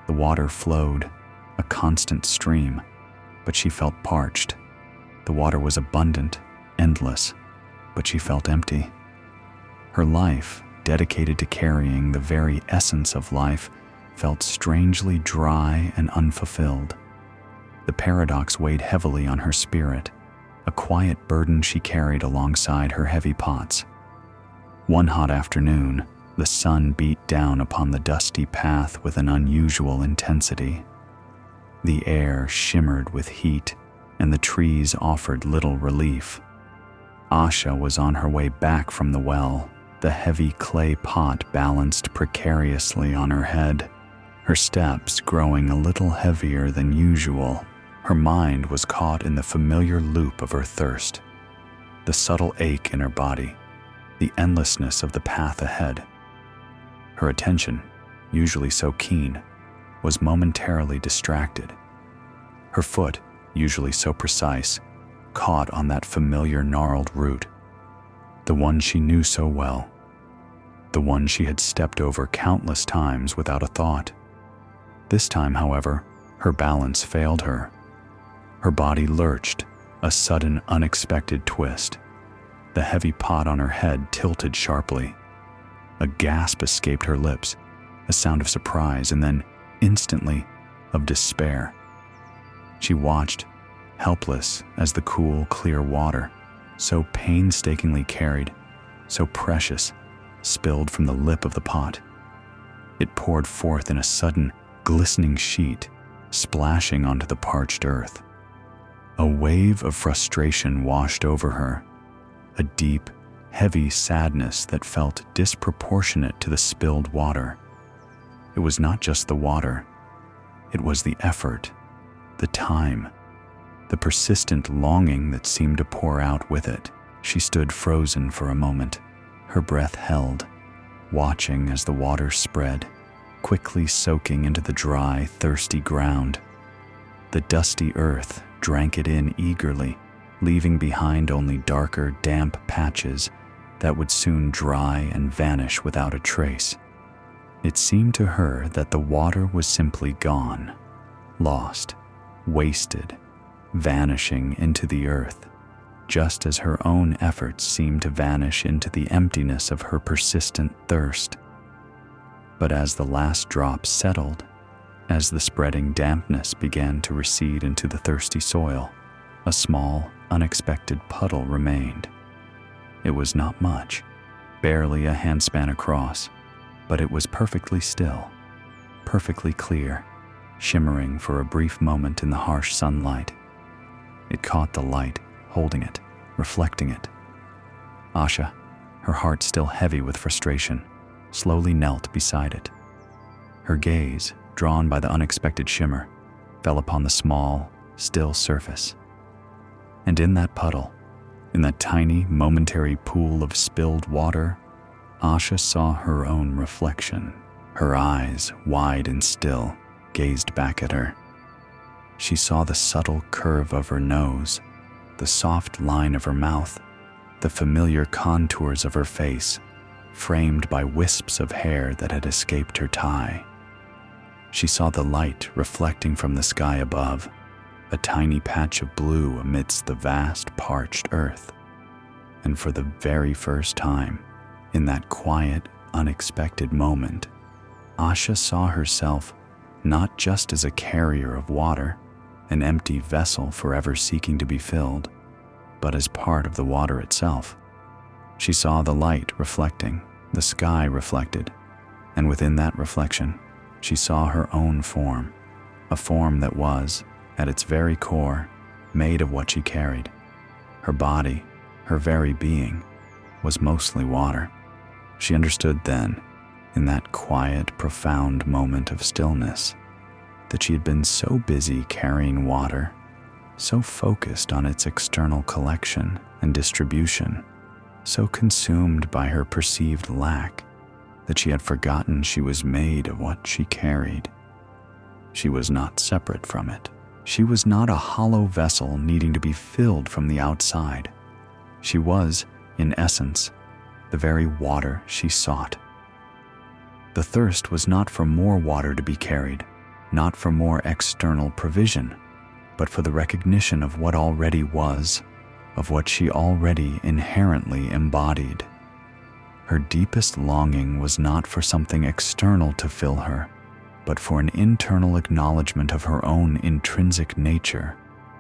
The water flowed, a constant stream, but she felt parched. The water was abundant, endless, but she felt empty. Her life, dedicated to carrying the very essence of life, felt strangely dry and unfulfilled. The paradox weighed heavily on her spirit, a quiet burden she carried alongside her heavy pots. One hot afternoon, the sun beat down upon the dusty path with an unusual intensity. The air shimmered with heat, and the trees offered little relief. Asha was on her way back from the well, the heavy clay pot balanced precariously on her head, her steps growing a little heavier than usual. Her mind was caught in the familiar loop of her thirst, the subtle ache in her body, the endlessness of the path ahead. Her attention, usually so keen, was momentarily distracted. Her foot, usually so precise, caught on that familiar gnarled root, the one she knew so well, the one she had stepped over countless times without a thought. This time, however, her balance failed her. Her body lurched, a sudden, unexpected twist. The heavy pot on her head tilted sharply. A gasp escaped her lips, a sound of surprise, and then, instantly, of despair. She watched, helpless as the cool, clear water, so painstakingly carried, so precious, spilled from the lip of the pot. It poured forth in a sudden, glistening sheet, splashing onto the parched earth. A wave of frustration washed over her, a deep, heavy sadness that felt disproportionate to the spilled water. It was not just the water, it was the effort, the time, the persistent longing that seemed to pour out with it. She stood frozen for a moment, her breath held, watching as the water spread, quickly soaking into the dry, thirsty ground. The dusty earth drank it in eagerly, leaving behind only darker, damp patches that would soon dry and vanish without a trace. It seemed to her that the water was simply gone, lost, wasted, vanishing into the earth, just as her own efforts seemed to vanish into the emptiness of her persistent thirst. But as the last drop settled, as the spreading dampness began to recede into the thirsty soil, a small, unexpected puddle remained. It was not much, barely a handspan across, but it was perfectly still, perfectly clear, shimmering for a brief moment in the harsh sunlight. It caught the light, holding it, reflecting it. Asha, her heart still heavy with frustration, slowly knelt beside it. Her gaze, drawn by the unexpected shimmer, fell upon the small, still surface. And in that puddle, in that tiny, momentary pool of spilled water, Asha saw her own reflection. Her eyes, wide and still, gazed back at her. She saw the subtle curve of her nose, the soft line of her mouth, the familiar contours of her face, framed by wisps of hair that had escaped her tie. She saw the light reflecting from the sky above, a tiny patch of blue amidst the vast parched earth. And for the very first time, in that quiet, unexpected moment, Asha saw herself not just as a carrier of water, an empty vessel forever seeking to be filled, but as part of the water itself. She saw the light reflecting, the sky reflected, and within that reflection, she saw her own form, a form that was, at its very core, made of what she carried. Her body, her very being, was mostly water. She understood then, in that quiet, profound moment of stillness, that she had been so busy carrying water, so focused on its external collection and distribution, so consumed by her perceived lack, that she had forgotten she was made of what she carried. She was not separate from it. She was not a hollow vessel needing to be filled from the outside. She was, in essence, the very water she sought. The thirst was not for more water to be carried, not for more external provision, but for the recognition of what already was, of what she already inherently embodied. Her deepest longing was not for something external to fill her, but for an internal acknowledgement of her own intrinsic nature,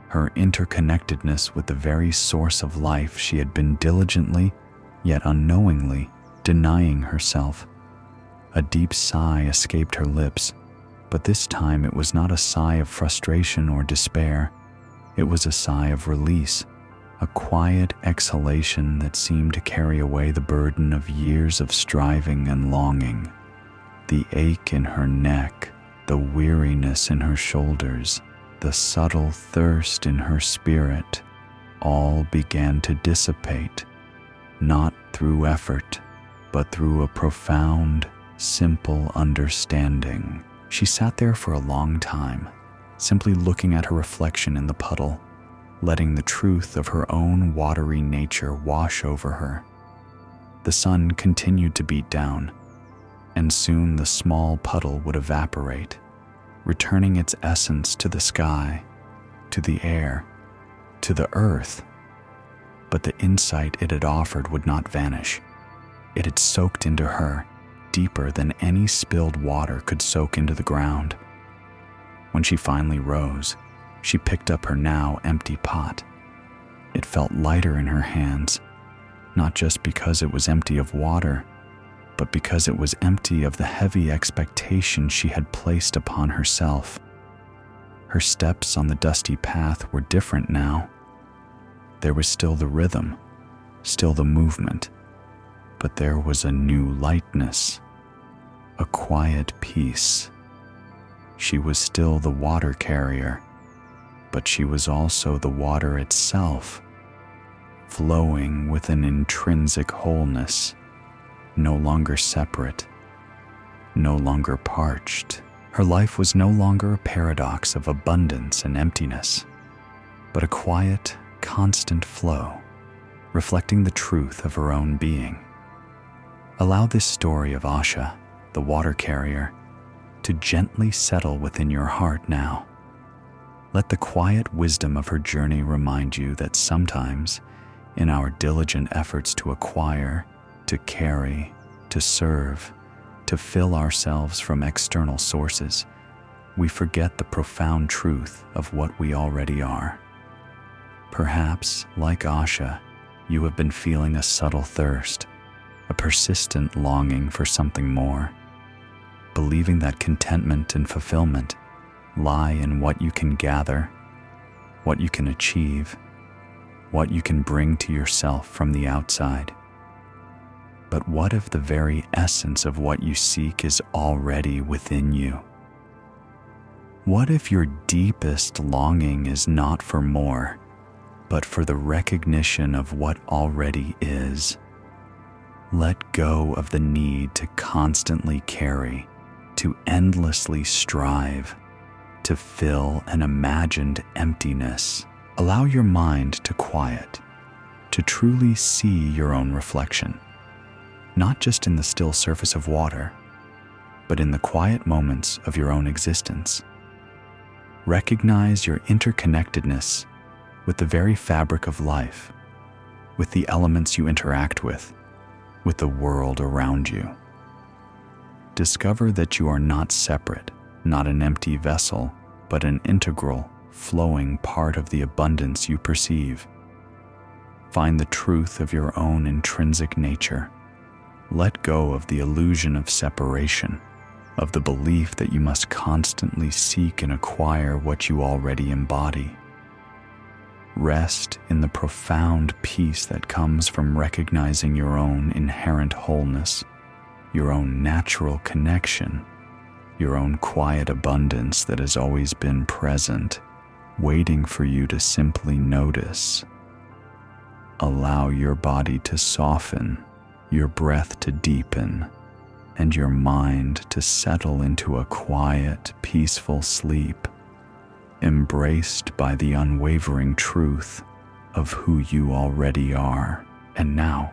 her interconnectedness with the very source of life she had been diligently, yet unknowingly, denying herself. A deep sigh escaped her lips, but this time it was not a sigh of frustration or despair. It was a sigh of release, a quiet exhalation that seemed to carry away the burden of years of striving and longing. The ache in her neck, the weariness in her shoulders, the subtle thirst in her spirit, all began to dissipate, not through effort, but through a profound, simple understanding. She sat there for a long time, simply looking at her reflection in the puddle, letting the truth of her own watery nature wash over her. The sun continued to beat down, and soon the small puddle would evaporate, returning its essence to the sky, to the air, to the earth. But the insight it had offered would not vanish. It had soaked into her, deeper than any spilled water could soak into the ground. When she finally rose, she picked up her now empty pot. It felt lighter in her hands, not just because it was empty of water, but because it was empty of the heavy expectation she had placed upon herself. Her steps on the dusty path were different now. There was still the rhythm, still the movement, but there was a new lightness, a quiet peace. She was still the water carrier, but she was also the water itself, flowing with an intrinsic wholeness, no longer separate, no longer parched. Her life was no longer a paradox of abundance and emptiness, but a quiet, constant flow, reflecting the truth of her own being. Allow this story of Asha, the water carrier, to gently settle within your heart now. Let the quiet wisdom of her journey remind you that sometimes, in our diligent efforts to acquire, to carry, to serve, to fill ourselves from external sources, we forget the profound truth of what we already are. Perhaps, like Asha, you have been feeling a subtle thirst, a persistent longing for something more, believing that contentment and fulfillment lie in what you can gather, what you can achieve, what you can bring to yourself from the outside. But what if the very essence of what you seek is already within you? What if your deepest longing is not for more, but for the recognition of what already is? Let go of the need to constantly carry, to endlessly strive, to fill an imagined emptiness. Allow your mind to quiet, to truly see your own reflection, not just in the still surface of water, but in the quiet moments of your own existence. Recognize your interconnectedness with the very fabric of life, with the elements you interact with the world around you. Discover that you are not separate, not an empty vessel, but an integral, flowing part of the abundance you perceive. Find the truth of your own intrinsic nature. Let go of the illusion of separation, of the belief that you must constantly seek and acquire what you already embody. Rest in the profound peace that comes from recognizing your own inherent wholeness, your own natural connection, your own quiet abundance that has always been present, waiting for you to simply notice. Allow your body to soften, your breath to deepen, and your mind to settle into a quiet, peaceful sleep, embraced by the unwavering truth of who you already are. And now,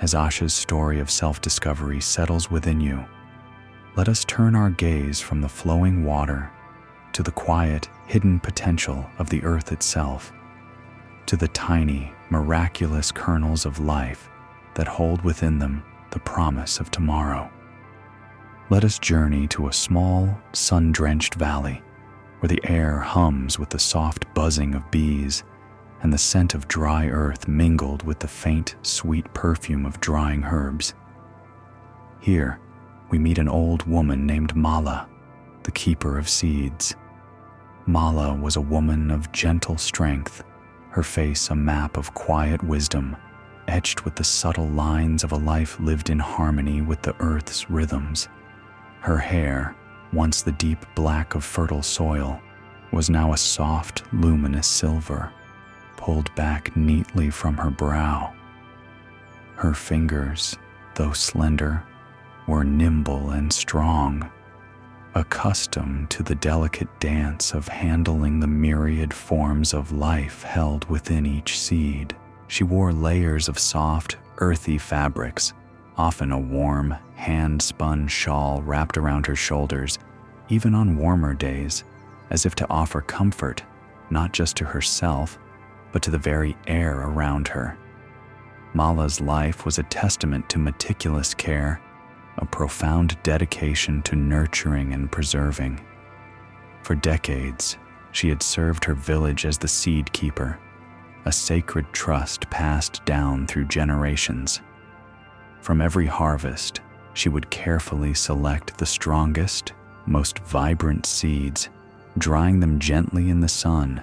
as Asha's story of self-discovery settles within you, let us turn our gaze from the flowing water to the quiet, hidden potential of the earth itself, to the tiny, miraculous kernels of life that hold within them the promise of tomorrow. Let us journey to a small, sun-drenched valley where the air hums with the soft buzzing of bees and the scent of dry earth mingled with the faint, sweet perfume of drying herbs. Here, we meet an old woman named Mala, the keeper of seeds. Mala was a woman of gentle strength, her face a map of quiet wisdom, etched with the subtle lines of a life lived in harmony with the earth's rhythms. Her hair, once the deep black of fertile soil, was now a soft, luminous silver, pulled back neatly from her brow. Her fingers, though slender, were nimble and strong, accustomed to the delicate dance of handling the myriad forms of life held within each seed. She wore layers of soft, earthy fabrics, often a warm, hand-spun shawl wrapped around her shoulders, even on warmer days, as if to offer comfort, not just to herself, but to the very air around her. Mala's life was a testament to meticulous care, a profound dedication to nurturing and preserving. For decades, she had served her village as the seed keeper, a sacred trust passed down through generations. From every harvest, she would carefully select the strongest, most vibrant seeds, drying them gently in the sun,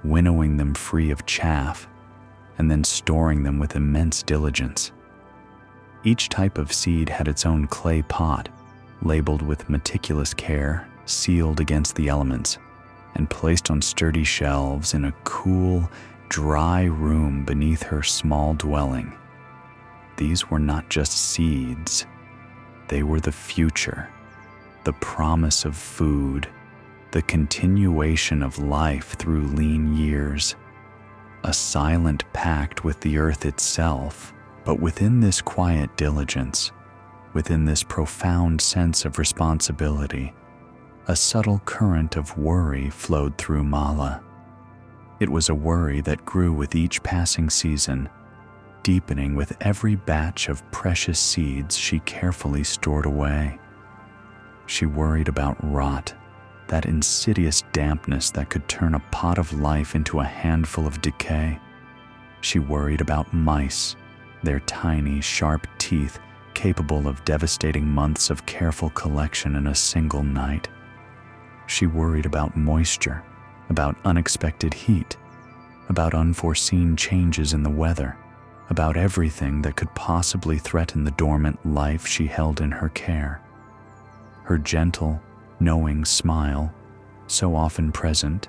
winnowing them free of chaff, and then storing them with immense diligence. Each type of seed had its own clay pot, labeled with meticulous care, sealed against the elements, and placed on sturdy shelves in a cool, dry room beneath her small dwelling. These were not just seeds. They were the future, the promise of food, the continuation of life through lean years, a silent pact with the earth itself. But within this quiet diligence, within this profound sense of responsibility, a subtle current of worry flowed through Mala. It was a worry that grew with each passing season, deepening with every batch of precious seeds she carefully stored away. She worried about rot, that insidious dampness that could turn a pot of life into a handful of decay. She worried about mice, their tiny, sharp teeth capable of devastating months of careful collection in a single night. She worried about moisture, about unexpected heat, about unforeseen changes in the weather, about everything that could possibly threaten the dormant life she held in her care. Her gentle, knowing smile, so often present,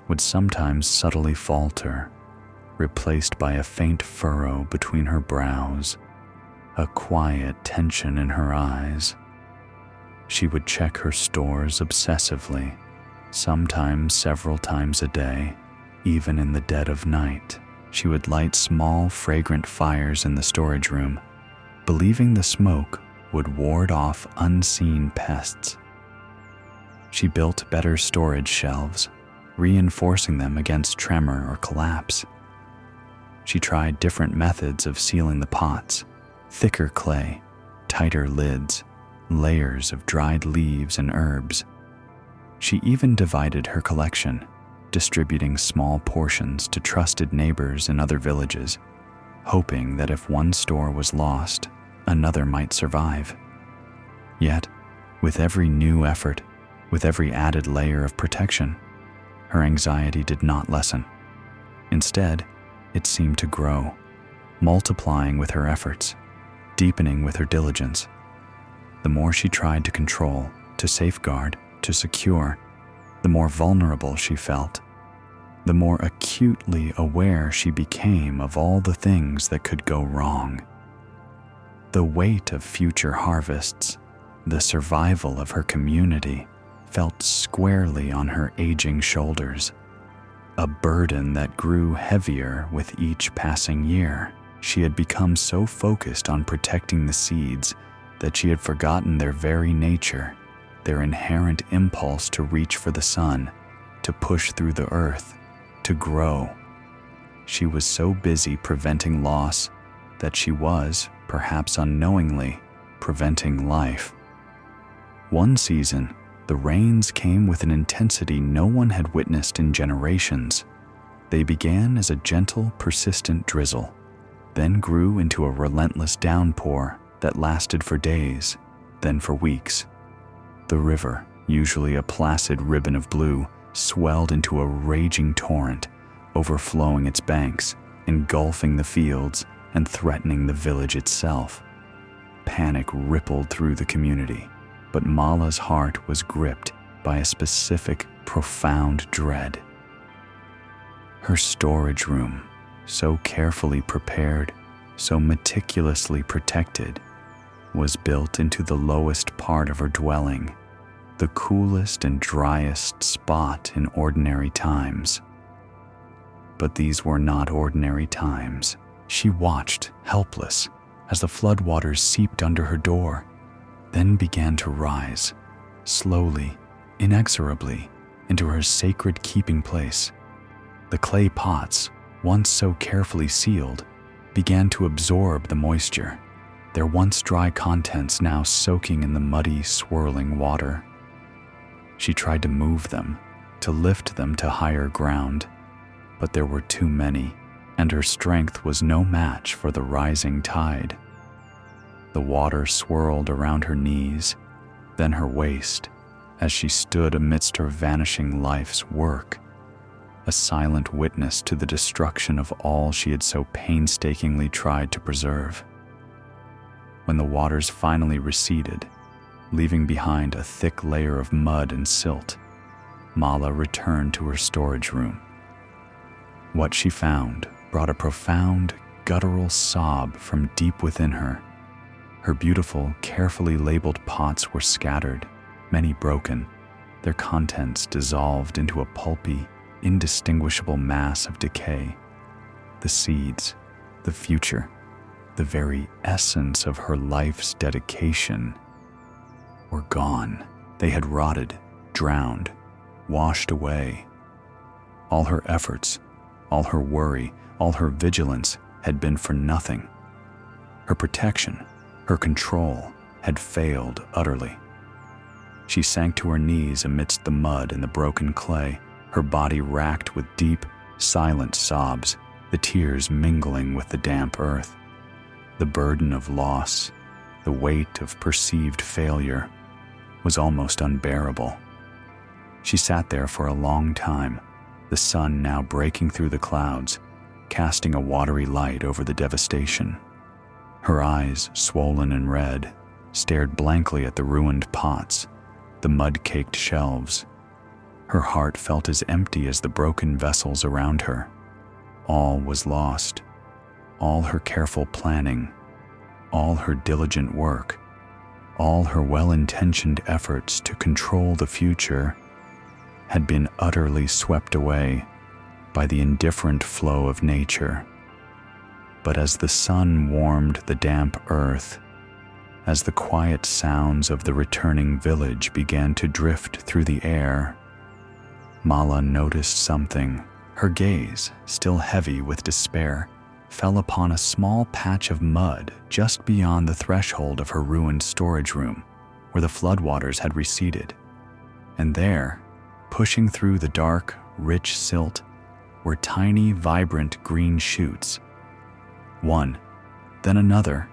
would sometimes subtly falter, replaced by a faint furrow between her brows, a quiet tension in her eyes. She would check her stores obsessively, sometimes several times a day, even in the dead of night. She would light small, fragrant fires in the storage room, believing the smoke would ward off unseen pests. She built better storage shelves, reinforcing them against tremor or collapse. She tried different methods of sealing the pots: thicker clay, tighter lids, layers of dried leaves and herbs. She even divided her collection, distributing small portions to trusted neighbors in other villages, hoping that if one store was lost, another might survive. Yet, with every new effort, with every added layer of protection, her anxiety did not lessen. Instead, it seemed to grow, multiplying with her efforts, deepening with her diligence. The more she tried to control, to safeguard, to secure, the more vulnerable she felt, the more acutely aware she became of all the things that could go wrong. The weight of future harvests, the survival of her community, felt squarely on her aging shoulders, a burden that grew heavier with each passing year. She had become so focused on protecting the seeds that she had forgotten their very nature, their inherent impulse to reach for the sun, to push through the earth, to grow. She was so busy preventing loss that she was, perhaps unknowingly, preventing life. One season, the rains came with an intensity no one had witnessed in generations. They began as a gentle, persistent drizzle, then grew into a relentless downpour that lasted for days, then for weeks. The river, usually a placid ribbon of blue, swelled into a raging torrent, overflowing its banks, engulfing the fields, and threatening the village itself. Panic rippled through the community, but Mala's heart was gripped by a specific, profound dread. Her storage room, so carefully prepared, so meticulously protected, was built into the lowest part of her dwelling, the coolest and driest spot in ordinary times. But these were not ordinary times. She watched, helpless, as the floodwaters seeped under her door, then began to rise, slowly, inexorably, into her sacred keeping place. The clay pots, once so carefully sealed, began to absorb the moisture, their once dry contents now soaking in the muddy, swirling water. She tried to move them, to lift them to higher ground, but there were too many, and her strength was no match for the rising tide. The water swirled around her knees, then her waist, as she stood amidst her vanishing life's work, a silent witness to the destruction of all she had so painstakingly tried to preserve. When the waters finally receded, leaving behind a thick layer of mud and silt, Mala returned to her storage room. What she found brought a profound, guttural sob from deep within her. Her beautiful, carefully labeled pots were scattered, many broken, their contents dissolved into a pulpy, indistinguishable mass of decay. The seeds, the future, the very essence of her life's dedication were gone. They had rotted, drowned, washed away. All her efforts, all her worry, all her vigilance had been for nothing. Her protection, her control had failed utterly. She sank to her knees amidst the mud and the broken clay, her body racked with deep, silent sobs, the tears mingling with the damp earth. The burden of loss, the weight of perceived failure, was almost unbearable. She sat there for a long time, the sun now breaking through the clouds, casting a watery light over the devastation. Her eyes, swollen and red, stared blankly at the ruined pots, the mud-caked shelves. Her heart felt as empty as the broken vessels around her. All was lost. All her careful planning, all her diligent work, all her well-intentioned efforts to control the future had been utterly swept away by the indifferent flow of nature. But as the sun warmed the damp earth, As the quiet sounds of the returning village began to drift through the air, Mala noticed something. Her gaze, still heavy with despair, fell upon a small patch of mud just beyond the threshold of her ruined storage room, where the floodwaters had receded. And there, pushing through the dark, rich silt, were tiny, vibrant green shoots. One, then another,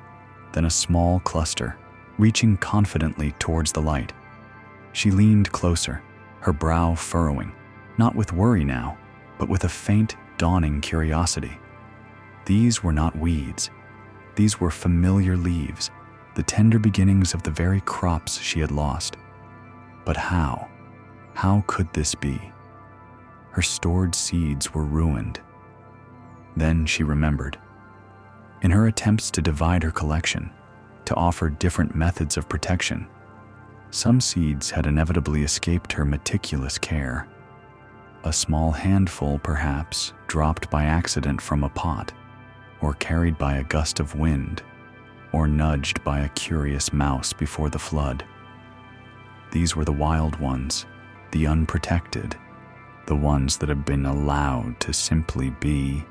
then a small cluster, reaching confidently towards the light. She leaned closer, her brow furrowing, not with worry now, but with a faint, dawning curiosity. These were not weeds. These were familiar leaves, the tender beginnings of the very crops she had lost. But how? How could this be? Her stored seeds were ruined. Then she remembered. In her attempts to divide her collection, to offer different methods of protection, some seeds had inevitably escaped her meticulous care. A small handful, perhaps, dropped by accident from a pot, or carried by a gust of wind, or nudged by a curious mouse before the flood. These were the wild ones, the unprotected, the ones that had been allowed to simply be,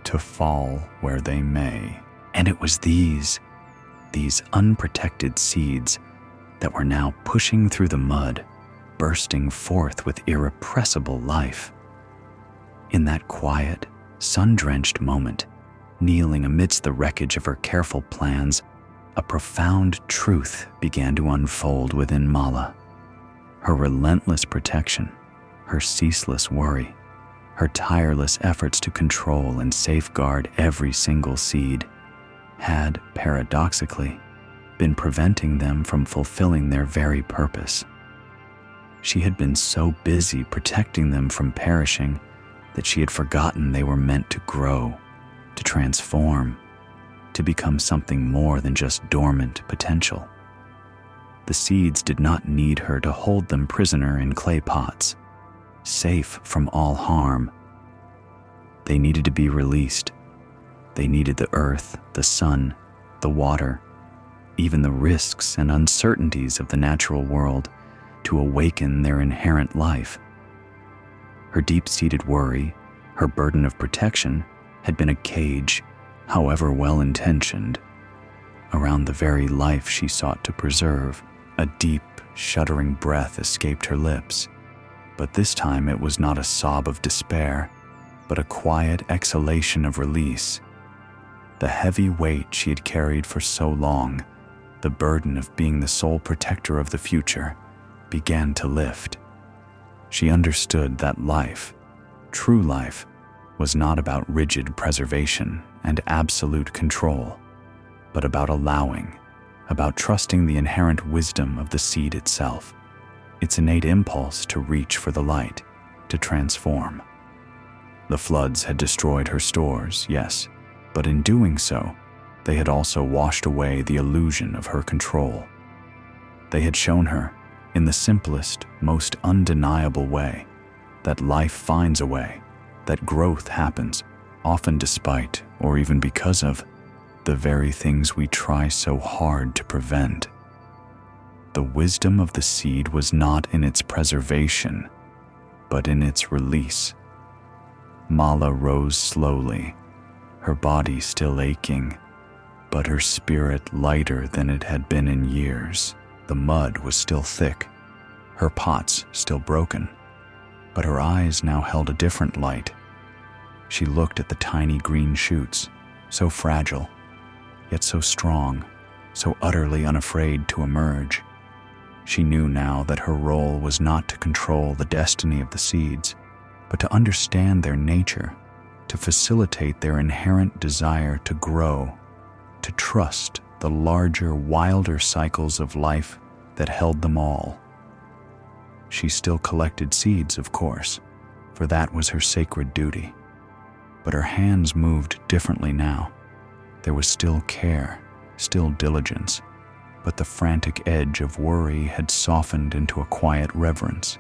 to fall where they may. And it was these unprotected seeds that were now pushing through the mud, bursting forth with irrepressible life. In that quiet, sun-drenched moment, kneeling amidst the wreckage of her careful plans, a profound truth began to unfold within Mala. Her relentless protection, her ceaseless worry, her tireless efforts to control and safeguard every single seed had, paradoxically, been preventing them from fulfilling their very purpose. She had been so busy protecting them from perishing that she had forgotten they were meant to grow, to transform, to become something more than just dormant potential. The seeds did not need her to hold them prisoner in clay pots, safe from all harm. They needed to be released. They needed the earth, the sun, the water, even the risks and uncertainties of the natural world to awaken their inherent life. Her deep-seated worry, her burden of protection, had been a cage, however well-intentioned, around the very life she sought to preserve. A deep, shuddering breath escaped her lips, but this time it was not a sob of despair, but a quiet exhalation of release. The heavy weight she had carried for so long, the burden of being the sole protector of the future, began to lift. She understood that life, true life, was not about rigid preservation and absolute control, but about allowing, about trusting the inherent wisdom of the seed itself, its innate impulse to reach for the light, to transform. The floods had destroyed her stores, yes, but in doing so, they had also washed away the illusion of her control. They had shown her, in the simplest, most undeniable way, that life finds a way, that growth happens, often despite, or even because of, the very things we try so hard to prevent. The wisdom of the seed was not in its preservation, but in its release. Mala rose slowly, her body still aching, but her spirit lighter than it had been in years. The mud was still thick, her pots still broken, but her eyes now held a different light. She looked at the tiny green shoots, so fragile, yet so strong, so utterly unafraid to emerge. She knew now that her role was not to control the destiny of the seeds, but to understand their nature, to facilitate their inherent desire to grow, to trust the larger, wilder cycles of life that held them all. She still collected seeds, of course, for that was her sacred duty. But her hands moved differently now. There was still care, still diligence, but the frantic edge of worry had softened into a quiet reverence.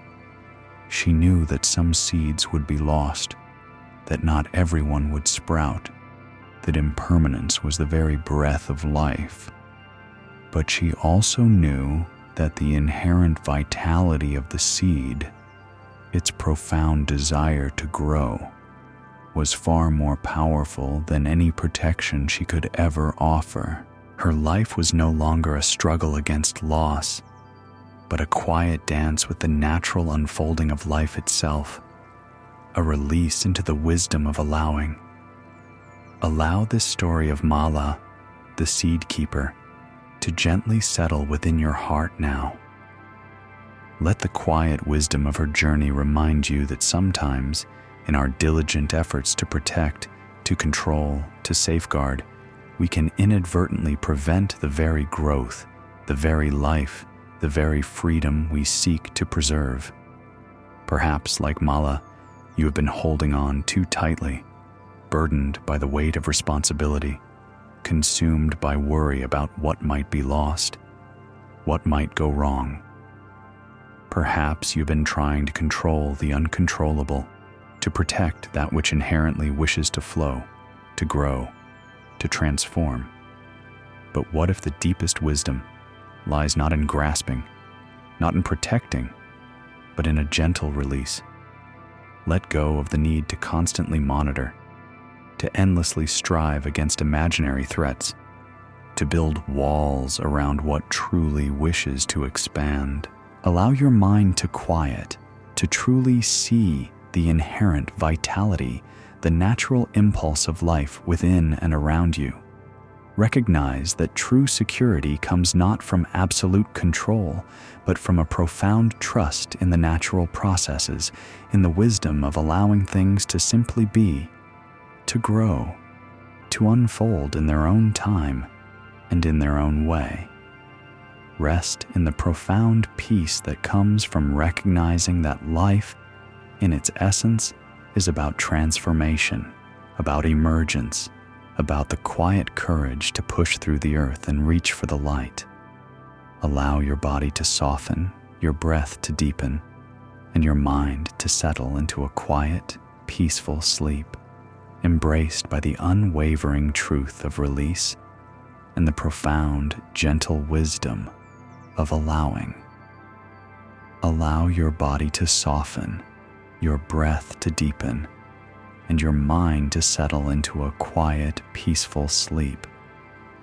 She knew that some seeds would be lost, that not everyone would sprout, that impermanence was the very breath of life. But she also knew that the inherent vitality of the seed, its profound desire to grow, was far more powerful than any protection she could ever offer. Her life was no longer a struggle against loss, but a quiet dance with the natural unfolding of life itself, a release into the wisdom of allowing. Allow this story of Mala, the seed keeper, to gently settle within your heart now. Let the quiet wisdom of her journey remind you that sometimes, in our diligent efforts to protect, to control, to safeguard, we can inadvertently prevent the very growth, the very life, the very freedom we seek to preserve. Perhaps, like Mala, you have been holding on too tightly, burdened by the weight of responsibility, consumed by worry about what might be lost, what might go wrong. Perhaps you've been trying to control the uncontrollable, to protect that which inherently wishes to flow, to grow, to transform. But what if the deepest wisdom lies not in grasping, not in protecting, but in a gentle release? Let go of the need to constantly monitor, to endlessly strive against imaginary threats, to build walls around what truly wishes to expand. Allow your mind to quiet, to truly see the inherent vitality, the natural impulse of life within and around you. Recognize that true security comes not from absolute control, but from a profound trust in the natural processes, in the wisdom of allowing things to simply be, to grow, to unfold in their own time and in their own way. Rest in the profound peace that comes from recognizing that life, in its essence, is about transformation, about emergence, about the quiet courage to push through the earth and reach for the light. Allow your body to soften, your breath to deepen, and your mind to settle into a quiet, peaceful sleep, embraced by the unwavering truth of release and the profound, gentle wisdom of allowing. Allow your body to soften, your breath to deepen, and your mind to settle into a quiet, peaceful sleep,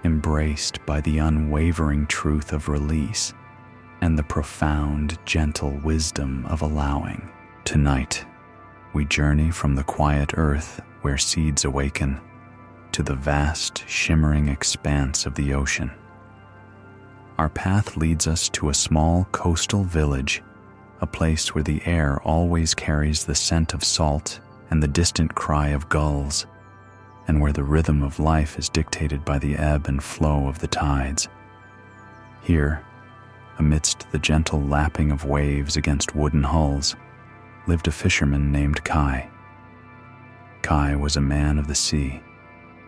embraced by the unwavering truth of release and the profound, gentle wisdom of allowing. Tonight, we journey from the quiet earth where seeds awaken to the vast, shimmering expanse of the ocean. Our path leads us to a small coastal village, a place where the air always carries the scent of salt and the distant cry of gulls, and where the rhythm of life is dictated by the ebb and flow of the tides. Here, amidst the gentle lapping of waves against wooden hulls, lived a fisherman named Kai. Kai was a man of the sea,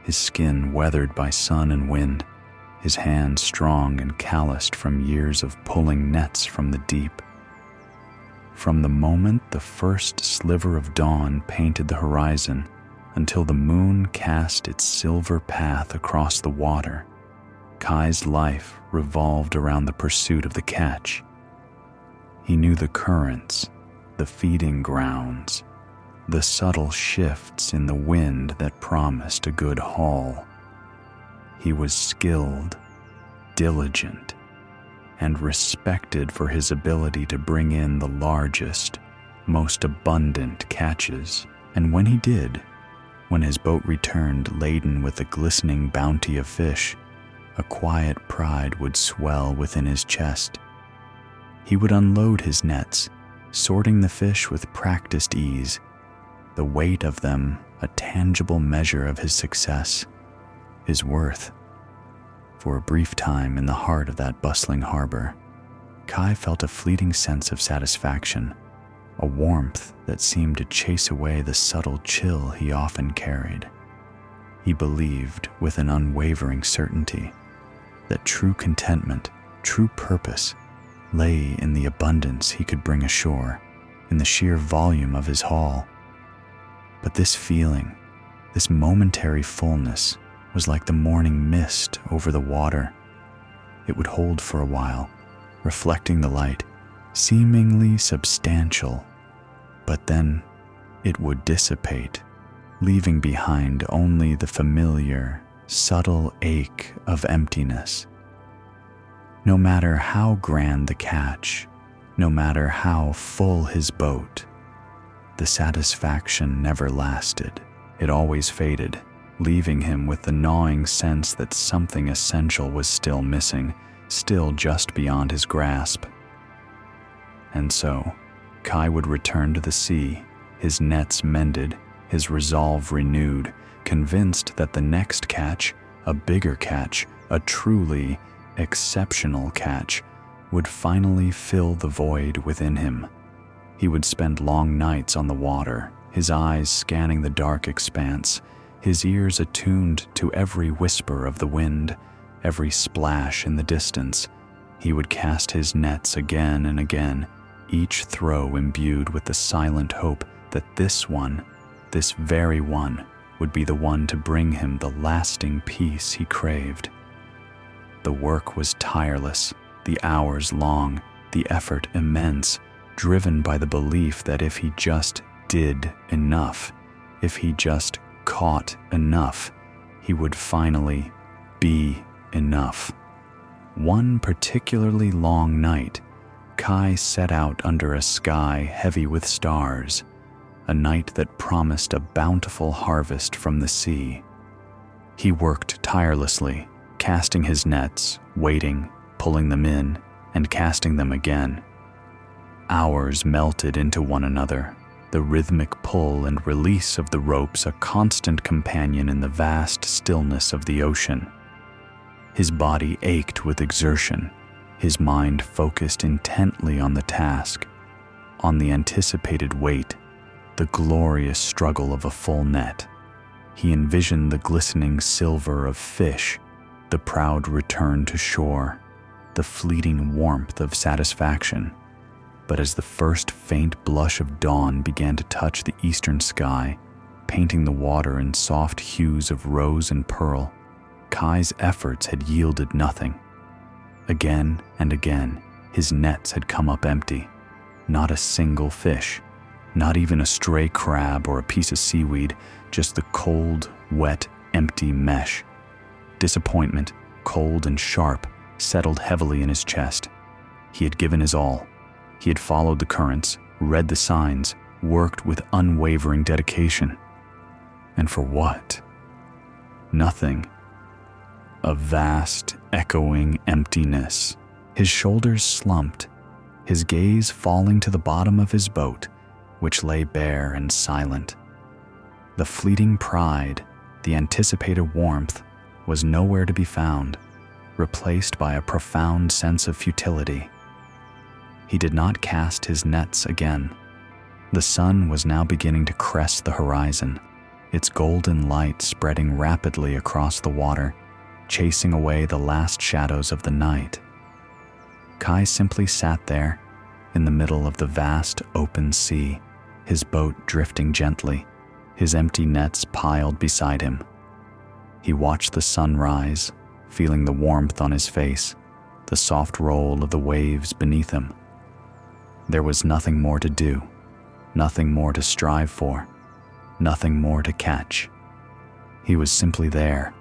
his skin weathered by sun and wind, his hands strong and calloused from years of pulling nets from the deep. From the moment the first sliver of dawn painted the horizon until the moon cast its silver path across the water, Kai's life revolved around the pursuit of the catch. He knew the currents, the feeding grounds, the subtle shifts in the wind that promised a good haul. He was skilled, diligent, and respected for his ability to bring in the largest, most abundant catches. And when he did, when his boat returned laden with the glistening bounty of fish, a quiet pride would swell within his chest. He would unload his nets, sorting the fish with practiced ease, the weight of them a tangible measure of his success, his worth. For a brief time in the heart of that bustling harbor, Kai felt a fleeting sense of satisfaction, a warmth that seemed to chase away the subtle chill he often carried. He believed with an unwavering certainty that true contentment, true purpose, lay in the abundance he could bring ashore, in the sheer volume of his haul. But this feeling, this momentary fullness, was like the morning mist over the water. It would hold for a while, reflecting the light, seemingly substantial, but then it would dissipate, leaving behind only the familiar, subtle ache of emptiness. No matter how grand the catch, no matter how full his boat, the satisfaction never lasted. It always faded, leaving him with the gnawing sense that something essential was still missing, still just beyond his grasp. And so, Kai would return to the sea, his nets mended, his resolve renewed, convinced that the next catch, a bigger catch, a truly exceptional catch, would finally fill the void within him. He would spend long nights on the water, his eyes scanning the dark expanse, his ears attuned to every whisper of the wind, every splash in the distance. He would cast his nets again and again, each throw imbued with the silent hope that this one, this very one, would be the one to bring him the lasting peace he craved. The work was tireless, the hours long, the effort immense, driven by the belief that if he just did enough, if he just caught enough, he would finally be enough. One particularly long night, Kai set out under a sky heavy with stars, a night that promised a bountiful harvest from the sea. He worked tirelessly, casting his nets, waiting, pulling them in, and casting them again. Hours melted into one another, the rhythmic pull and release of the ropes a constant companion in the vast stillness of the ocean. His body ached with exertion, his mind focused intently on the task, on the anticipated weight, the glorious struggle of a full net. He envisioned the glistening silver of fish, the proud return to shore, the fleeting warmth of satisfaction. But as the first faint blush of dawn began to touch the eastern sky, painting the water in soft hues of rose and pearl, Kai's efforts had yielded nothing. Again and again, his nets had come up empty. Not a single fish, not even a stray crab or a piece of seaweed, just the cold, wet, empty mesh. Disappointment, cold and sharp, settled heavily in his chest. He had given his all. He had followed the currents, read the signs, worked with unwavering dedication. And for what? Nothing. A vast, echoing emptiness. His shoulders slumped, his gaze falling to the bottom of his boat, which lay bare and silent. The fleeting pride, the anticipated warmth, was nowhere to be found, replaced by a profound sense of futility. He did not cast his nets again. The sun was now beginning to crest the horizon, its golden light spreading rapidly across the water, chasing away the last shadows of the night. Kai simply sat there, in the middle of the vast open sea, his boat drifting gently, his empty nets piled beside him. He watched the sun rise, feeling the warmth on his face, the soft roll of the waves beneath him. There was nothing more to do, nothing more to strive for, nothing more to catch. He was simply there,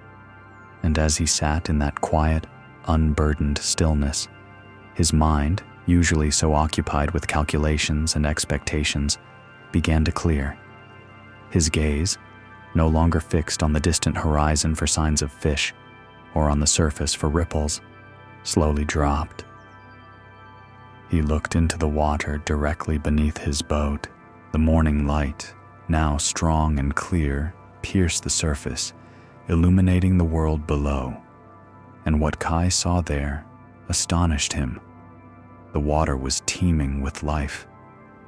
and as he sat in that quiet, unburdened stillness, his mind, usually so occupied with calculations and expectations, began to clear. His gaze, no longer fixed on the distant horizon for signs of fish or on the surface for ripples, slowly dropped. He looked into the water directly beneath his boat. The morning light, now strong and clear, pierced the surface, illuminating the world below. And what Kai saw there astonished him. The water was teeming with life.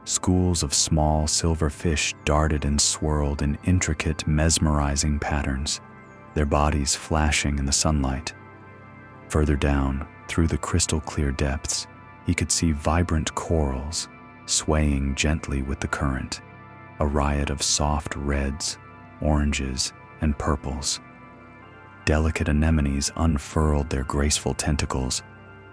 Schools of small silver fish darted and swirled in intricate, mesmerizing patterns, their bodies flashing in the sunlight. Further down, through the crystal-clear depths, he could see vibrant corals swaying gently with the current, a riot of soft reds, oranges, and purples. Delicate anemones unfurled their graceful tentacles,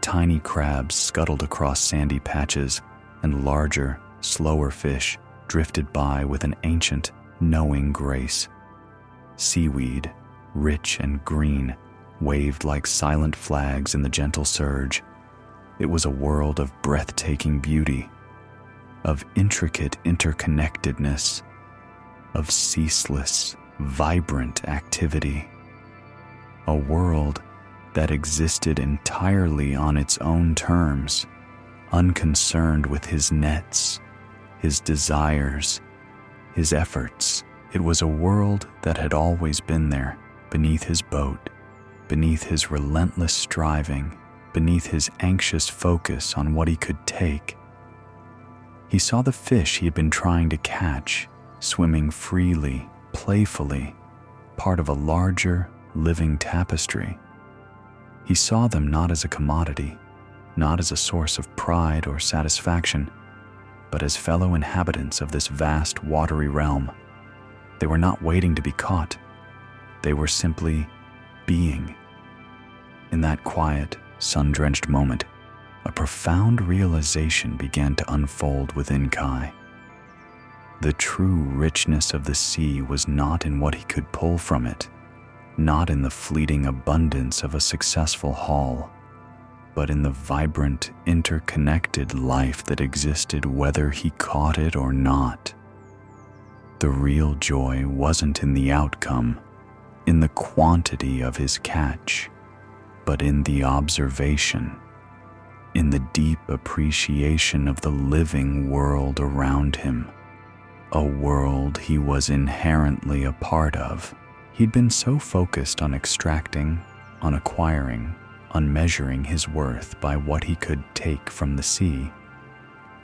tiny crabs scuttled across sandy patches, and larger, slower fish drifted by with an ancient, knowing grace. Seaweed, rich and green, waved like silent flags in the gentle surge. It was a world of breathtaking beauty, of intricate interconnectedness, of ceaseless, vibrant activity. A world that existed entirely on its own terms, unconcerned with his nets, his desires, his efforts. It was a world that had always been there, beneath his boat, beneath his relentless striving, beneath his anxious focus on what he could take. He saw the fish he had been trying to catch, swimming freely, playfully, part of a larger, living tapestry. He saw them not as a commodity, not as a source of pride or satisfaction, but as fellow inhabitants of this vast watery realm. They were not waiting to be caught. They were simply being. In that quiet, sun-drenched moment, a profound realization began to unfold within Kai. The true richness of the sea was not in what he could pull from it, not in the fleeting abundance of a successful haul, but in the vibrant, interconnected life that existed whether he caught it or not. The real joy wasn't in the outcome, in the quantity of his catch, but in the observation, in the deep appreciation of the living world around him, a world he was inherently a part of. He'd been so focused on extracting, on acquiring, on measuring his worth by what he could take from the sea,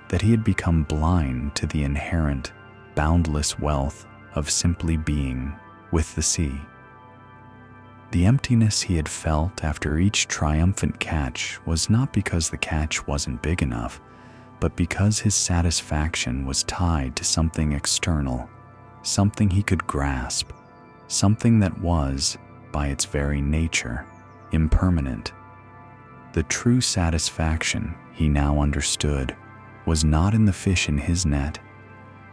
that he had become blind to the inherent, boundless wealth of simply being with the sea. The emptiness he had felt after each triumphant catch was not because the catch wasn't big enough, but because his satisfaction was tied to something external, something he could grasp, something that was, by its very nature, impermanent. The true satisfaction, he now understood, was not in the fish in his net,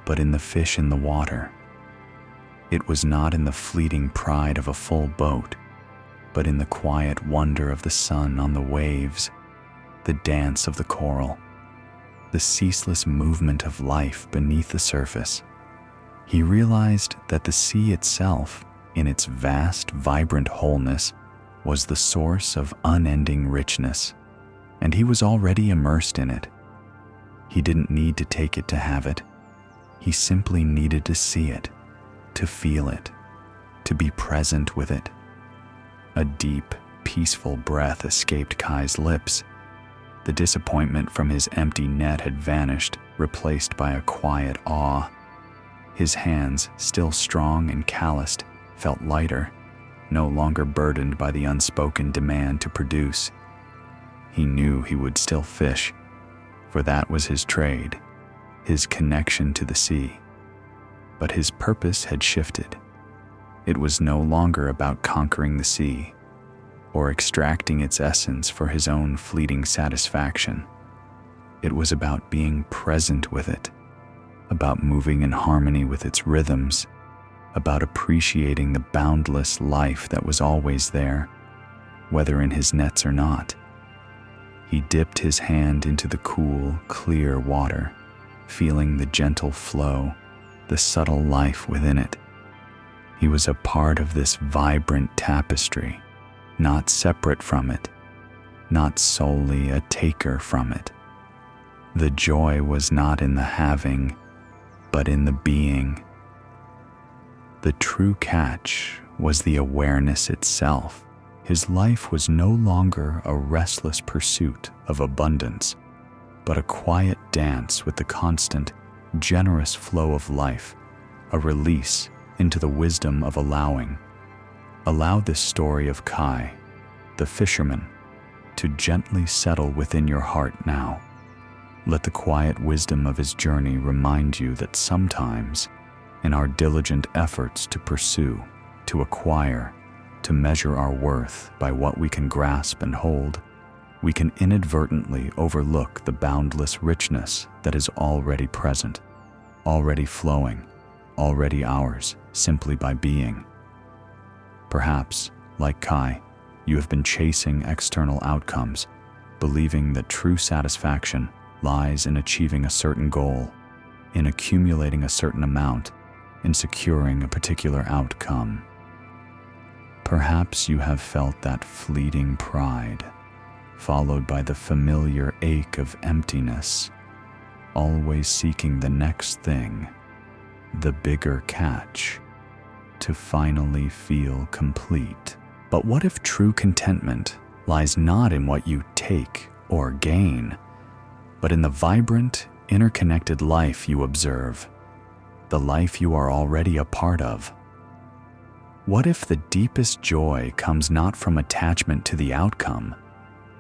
but in the fish in the water. It was not in the fleeting pride of a full boat, but in the quiet wonder of the sun on the waves, the dance of the coral, the ceaseless movement of life beneath the surface. He realized that the sea itself, in its vast, vibrant wholeness, was the source of unending richness, and he was already immersed in it. He didn't need to take it to have it. He simply needed to see it, to feel it, to be present with it. A deep, peaceful breath escaped Kai's lips. The disappointment from his empty net had vanished, replaced by a quiet awe. His hands, still strong and calloused, felt lighter, no longer burdened by the unspoken demand to produce. He knew he would still fish, for that was his trade, his connection to the sea. But his purpose had shifted. It was no longer about conquering the sea, or extracting its essence for his own fleeting satisfaction. It was about being present with it, about moving in harmony with its rhythms, about appreciating the boundless life that was always there, whether in his nets or not. He dipped his hand into the cool, clear water, feeling the gentle flow, the subtle life within it. He was a part of this vibrant tapestry, not separate from it, not solely a taker from it. The joy was not in the having, but in the being. The true catch was the awareness itself. His life was no longer a restless pursuit of abundance, but a quiet dance with the constant, generous flow of life, a release into the wisdom of allowing. Allow this story of Kai, the fisherman, to gently settle within your heart now. Let the quiet wisdom of his journey remind you that sometimes, in our diligent efforts to pursue, to acquire, to measure our worth by what we can grasp and hold, we can inadvertently overlook the boundless richness that is already present, already flowing, already ours, simply by being. Perhaps, like Kai, you have been chasing external outcomes, believing that true satisfaction lies in achieving a certain goal, in accumulating a certain amount, in securing a particular outcome. Perhaps you have felt that fleeting pride, followed by the familiar ache of emptiness, always seeking the next thing, the bigger catch, to finally feel complete. But what if true contentment lies not in what you take or gain, but in the vibrant, interconnected life you observe, the life you are already a part of? What if the deepest joy comes not from attachment to the outcome,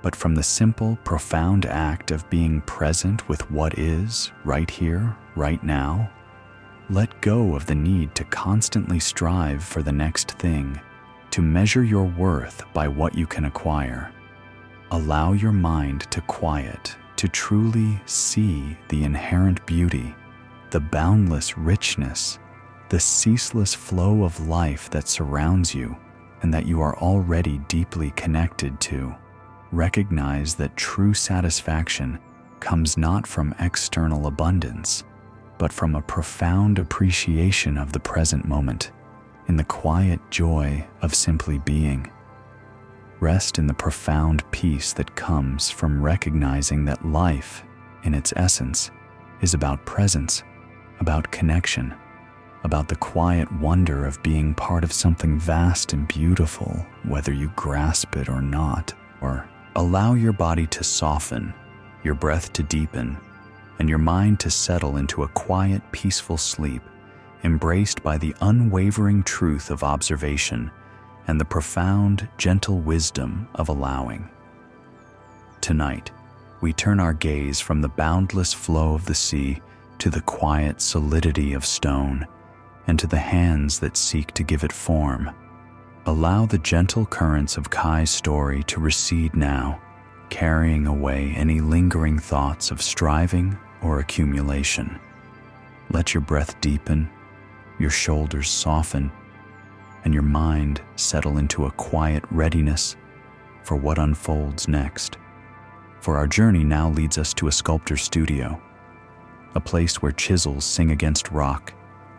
but from the simple, profound act of being present with what is right here, right now? Let go of the need to constantly strive for the next thing, to measure your worth by what you can acquire. Allow your mind to quiet, to truly see the inherent beauty, the boundless richness, the ceaseless flow of life that surrounds you and that you are already deeply connected to. Recognize that true satisfaction comes not from external abundance, but from a profound appreciation of the present moment, in the quiet joy of simply being. Rest in the profound peace that comes from recognizing that life, in its essence, is about presence, about connection, about the quiet wonder of being part of something vast and beautiful, whether you grasp it or not. Or allow your body to soften, your breath to deepen, and your mind to settle into a quiet, peaceful sleep, embraced by the unwavering truth of observation and the profound, gentle wisdom of allowing. Tonight, we turn our gaze from the boundless flow of the sea to the quiet solidity of stone, and to the hands that seek to give it form. Allow the gentle currents of Kai's story to recede now, carrying away any lingering thoughts of striving or accumulation. Let your breath deepen, your shoulders soften, and your mind settle into a quiet readiness for what unfolds next. For our journey now leads us to a sculptor's studio, a place where chisels sing against rock,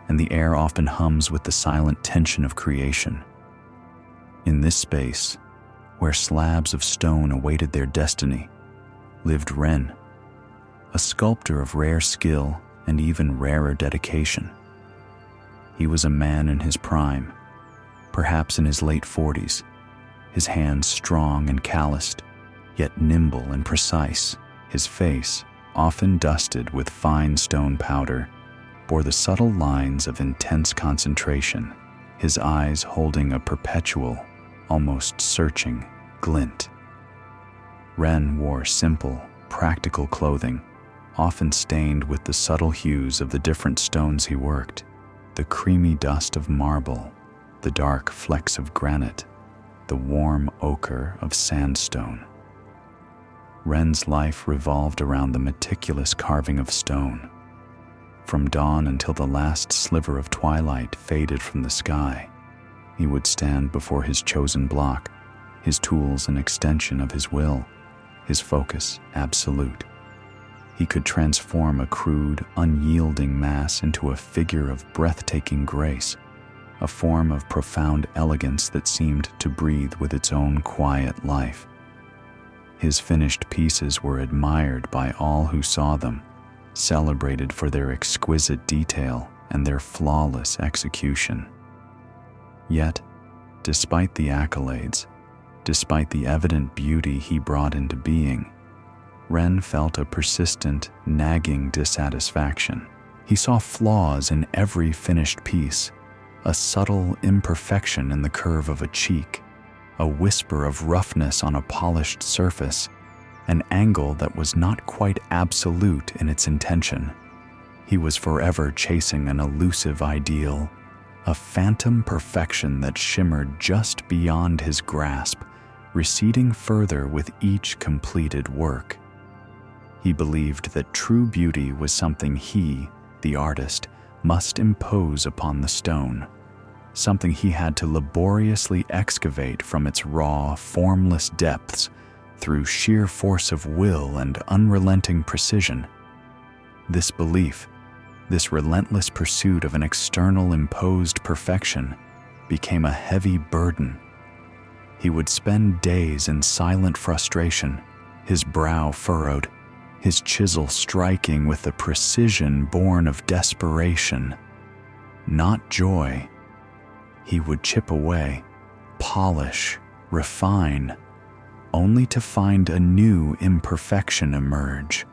and the air often hums with the silent tension of creation. In this space, where slabs of stone awaited their destiny, lived Ren, a sculptor of rare skill and even rarer dedication. He was a man in his prime, perhaps in his late 40s, his hands strong and calloused, yet nimble and precise. His face, often dusted with fine stone powder, bore the subtle lines of intense concentration, his eyes holding a perpetual, almost searching, glint. Ren wore simple, practical clothing, often stained with the subtle hues of the different stones he worked, the creamy dust of marble, the dark flecks of granite, the warm ochre of sandstone. Ren's life revolved around the meticulous carving of stone. From dawn until the last sliver of twilight faded from the sky, he would stand before his chosen block, his tools an extension of his will, his focus absolute. He could transform a crude, unyielding mass into a figure of breathtaking grace, a form of profound elegance that seemed to breathe with its own quiet life. His finished pieces were admired by all who saw them, celebrated for their exquisite detail and their flawless execution. Yet, despite the accolades, despite the evident beauty he brought into being, Ren felt a persistent, nagging dissatisfaction. He saw flaws in every finished piece, a subtle imperfection in the curve of a cheek, a whisper of roughness on a polished surface, an angle that was not quite absolute in its intention. He was forever chasing an elusive ideal, a phantom perfection that shimmered just beyond his grasp, receding further with each completed work. He believed that true beauty was something he, the artist, must impose upon the stone, something he had to laboriously excavate from its raw, formless depths through sheer force of will and unrelenting precision. This belief, this relentless pursuit of an external imposed perfection, became a heavy burden. He would spend days in silent frustration, his brow furrowed, his chisel striking with the precision born of desperation, not joy. He would chip away, polish, refine, only to find a new imperfection emerge,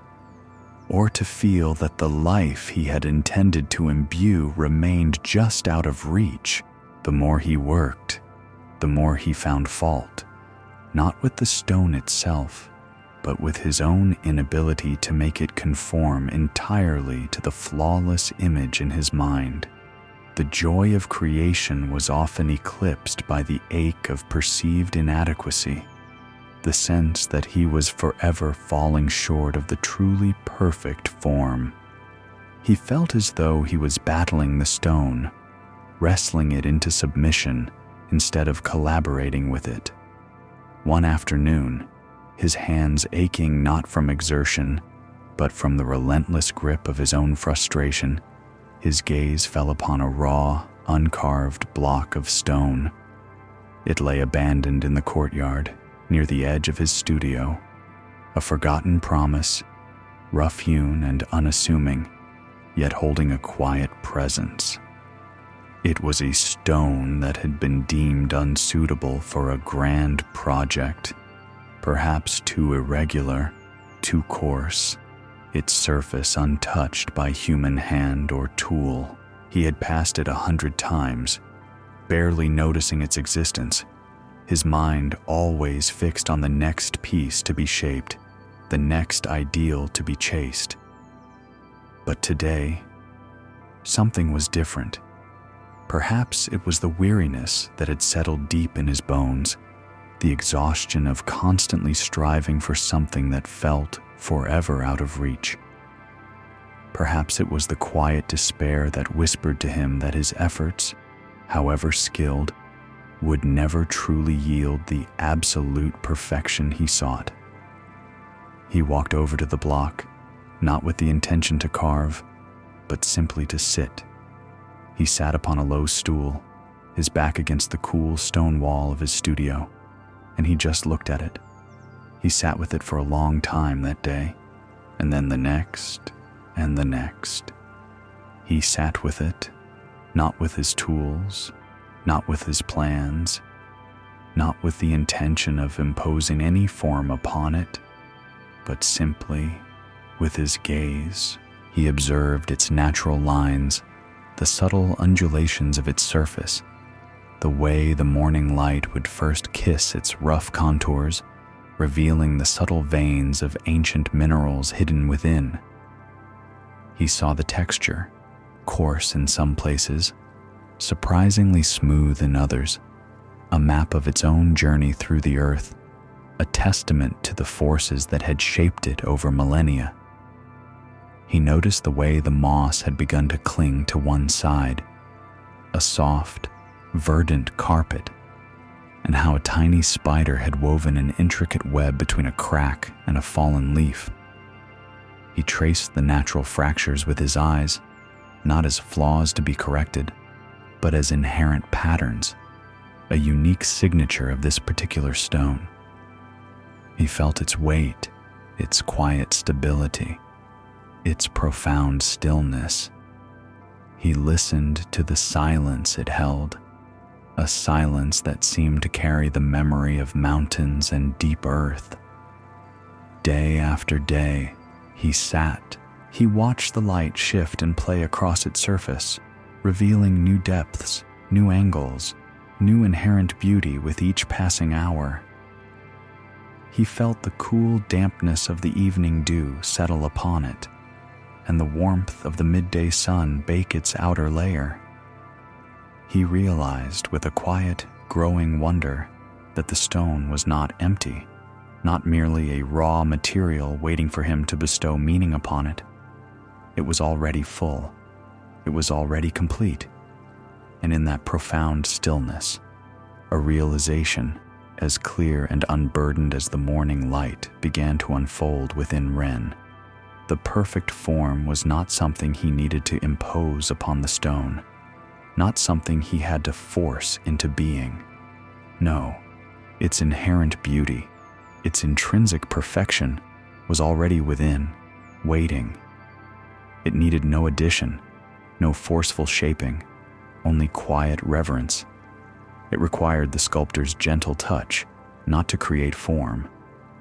or to feel that the life he had intended to imbue remained just out of reach. The more he worked, the more he found fault, not with the stone itself, but with his own inability to make it conform entirely to the flawless image in his mind. The joy of creation was often eclipsed by the ache of perceived inadequacy, the sense that he was forever falling short of the truly perfect form. He felt as though he was battling the stone, wrestling it into submission instead of collaborating with it. One afternoon, his hands aching not from exertion, but from the relentless grip of his own frustration, his gaze fell upon a raw, uncarved block of stone. It lay abandoned in the courtyard, near the edge of his studio, a forgotten promise, rough-hewn and unassuming, yet holding a quiet presence. It was a stone that had been deemed unsuitable for a grand project, perhaps too irregular, too coarse, its surface untouched by human hand or tool. He had passed it 100 times, barely noticing its existence, his mind always fixed on the next piece to be shaped, the next ideal to be chased. But today, something was different. Perhaps it was the weariness that had settled deep in his bones, the exhaustion of constantly striving for something that felt forever out of reach. Perhaps it was the quiet despair that whispered to him that his efforts, however skilled, would never truly yield the absolute perfection he sought. He walked over to the block, not with the intention to carve, but simply to sit. He sat upon a low stool, his back against the cool stone wall of his studio, and he just looked at it. He sat with it for a long time that day, and then the next, and the next. He sat with it, not with his tools, not with his plans, not with the intention of imposing any form upon it, but simply with his gaze. He observed its natural lines, the subtle undulations of its surface, the way the morning light would first kiss its rough contours, revealing the subtle veins of ancient minerals hidden within. He saw the texture, coarse in some places, surprisingly smooth in others, a map of its own journey through the earth, a testament to the forces that had shaped it over millennia. He noticed the way the moss had begun to cling to one side, a soft, verdant carpet, and how a tiny spider had woven an intricate web between a crack and a fallen leaf. He traced the natural fractures with his eyes, not as flaws to be corrected, but as inherent patterns, a unique signature of this particular stone. He felt its weight, its quiet stability, its profound stillness. He listened to the silence it held, a silence that seemed to carry the memory of mountains and deep earth. Day after day, he sat. He watched the light shift and play across its surface, revealing new depths, new angles, new inherent beauty with each passing hour. He felt the cool dampness of the evening dew settle upon it, and the warmth of the midday sun bake its outer layer. He realized with a quiet, growing wonder that the stone was not empty, not merely a raw material waiting for him to bestow meaning upon it. It was already full. It was already complete. And in that profound stillness, a realization as clear and unburdened as the morning light began to unfold within Ren. The perfect form was not something he needed to impose upon the stone, not something he had to force into being. No, its inherent beauty, its intrinsic perfection was already within, waiting. It needed no addition, no forceful shaping, only quiet reverence. It required the sculptor's gentle touch, not to create form,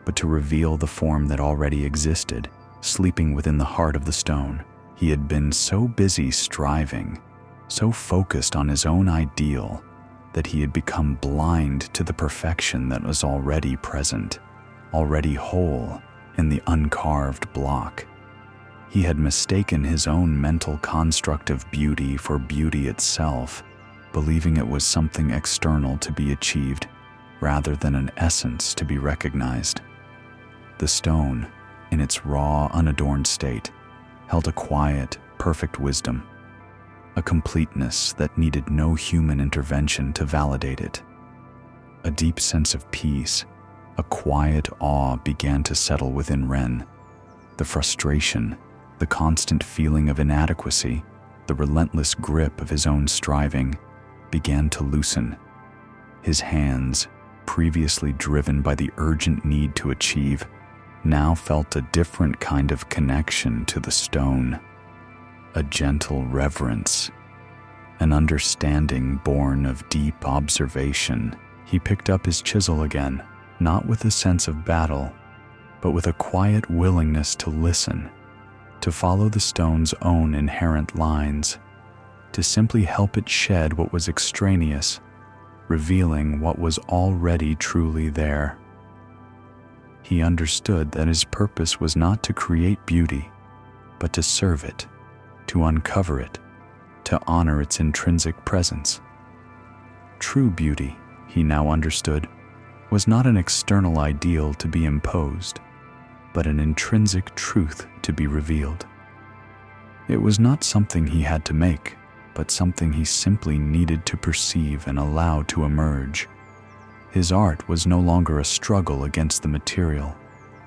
but to reveal the form that already existed, sleeping within the heart of the stone. He had been so busy striving, so focused on his own ideal, that he had become blind to the perfection that was already present, already whole in the uncarved block. He had mistaken his own mental construct of beauty for beauty itself, believing it was something external to be achieved rather than an essence to be recognized. The stone, in its raw, unadorned state, held a quiet, perfect wisdom, a completeness that needed no human intervention to validate it. A deep sense of peace, a quiet awe began to settle within Ren. The frustration, the constant feeling of inadequacy, the relentless grip of his own striving, began to loosen. His hands, previously driven by the urgent need to achieve, now felt a different kind of connection to the stone, a gentle reverence, an understanding born of deep observation. He picked up his chisel again, not with a sense of battle, but with a quiet willingness to listen, to follow the stone's own inherent lines, to simply help it shed what was extraneous, revealing what was already truly there. He understood that his purpose was not to create beauty, but to serve it, to uncover it, to honor its intrinsic presence. True beauty, he now understood, was not an external ideal to be imposed, but an intrinsic truth to be revealed. It was not something he had to make, but something he simply needed to perceive and allow to emerge. His art was no longer a struggle against the material,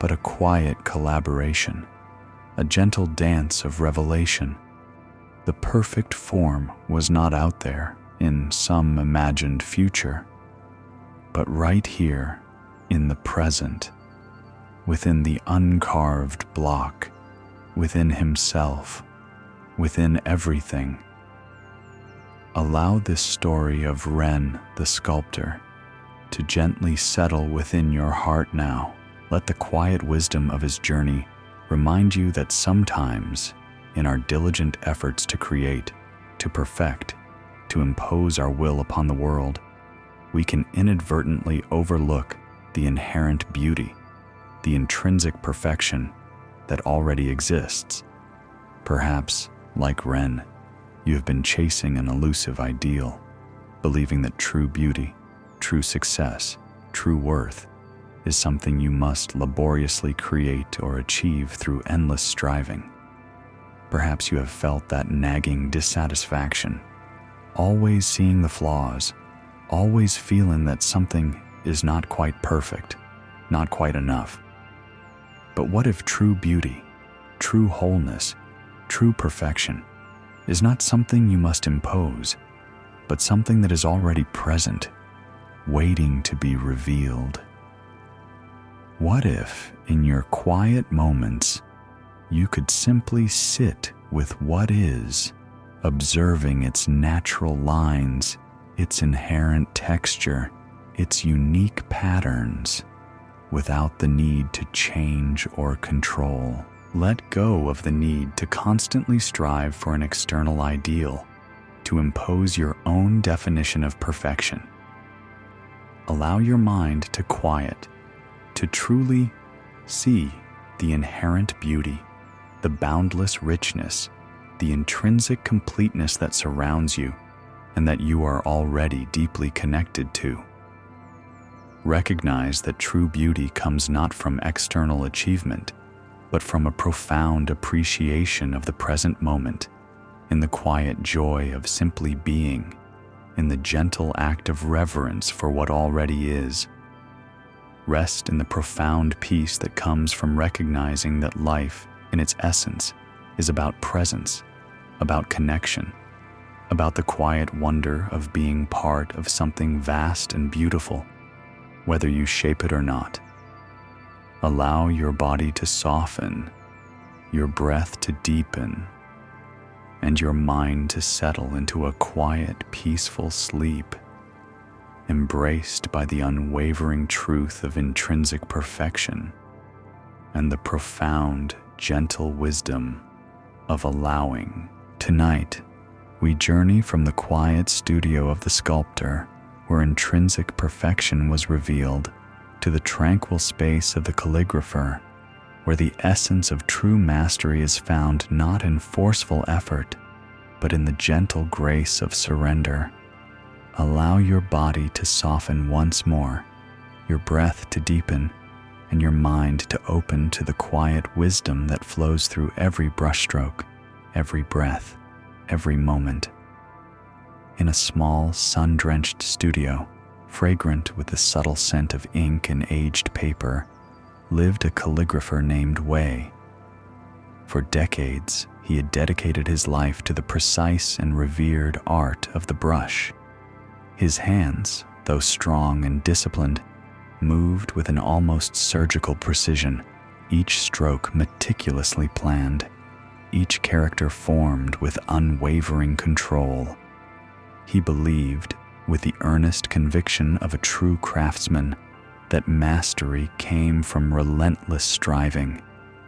but a quiet collaboration, a gentle dance of revelation. The perfect form was not out there in some imagined future, but right here in the present, within the uncarved block, within himself, within everything. Allow this story of Ren, the sculptor, to gently settle within your heart now. Let the quiet wisdom of his journey remind you that sometimes, in our diligent efforts to create, to perfect, to impose our will upon the world, we can inadvertently overlook the inherent beauty, the intrinsic perfection that already exists. Perhaps, like Ren, you have been chasing an elusive ideal, believing that true beauty, true success, true worth is something you must laboriously create or achieve through endless striving. Perhaps you have felt that nagging dissatisfaction, always seeing the flaws, always feeling that something is not quite perfect, not quite enough. But what if true beauty, true wholeness, true perfection is not something you must impose, but something that is already present, waiting to be revealed? What if, in your quiet moments, you could simply sit with what is, observing its natural lines, its inherent texture, its unique patterns, without the need to change or control? Let go of the need to constantly strive for an external ideal, to impose your own definition of perfection. Allow your mind to quiet, to truly see the inherent beauty, the boundless richness, the intrinsic completeness that surrounds you, and that you are already deeply connected to. Recognize that true beauty comes not from external achievement, but from a profound appreciation of the present moment, in the quiet joy of simply being, in the gentle act of reverence for what already is. Rest in the profound peace that comes from recognizing that life, in its essence, is about presence, about connection, about the quiet wonder of being part of something vast and beautiful, whether you shape it or not. Allow your body to soften, your breath to deepen, and your mind to settle into a quiet, peaceful sleep, embraced by the unwavering truth of intrinsic perfection and the profound, gentle wisdom of allowing. Tonight, we journey from the quiet studio of the sculptor, where intrinsic perfection was revealed, to the tranquil space of the calligrapher, where the essence of true mastery is found not in forceful effort, but in the gentle grace of surrender. Allow your body to soften once more, your breath to deepen, and your mind to open to the quiet wisdom that flows through every brushstroke, every breath, every moment. In a small, sun-drenched studio, fragrant with the subtle scent of ink and aged paper, lived a calligrapher named Wei. For decades, he had dedicated his life to the precise and revered art of the brush. His hands, though strong and disciplined, moved with an almost surgical precision, each stroke meticulously planned, each character formed with unwavering control. He believed, with the earnest conviction of a true craftsman, that mastery came from relentless striving,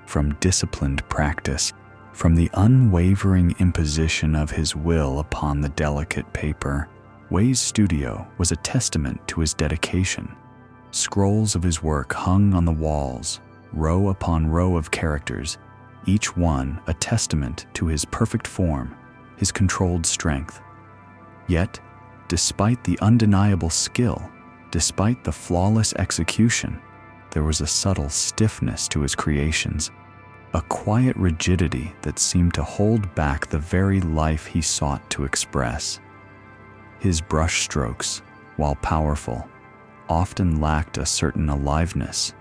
from disciplined practice, from the unwavering imposition of his will upon the delicate paper. Wei's studio was a testament to his dedication. Scrolls of his work hung on the walls, row upon row of characters, each one a testament to his perfect form, his controlled strength. Yet, despite the undeniable skill, despite the flawless execution, there was a subtle stiffness to his creations, a quiet rigidity that seemed to hold back the very life he sought to express. His brushstrokes, while powerful, often lacked a certain aliveness,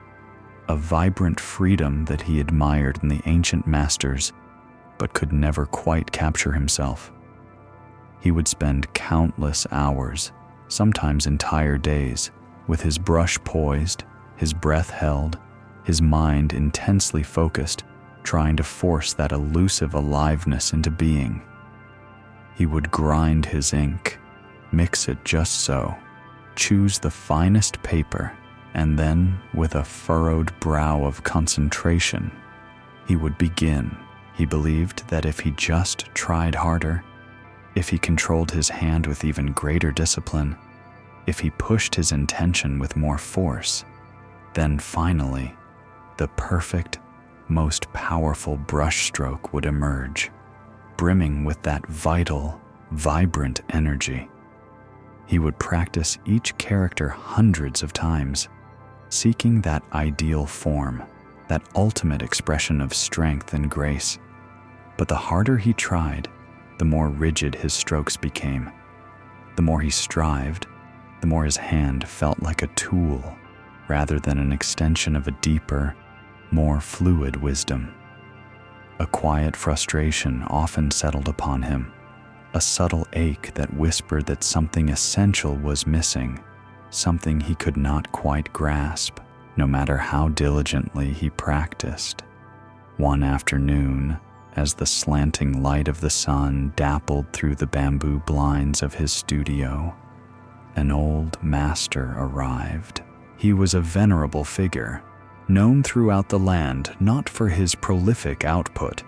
a vibrant freedom that he admired in the ancient masters, but could never quite capture himself. He would spend countless hours, sometimes entire days, with his brush poised, his breath held, his mind intensely focused, trying to force that elusive aliveness into being. He would grind his ink, mix it just so, choose the finest paper, and then, with a furrowed brow of concentration, he would begin. He believed that if he just tried harder, if he controlled his hand with even greater discipline, if he pushed his intention with more force, then finally, the perfect, most powerful brushstroke would emerge, brimming with that vital, vibrant energy. He would practice each character hundreds of times, seeking that ideal form, that ultimate expression of strength and grace. But the harder he tried, the more rigid his strokes became. The more he strived, the more his hand felt like a tool rather than an extension of a deeper, more fluid wisdom. A quiet frustration often settled upon him, a subtle ache that whispered that something essential was missing, something he could not quite grasp, no matter how diligently he practiced. One afternoon, as the slanting light of the sun dappled through the bamboo blinds of his studio, an old master arrived. He was a venerable figure, known throughout the land not for his prolific output,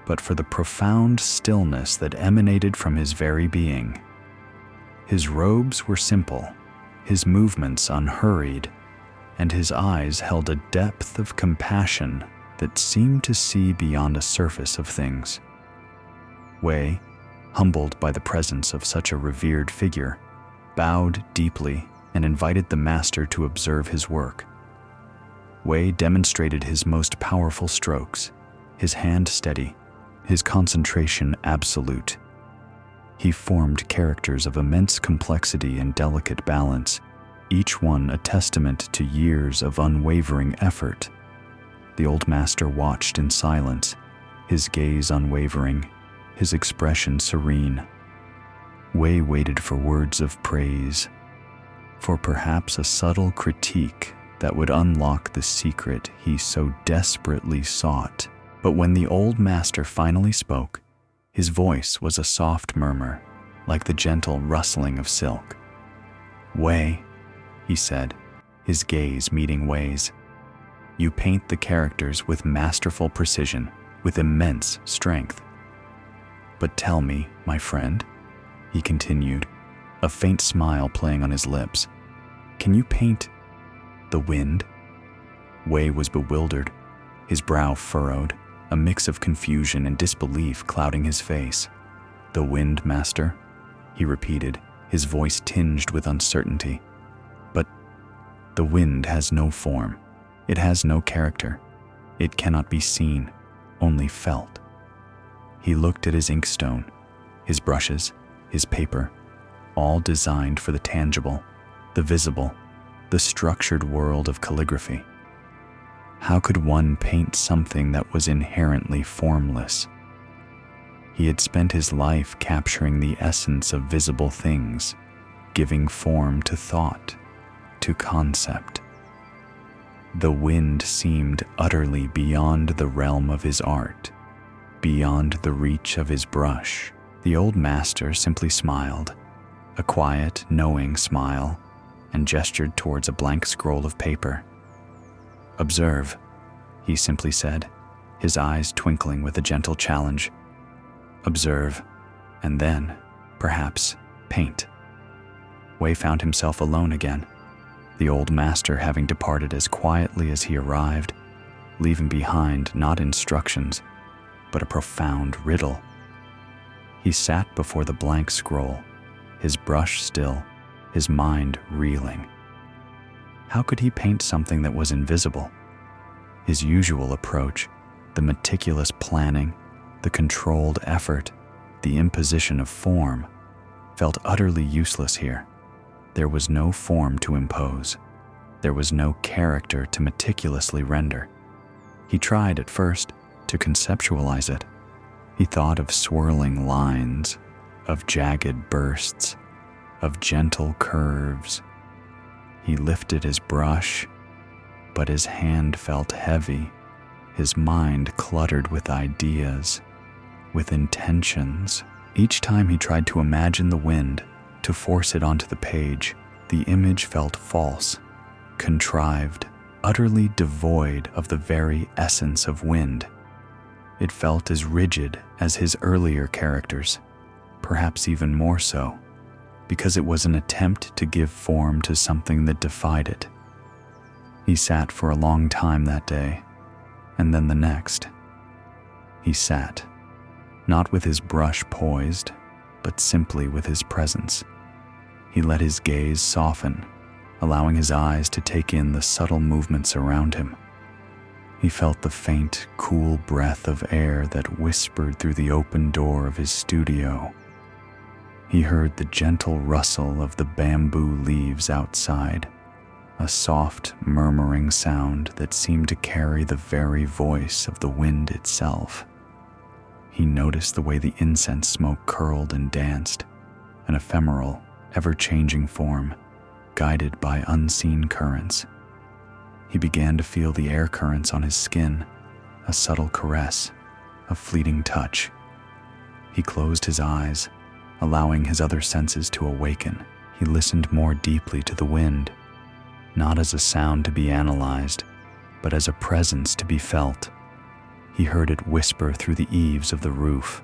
but for the profound stillness that emanated from his very being. His robes were simple, his movements unhurried, and his eyes held a depth of compassion that seemed to see beyond a surface of things. Wei, humbled by the presence of such a revered figure, bowed deeply and invited the master to observe his work. Wei demonstrated his most powerful strokes, his hand steady, his concentration absolute. He formed characters of immense complexity and delicate balance, each one a testament to years of unwavering effort. The old master watched in silence, his gaze unwavering, his expression serene. Wei waited for words of praise, for perhaps a subtle critique that would unlock the secret he so desperately sought. But when the old master finally spoke, his voice was a soft murmur, like the gentle rustling of silk. "Wei," he said, his gaze meeting Wei's, "you paint the characters with masterful precision, with immense strength. But tell me, my friend," he continued, a faint smile playing on his lips, "can you paint the wind?" Wei was bewildered, his brow furrowed, a mix of confusion and disbelief clouding his face. "The wind, master?" he repeated, his voice tinged with uncertainty. "But the wind has no form. It has no character. It cannot be seen, only felt." He looked at his inkstone, his brushes, his paper, all designed for the tangible, the visible, the structured world of calligraphy. How could one paint something that was inherently formless? He had spent his life capturing the essence of visible things, giving form to thought, to concept. The wind seemed utterly beyond the realm of his art, beyond the reach of his brush. The old master simply smiled, a quiet, knowing smile, and gestured towards a blank scroll of paper. "Observe," he simply said, his eyes twinkling with a gentle challenge. "Observe, and then, perhaps, paint." Wei found himself alone again, the old master having departed as quietly as he arrived, leaving behind not instructions, but a profound riddle. He sat before the blank scroll, his brush still, his mind reeling. How could he paint something that was invisible? His usual approach, the meticulous planning, the controlled effort, the imposition of form, felt utterly useless here. There was no form to impose. There was no character to meticulously render. He tried at first to conceptualize it. He thought of swirling lines, of jagged bursts, of gentle curves. He lifted his brush, but his hand felt heavy, his mind cluttered with ideas, with intentions. Each time he tried to imagine the wind, to force it onto the page, the image felt false, contrived, utterly devoid of the very essence of wind. It felt as rigid as his earlier characters, perhaps even more so, because it was an attempt to give form to something that defied it. He sat for a long time that day, and then the next. He sat, not with his brush poised, but simply with his presence. He let his gaze soften, allowing his eyes to take in the subtle movements around him. He felt the faint, cool breath of air that whispered through the open door of his studio. He heard the gentle rustle of the bamboo leaves outside, a soft, murmuring sound that seemed to carry the very voice of the wind itself. He noticed the way the incense smoke curled and danced, an ephemeral, ever-changing form, guided by unseen currents. He began to feel the air currents on his skin, a subtle caress, a fleeting touch. He closed his eyes, allowing his other senses to awaken. He listened more deeply to the wind, not as a sound to be analyzed, but as a presence to be felt. He heard it whisper through the eaves of the roof,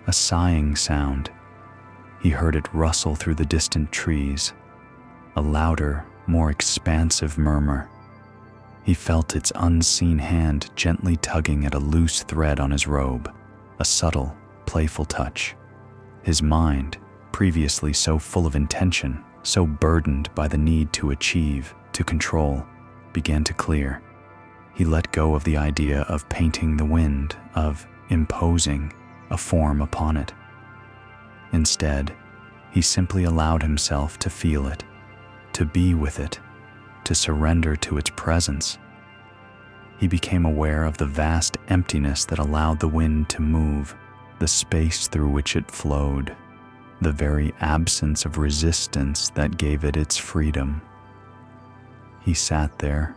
a sighing sound. He heard it rustle through the distant trees, a louder, more expansive murmur. He felt its unseen hand gently tugging at a loose thread on his robe, a subtle, playful touch. His mind, previously so full of intention, so burdened by the need to achieve, to control, began to clear. He let go of the idea of painting the wind, of imposing a form upon it. Instead, he simply allowed himself to feel it, to be with it, to surrender to its presence. He became aware of the vast emptiness that allowed the wind to move, the space through which it flowed, the very absence of resistance that gave it its freedom. He sat there,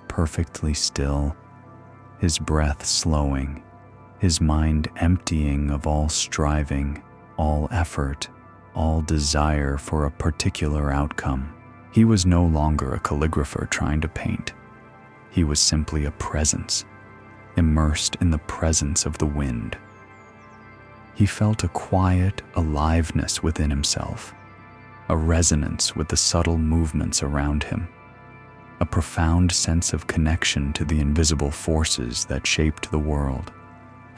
perfectly still, his breath slowing, his mind emptying of all striving, all effort, all desire for a particular outcome. He was no longer a calligrapher trying to paint. He was simply a presence, immersed in the presence of the wind. He felt a quiet aliveness within himself, a resonance with the subtle movements around him, a profound sense of connection to the invisible forces that shaped the world.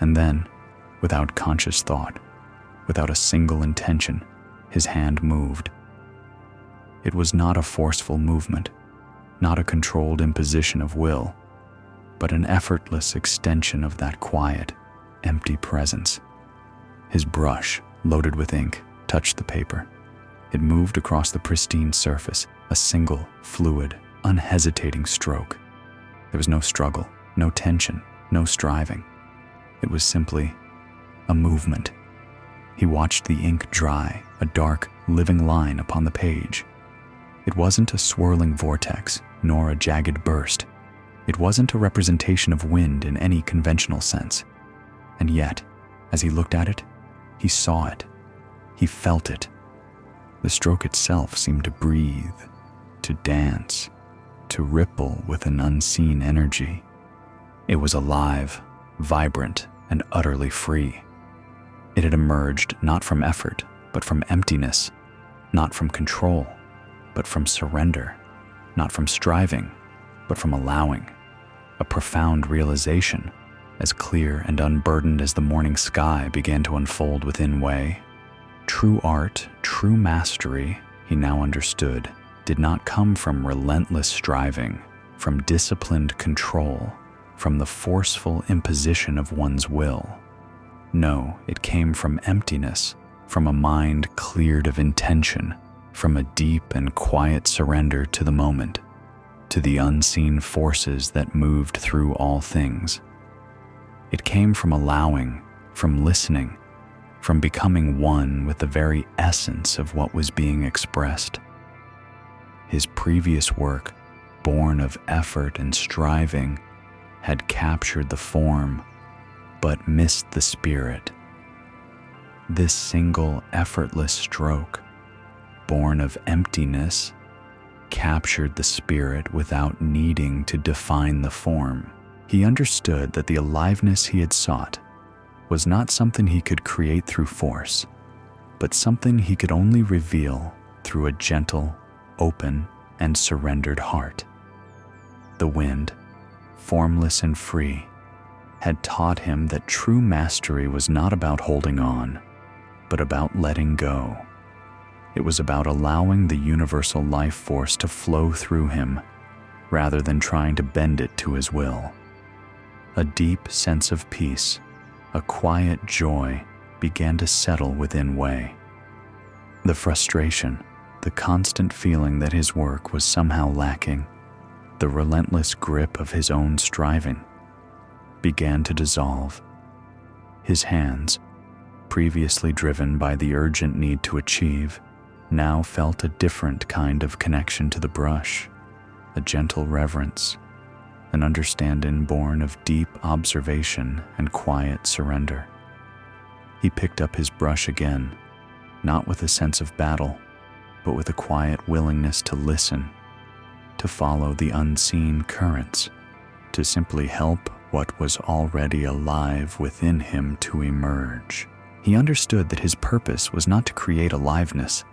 And then, without conscious thought, without a single intention, his hand moved. It was not a forceful movement, not a controlled imposition of will, but an effortless extension of that quiet, empty presence. His brush, loaded with ink, touched the paper. It moved across the pristine surface, a single, fluid, unhesitating stroke. There was no struggle, no tension, no striving. It was simply a movement. He watched the ink dry, a dark, living line upon the page. It wasn't a swirling vortex, nor a jagged burst. It wasn't a representation of wind in any conventional sense. And yet, as he looked at it, he saw it. He felt it. The stroke itself seemed to breathe, to dance, to ripple with an unseen energy. It was alive, vibrant, and utterly free. It had emerged not from effort, but from emptiness, not from control, but from surrender, not from striving, but from allowing. A profound realization, as clear and unburdened as the morning sky, began to unfold within Wei. True art, true mastery, he now understood, did not come from relentless striving, from disciplined control, from the forceful imposition of one's will. No, it came from emptiness, from a mind cleared of intention, from a deep and quiet surrender to the moment, to the unseen forces that moved through all things. It came from allowing, from listening, from becoming one with the very essence of what was being expressed. His previous work, born of effort and striving, had captured the form, but missed the spirit. This single effortless stroke, born of emptiness, captured the spirit without needing to define the form. He understood that the aliveness he had sought was not something he could create through force, but something he could only reveal through a gentle, open, and surrendered heart. The wind, formless and free, had taught him that true mastery was not about holding on, but about letting go. It was about allowing the universal life force to flow through him, rather than trying to bend it to his will. A deep sense of peace, a quiet joy, began to settle within Wei. The frustration, the constant feeling that his work was somehow lacking, the relentless grip of his own striving, began to dissolve. His hands, previously driven by the urgent need to achieve, now felt a different kind of connection to the brush, a gentle reverence, an understanding born of deep observation and quiet surrender. He picked up his brush again, not with a sense of battle, but with a quiet willingness to listen, to follow the unseen currents, to simply help what was already alive within him to emerge. He understood that his purpose was not to create aliveness,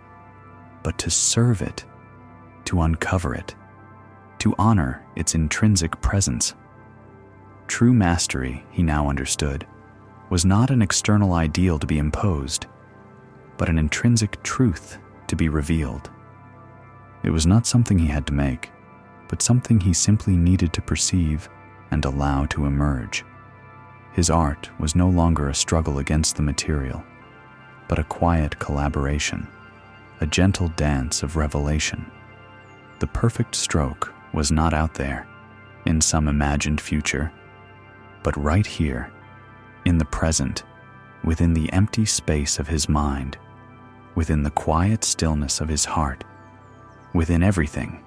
but to serve it, to uncover it, to honor its intrinsic presence. True mastery, he now understood, was not an external ideal to be imposed. but an intrinsic truth to be revealed. It was not something he had to make, but something he simply needed to perceive and allow to emerge. His art was no longer a struggle against the material, but a quiet collaboration, a gentle dance of revelation. The perfect stroke was not out there, in some imagined future, but right here, in the present, within the empty space of his mind, within the quiet stillness of his heart, within everything.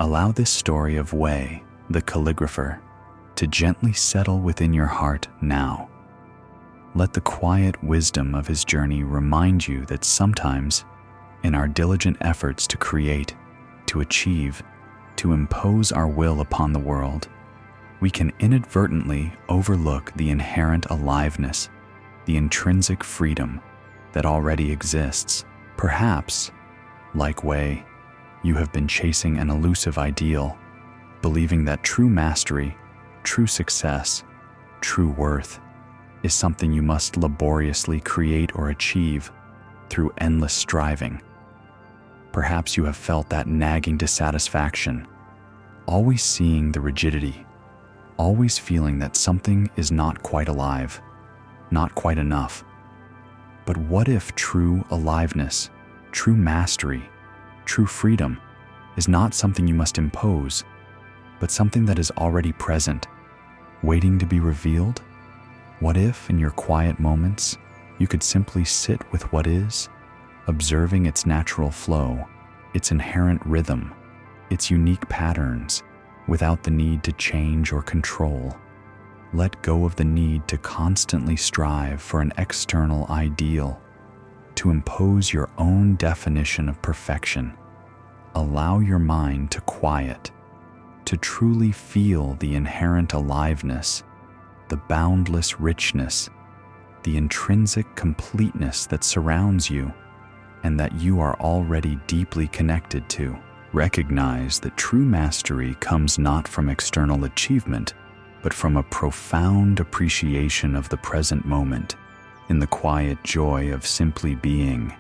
Allow this story of Wei, the calligrapher, to gently settle within your heart now. Let the quiet wisdom of his journey remind you that sometimes, in our diligent efforts to create, to achieve, to impose our will upon the world, we can inadvertently overlook the inherent aliveness, the intrinsic freedom that already exists. Perhaps, like Wei, you have been chasing an elusive ideal, believing that true mastery, true success, true worth is something you must laboriously create or achieve through endless striving. Perhaps you have felt that nagging dissatisfaction, always seeing the rigidity, always feeling that something is not quite alive, not quite enough. But what if true aliveness, true mastery, true freedom is not something you must impose, but something that is already present, waiting to be revealed? What if, in your quiet moments, you could simply sit with what is, observing its natural flow, its inherent rhythm, its unique patterns, without the need to change or control? Let go of the need to constantly strive for an external ideal, to impose your own definition of perfection. Allow your mind to quiet, to truly feel the inherent aliveness, the boundless richness, the intrinsic completeness that surrounds you and that you are already deeply connected to. Recognize that true mastery comes not from external achievement, but from a profound appreciation of the present moment, in the quiet joy of simply being,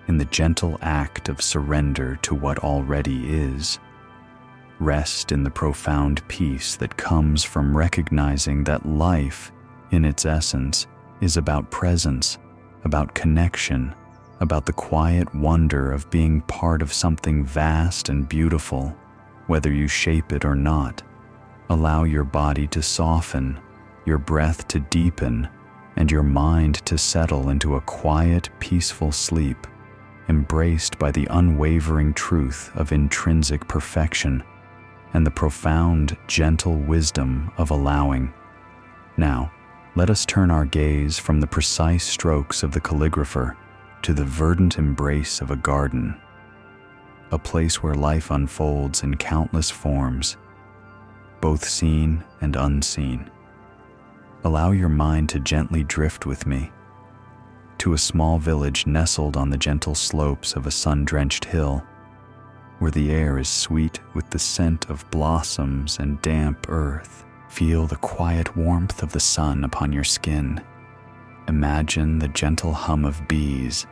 in the gentle act of surrender to what already is. Rest in the profound peace that comes from recognizing that life, in its essence, is about presence, about connection, about the quiet wonder of being part of something vast and beautiful, whether you shape it or not. Allow your body to soften, your breath to deepen, and your mind to settle into a quiet, peaceful sleep, embraced by the unwavering truth of intrinsic perfection and the profound, gentle wisdom of allowing. Now, let us turn our gaze from the precise strokes of the calligrapher to the verdant embrace of a garden, a place where life unfolds in countless forms, both seen and unseen. Allow your mind to gently drift with me to a small village nestled on the gentle slopes of a sun-drenched hill, where the air is sweet with the scent of blossoms and damp earth. Feel the quiet warmth of the sun upon your skin. Imagine the gentle hum of bees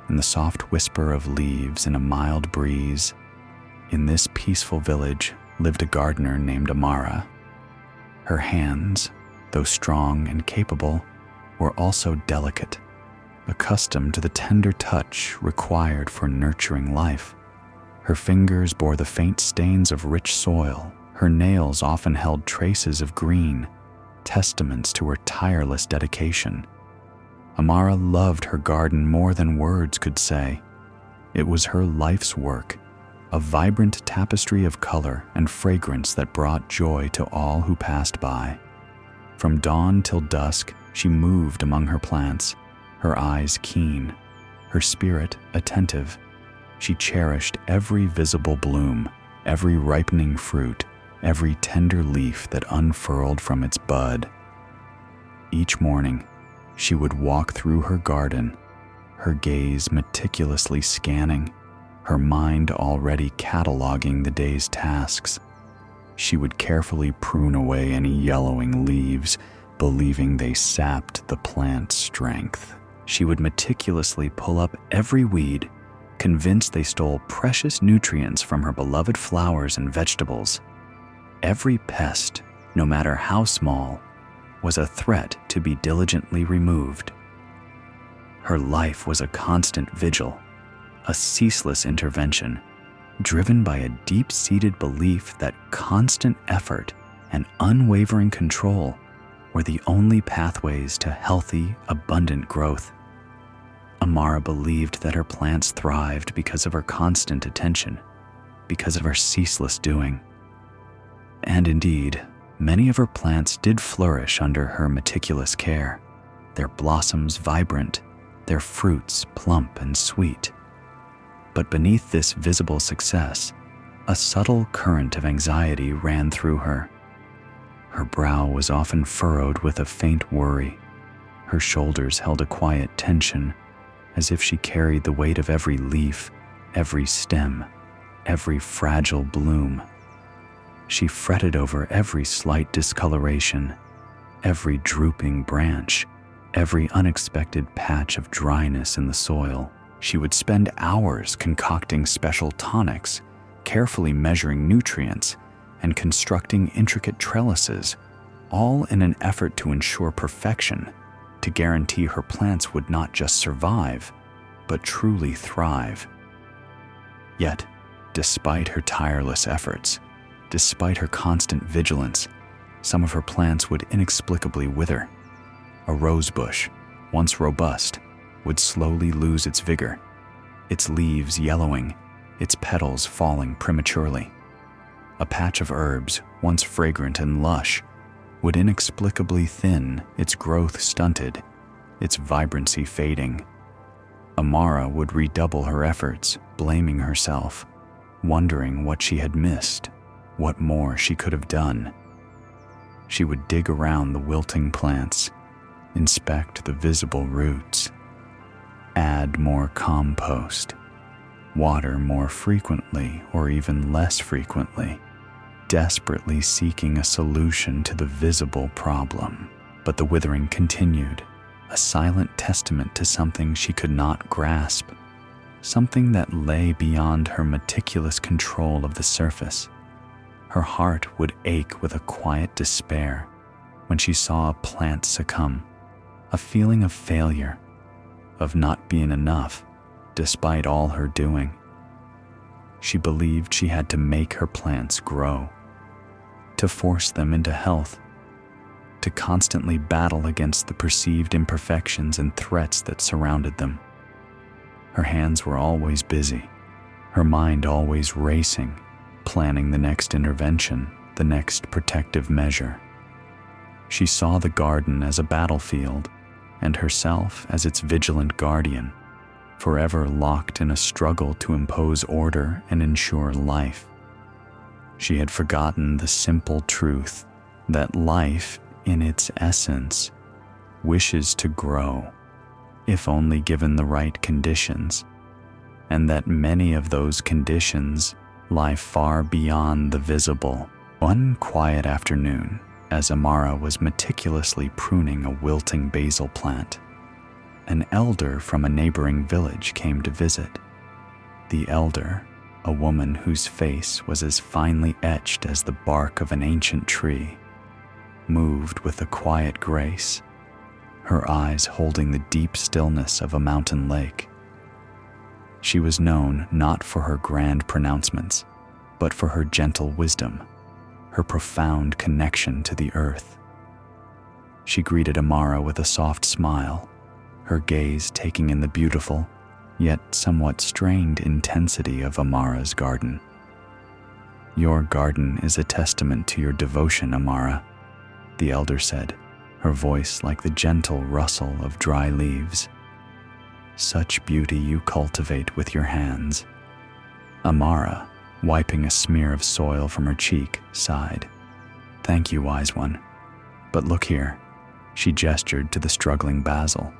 and the soft whisper of leaves in a mild breeze. In this peaceful village lived a gardener named Amara. Her hands, though strong and capable, were also delicate, accustomed to the tender touch required for nurturing life. Her fingers bore the faint stains of rich soil. Her nails often held traces of green, testaments to her tireless dedication. Amara loved her garden more than words could say. It was her life's work, a vibrant tapestry of color and fragrance that brought joy to all who passed by. From dawn till dusk, she moved among her plants, her eyes keen, her spirit attentive. She cherished every visible bloom, every ripening fruit, every tender leaf that unfurled from its bud. Each morning, she would walk through her garden, her gaze meticulously scanning, her mind already cataloging the day's tasks. She would carefully prune away any yellowing leaves, believing they sapped the plant's strength. She would meticulously pull up every weed, convinced they stole precious nutrients from her beloved flowers and vegetables. Every pest, no matter how small, was a threat to be diligently removed. Her life was a constant vigil, a ceaseless intervention, driven by a deep-seated belief that constant effort and unwavering control were the only pathways to healthy, abundant growth. Amara believed that her plants thrived because of her constant attention, because of her ceaseless doing. And indeed, many of her plants did flourish under her meticulous care, their blossoms vibrant, their fruits plump and sweet. But beneath this visible success, a subtle current of anxiety ran through her. Her brow was often furrowed with a faint worry. Her shoulders held a quiet tension, as if she carried the weight of every leaf, every stem, every fragile bloom. She fretted over every slight discoloration, every drooping branch, every unexpected patch of dryness in the soil. She would spend hours concocting special tonics, carefully measuring nutrients, and constructing intricate trellises, all in an effort to ensure perfection, to guarantee her plants would not just survive, but truly thrive. Yet, despite her tireless efforts, despite her constant vigilance, some of her plants would inexplicably wither. A rose bush, once robust, would slowly lose its vigor, its leaves yellowing, its petals falling prematurely. A patch of herbs, once fragrant and lush, would inexplicably thin, its growth stunted, its vibrancy fading. Amara would redouble her efforts, blaming herself, wondering what she had missed, what more she could have done. She would dig around the wilting plants, inspect the visible roots, add more compost, water more frequently or even less frequently, desperately seeking a solution to the visible problem. But the withering continued, a silent testament to something she could not grasp, something that lay beyond her meticulous control of the surface. Her heart would ache with a quiet despair when she saw a plant succumb, a feeling of failure, of not being enough, despite all her doing. She believed she had to make her plants grow, to force them into health, to constantly battle against the perceived imperfections and threats that surrounded them. Her hands were always busy, her mind always racing, planning the next intervention, the next protective measure. She saw the garden as a battlefield and herself as its vigilant guardian, forever locked in a struggle to impose order and ensure life. She had forgotten the simple truth that life, in its essence, wishes to grow, if only given the right conditions, and that many of those conditions lie far beyond the visible. One quiet afternoon, as Amara was meticulously pruning a wilting basil plant, an elder from a neighboring village came to visit. The elder, a woman whose face was as finely etched as the bark of an ancient tree, moved with a quiet grace, her eyes holding the deep stillness of a mountain lake. She was known not for her grand pronouncements, but for her gentle wisdom, her profound connection to the earth. She greeted Amara with a soft smile, her gaze taking in the beautiful, yet somewhat strained intensity of Amara's garden. "Your garden is a testament to your devotion, Amara," the elder said, her voice like the gentle rustle of dry leaves. "Such beauty you cultivate with your hands." Amara, wiping a smear of soil from her cheek, sighed. "Thank you, wise one. But look here." She gestured to the struggling basil.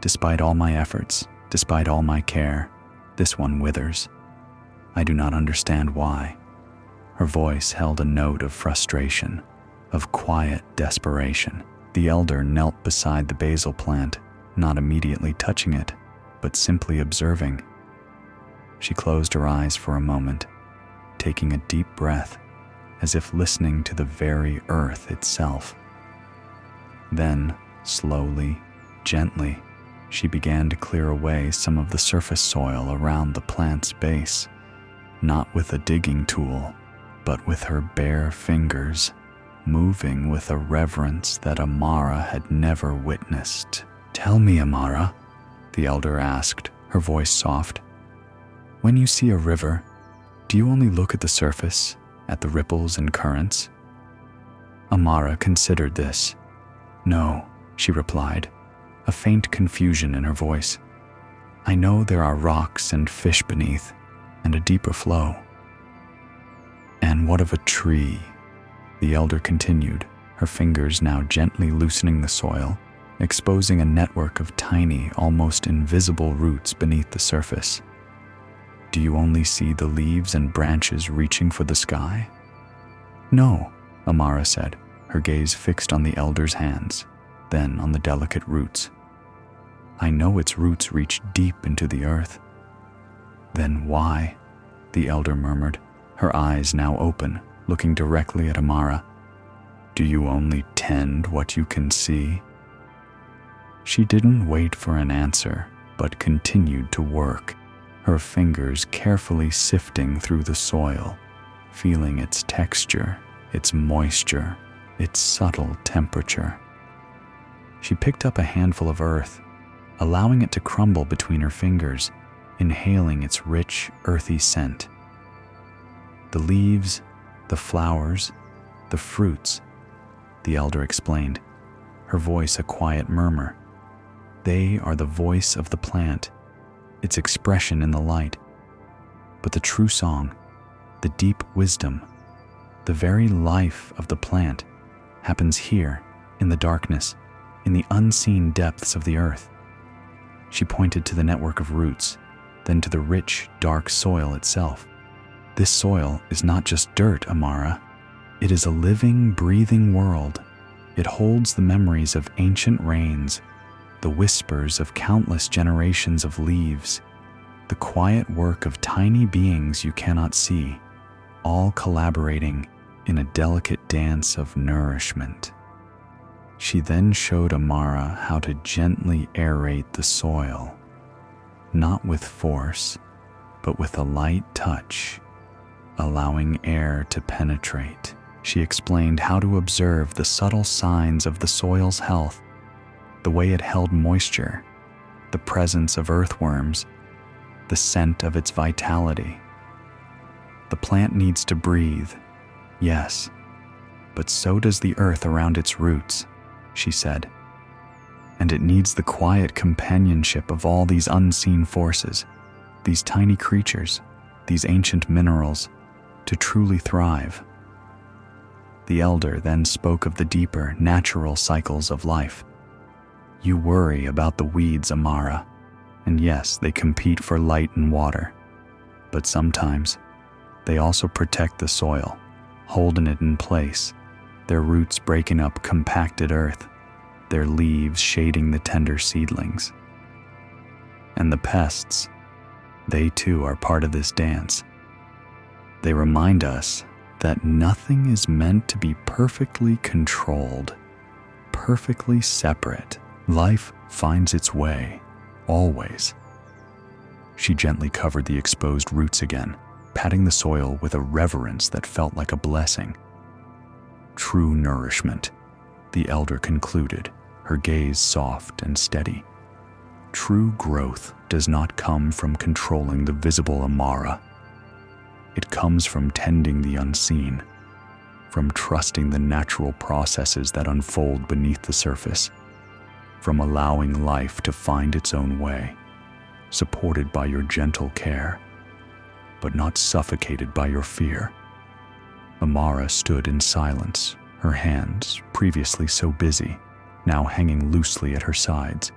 "Despite all my efforts, despite all my care, this one withers. I do not understand why." Her voice held a note of frustration, of quiet desperation. The elder knelt beside the basil plant, not immediately touching it, but simply observing. She closed her eyes for a moment, taking a deep breath, as if listening to the very earth itself. Then, slowly, gently, she began to clear away some of the surface soil around the plant's base, not with a digging tool, but with her bare fingers, moving with a reverence that Amara had never witnessed. "Tell me, Amara," the elder asked, her voice soft. "When you see a river, do you only look at the surface, at the ripples and currents?" Amara considered this. "No," she replied, a faint confusion in her voice. "I know there are rocks and fish beneath, and a deeper flow." "And what of a tree?" the elder continued, her fingers now gently loosening the soil, exposing a network of tiny, almost invisible roots beneath the surface. "Do you only see the leaves and branches reaching for the sky?" "No," Amara said, her gaze fixed on the elder's hands, then on the delicate roots. "I know its roots reach deep into the earth." "Then why?" the elder murmured, her eyes now open, looking directly at Amara. "Do you only tend what you can see?" She didn't wait for an answer, but continued to work, her fingers carefully sifting through the soil, feeling its texture, its moisture, its subtle temperature. She picked up a handful of earth, allowing it to crumble between her fingers, inhaling its rich, earthy scent. "The leaves, the flowers, the fruits," the elder explained, her voice a quiet murmur. "They are the voice of the plant, its expression in the light. But the true song, the deep wisdom, the very life of the plant happens here, in the darkness, in the unseen depths of the earth." She pointed to the network of roots, then to the rich, dark soil itself. "This soil is not just dirt, Amara. It is a living, breathing world. It holds the memories of ancient rains, the whispers of countless generations of leaves, the quiet work of tiny beings you cannot see, all collaborating in a delicate dance of nourishment." She then showed Amara how to gently aerate the soil, not with force, but with a light touch, allowing air to penetrate. She explained how to observe the subtle signs of the soil's health, the way it held moisture, the presence of earthworms, the scent of its vitality. "The plant needs to breathe, yes, but so does the earth around its roots," she said. "And it needs the quiet companionship of all these unseen forces, these tiny creatures, these ancient minerals, to truly thrive." The elder then spoke of the deeper, natural cycles of life. "You worry about the weeds, Amara, and yes, they compete for light and water, but sometimes they also protect the soil, holding it in place, their roots breaking up compacted earth, their leaves shading the tender seedlings. And the pests, they too are part of this dance. They remind us that nothing is meant to be perfectly controlled, perfectly separate. Life finds its way, always." She gently covered the exposed roots again, patting the soil with a reverence that felt like a blessing. "True nourishment," the elder concluded, her gaze soft and steady. "True growth does not come from controlling the visible, Amara. It comes from tending the unseen, from trusting the natural processes that unfold beneath the surface, from allowing life to find its own way, supported by your gentle care, but not suffocated by your fear." Amara stood in silence, her hands, previously so busy, now hanging loosely at her sides.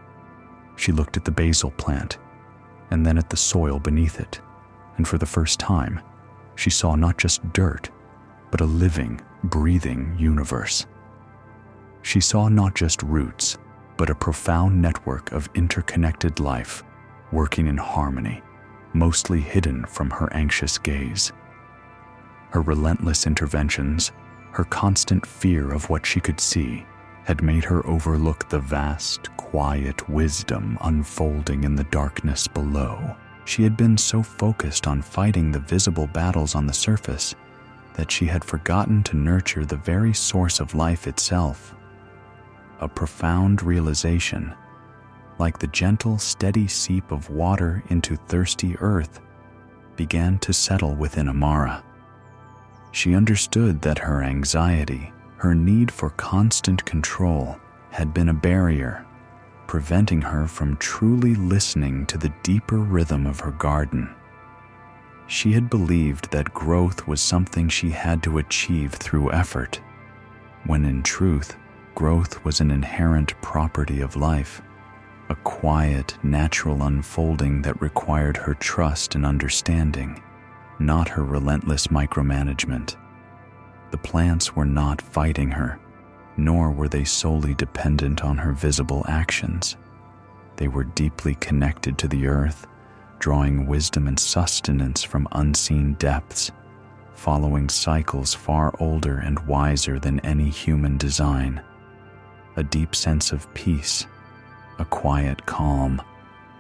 She looked at the basil plant, and then at the soil beneath it, and for the first time, she saw not just dirt, but a living, breathing universe. She saw not just roots, but but a profound network of interconnected life, working in harmony, mostly hidden from her anxious gaze. Her relentless interventions, her constant fear of what she could see, had made her overlook the vast, quiet wisdom unfolding in the darkness below. She had been so focused on fighting the visible battles on the surface that she had forgotten to nurture the very source of life itself. A profound realization, like the gentle, steady seep of water into thirsty earth, began to settle within Amara. She understood that her anxiety, her need for constant control, had been a barrier, preventing her from truly listening to the deeper rhythm of her garden. She had believed that growth was something she had to achieve through effort, when in truth, growth was an inherent property of life, a quiet, natural unfolding that required her trust and understanding, not her relentless micromanagement. The plants were not fighting her, nor were they solely dependent on her visible actions. They were deeply connected to the earth, drawing wisdom and sustenance from unseen depths, following cycles far older and wiser than any human design. A deep sense of peace, a quiet calm,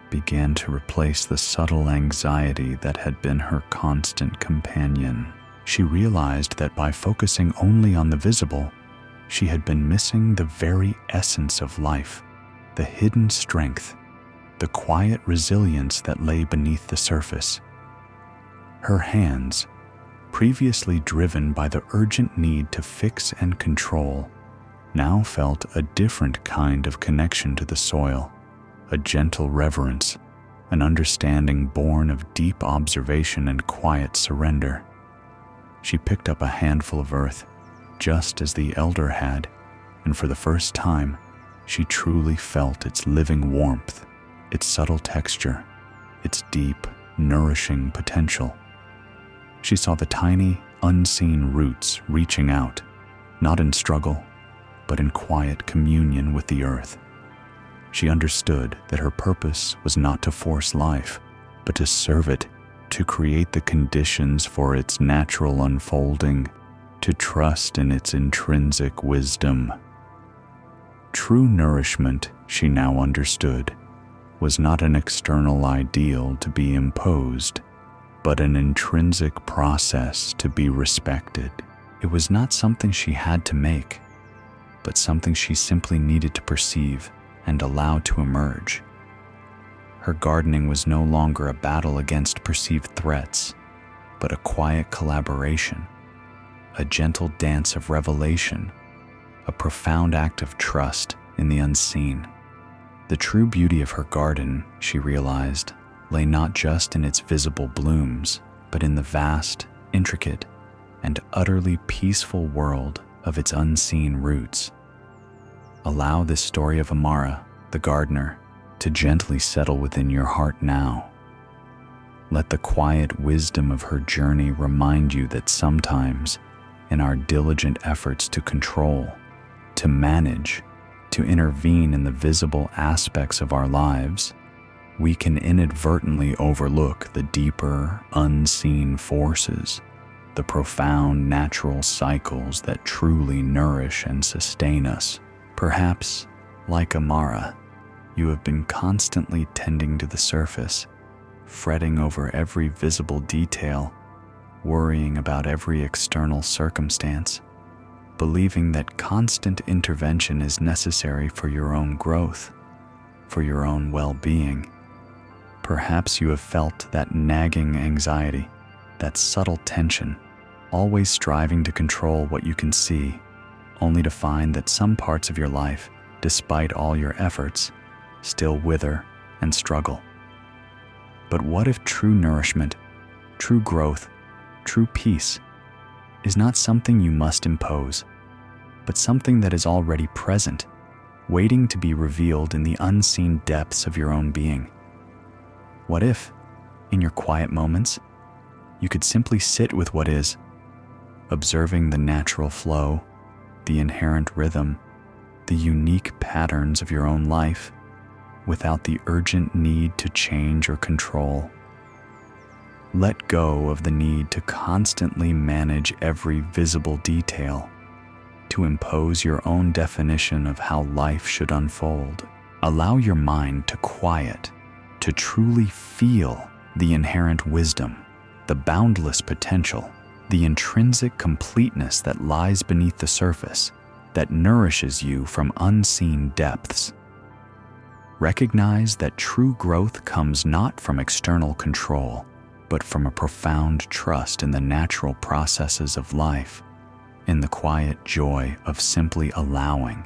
began to replace the subtle anxiety that had been her constant companion. She realized that by focusing only on the visible, she had been missing the very essence of life, the hidden strength, the quiet resilience that lay beneath the surface. Her hands, previously driven by the urgent need to fix and control, now felt a different kind of connection to the soil, a gentle reverence, an understanding born of deep observation and quiet surrender. She picked up a handful of earth, just as the elder had, and for the first time, she truly felt its living warmth, its subtle texture, its deep, nourishing potential. She saw the tiny, unseen roots reaching out, not in struggle, but in quiet communion with the earth. She understood that her purpose was not to force life, but to serve it, to create the conditions for its natural unfolding, to trust in its intrinsic wisdom. True nourishment, she now understood, was not an external ideal to be imposed, but an intrinsic process to be respected. It was not something she had to make, but something she simply needed to perceive and allow to emerge. Her gardening was no longer a battle against perceived threats, but a quiet collaboration, a gentle dance of revelation, a profound act of trust in the unseen. The true beauty of her garden, she realized, lay not just in its visible blooms, but in the vast, intricate, and utterly peaceful world of its unseen roots. Allow this story of Amara, the gardener, to gently settle within your heart now. Let the quiet wisdom of her journey remind you that sometimes, in our diligent efforts to control, to manage, to intervene in the visible aspects of our lives, we can inadvertently overlook the deeper, unseen forces, the profound natural cycles that truly nourish and sustain us. Perhaps, like Amara, you have been constantly tending to the surface, fretting over every visible detail, worrying about every external circumstance, believing that constant intervention is necessary for your own growth, for your own well-being. Perhaps you have felt that nagging anxiety, that subtle tension, always striving to control what you can see, only to find that some parts of your life, despite all your efforts, still wither and struggle. But what if true nourishment, true growth, true peace is not something you must impose, but something that is already present, waiting to be revealed in the unseen depths of your own being? What if, in your quiet moments, you could simply sit with what is, observing the natural flow, the inherent rhythm, the unique patterns of your own life without the urgent need to change or control. Let go of the need to constantly manage every visible detail, to impose your own definition of how life should unfold. Allow your mind to quiet, to truly feel the inherent wisdom, the boundless potential, the intrinsic completeness that lies beneath the surface, that nourishes you from unseen depths. Recognize that true growth comes not from external control, but from a profound trust in the natural processes of life, in the quiet joy of simply allowing,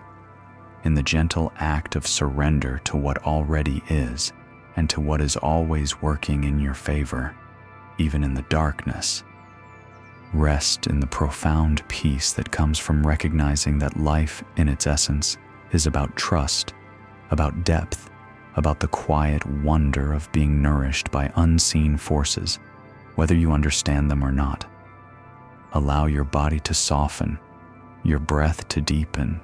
in the gentle act of surrender to what already is and to what is always working in your favor, even in the darkness. Rest in the profound peace that comes from recognizing that life, in its essence, is about trust, about depth, about the quiet wonder of being nourished by unseen forces, whether you understand them or not. Allow your body to soften, your breath to deepen,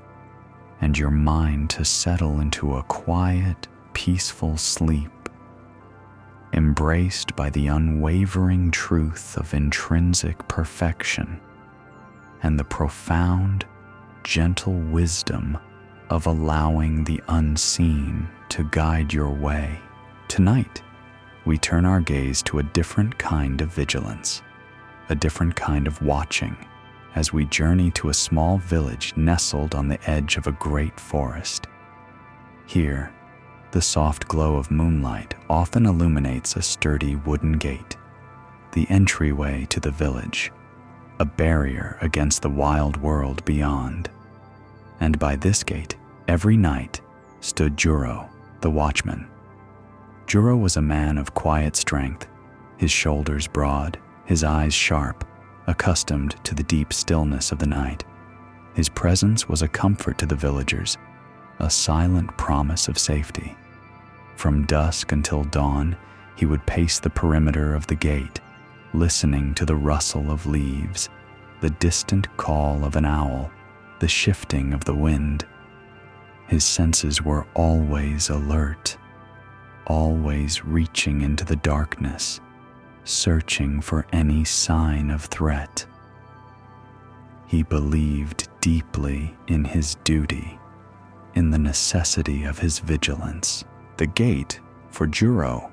and your mind to settle into a quiet, peaceful sleep, embraced by the unwavering truth of intrinsic perfection and the profound, gentle wisdom of allowing the unseen to guide your way. Tonight, we turn our gaze to a different kind of vigilance, a different kind of watching, as we journey to a small village nestled on the edge of a great forest. Here, the soft glow of moonlight often illuminates a sturdy wooden gate, the entryway to the village, a barrier against the wild world beyond. And by this gate, every night, stood Juro, the watchman. Juro was a man of quiet strength, his shoulders broad, his eyes sharp, accustomed to the deep stillness of the night. His presence was a comfort to the villagers, a silent promise of safety. From dusk until dawn, he would pace the perimeter of the gate, listening to the rustle of leaves, the distant call of an owl, the shifting of the wind. His senses were always alert, always reaching into the darkness, searching for any sign of threat. He believed deeply in his duty, in the necessity of his vigilance. The gate, for Juro,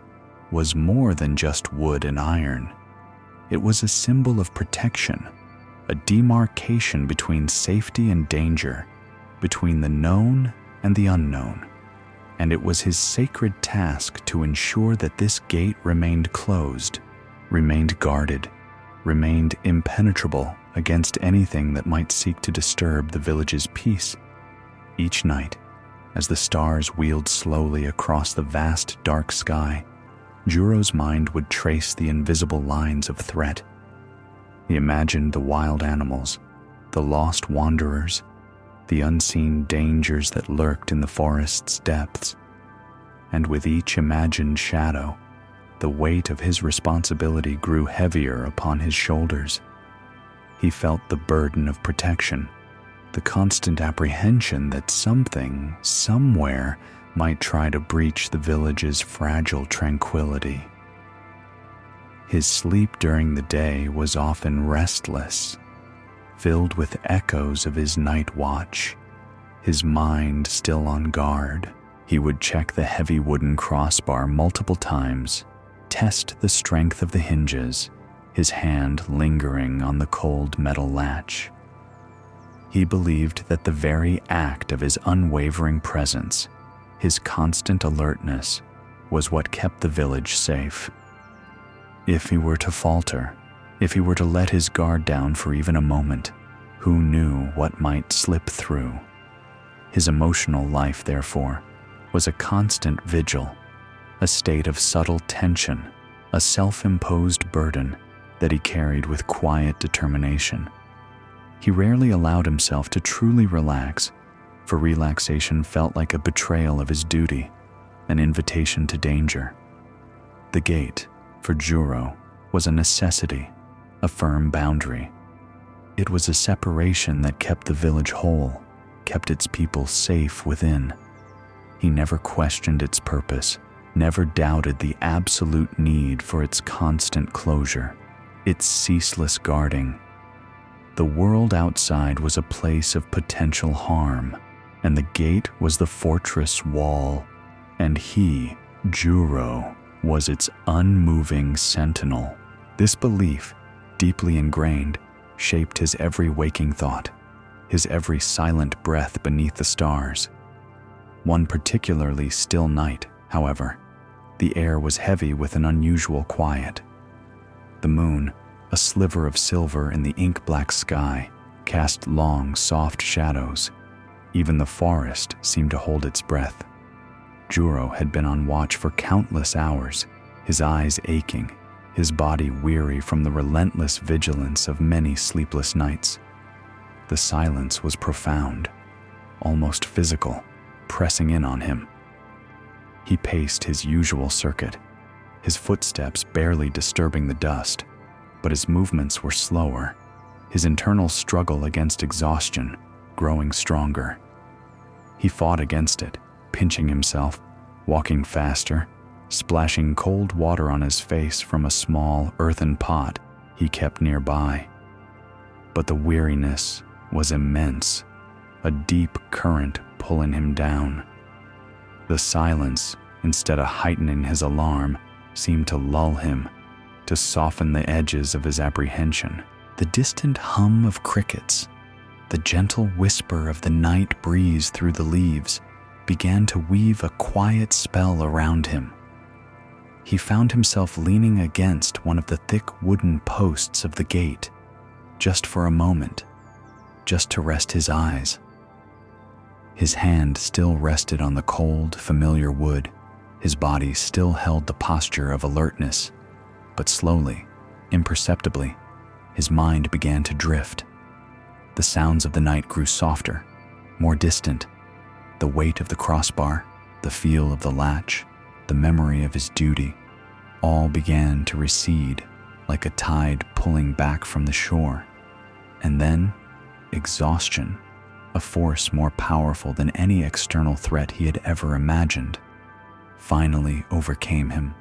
was more than just wood and iron. It was a symbol of protection, a demarcation between safety and danger, between the known and the unknown. And it was his sacred task to ensure that this gate remained closed, remained guarded, remained impenetrable against anything that might seek to disturb the village's peace. Each night, as the stars wheeled slowly across the vast dark sky, Juro's mind would trace the invisible lines of threat. He imagined the wild animals, the lost wanderers, the unseen dangers that lurked in the forest's depths. And with each imagined shadow, the weight of his responsibility grew heavier upon his shoulders. He felt the burden of protection, the constant apprehension that something, somewhere, might try to breach the village's fragile tranquility. His sleep during the day was often restless, filled with echoes of his night watch, his mind still on guard. He would check the heavy wooden crossbar multiple times, test the strength of the hinges, his hand lingering on the cold metal latch. He believed that the very act of his unwavering presence, his constant alertness, was what kept the village safe. If he were to falter, if he were to let his guard down for even a moment, who knew what might slip through? His emotional life, therefore, was a constant vigil, a state of subtle tension, a self-imposed burden that he carried with quiet determination. He rarely allowed himself to truly relax, for relaxation felt like a betrayal of his duty, an invitation to danger. The gate, for Juro, was a necessity, a firm boundary. It was a separation that kept the village whole, kept its people safe within. He never questioned its purpose, never doubted the absolute need for its constant closure, its ceaseless guarding. The world outside was a place of potential harm, and the gate was the fortress wall, and he, Juro, was its unmoving sentinel. This belief, deeply ingrained, shaped his every waking thought, his every silent breath beneath the stars. One particularly still night, however, the air was heavy with an unusual quiet. The moon, a sliver of silver in the ink-black sky, cast long, soft shadows. Even the forest seemed to hold its breath. Juro had been on watch for countless hours, his eyes aching, his body weary from the relentless vigilance of many sleepless nights. The silence was profound, almost physical, pressing in on him. He paced his usual circuit, his footsteps barely disturbing the dust, but his movements were slower, his internal struggle against exhaustion growing stronger. He fought against it, pinching himself, walking faster, splashing cold water on his face from a small earthen pot he kept nearby. But the weariness was immense, a deep current pulling him down. The silence, instead of heightening his alarm, seemed to lull him, to soften the edges of his apprehension. The distant hum of crickets, the gentle whisper of the night breeze through the leaves, began to weave a quiet spell around him. He found himself leaning against one of the thick wooden posts of the gate, just for a moment, just to rest his eyes. His hand still rested on the cold, familiar wood. His body still held the posture of alertness, but slowly, imperceptibly, his mind began to drift. The sounds of the night grew softer, more distant. The weight of the crossbar, the feel of the latch, the memory of his duty, all began to recede like a tide pulling back from the shore. And then, exhaustion, a force more powerful than any external threat he had ever imagined, finally overcame him.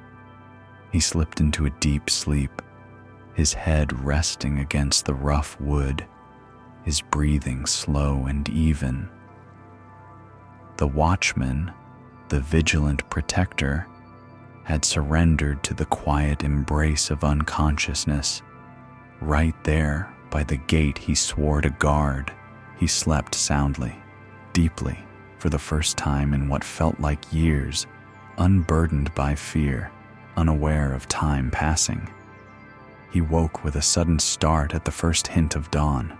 He slipped into a deep sleep, his head resting against the rough wood, his breathing slow and even. The watchman, the vigilant protector, had surrendered to the quiet embrace of unconsciousness. Right there, by the gate he swore to guard, he slept soundly, deeply, for the first time in what felt like years, unburdened by fear, unaware of time passing. He woke with a sudden start at the first hint of dawn.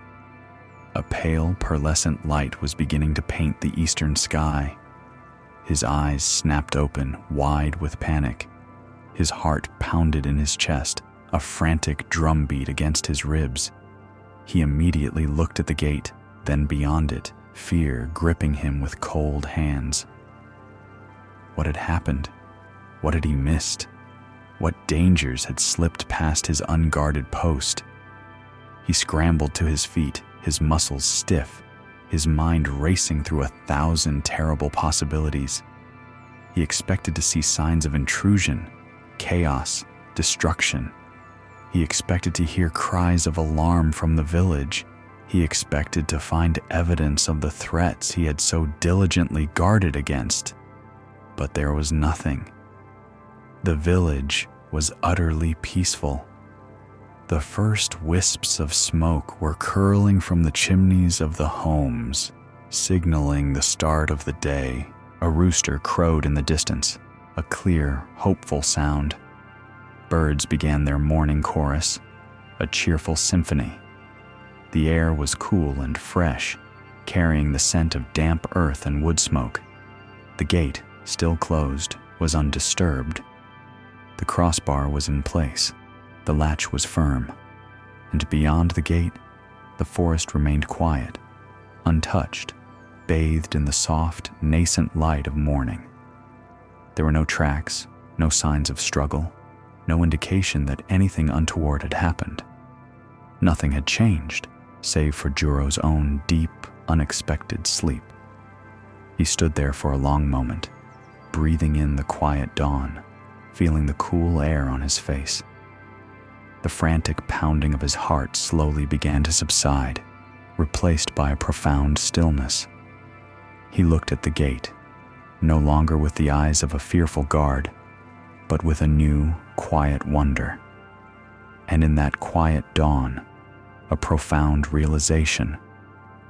A pale, pearlescent light was beginning to paint the eastern sky. His eyes snapped open, wide with panic. His heart pounded in his chest, a frantic drumbeat against his ribs. He immediately looked at the gate, then beyond it, fear gripping him with cold hands. What had happened? What had he missed? What dangers had slipped past his unguarded post? He scrambled to his feet, his muscles stiff, his mind racing through 1,000 terrible possibilities. He expected to see signs of intrusion, chaos, destruction. He expected to hear cries of alarm from the village. He expected to find evidence of the threats he had so diligently guarded against. But there was nothing. The village was utterly peaceful. The first wisps of smoke were curling from the chimneys of the homes, signaling the start of the day. A rooster crowed in the distance, a clear, hopeful sound. Birds began their morning chorus, a cheerful symphony. The air was cool and fresh, carrying the scent of damp earth and wood smoke. The gate, still closed, was undisturbed. The crossbar was in place. The latch was firm, and beyond the gate, the forest remained quiet, untouched, bathed in the soft, nascent light of morning. There were no tracks, no signs of struggle, no indication that anything untoward had happened. Nothing had changed, save for Juro's own deep, unexpected sleep. He stood there for a long moment, breathing in the quiet dawn, feeling the cool air on his face. The frantic pounding of his heart slowly began to subside, replaced by a profound stillness. He looked at the gate, no longer with the eyes of a fearful guard, but with a new, quiet wonder. And in that quiet dawn, a profound realization,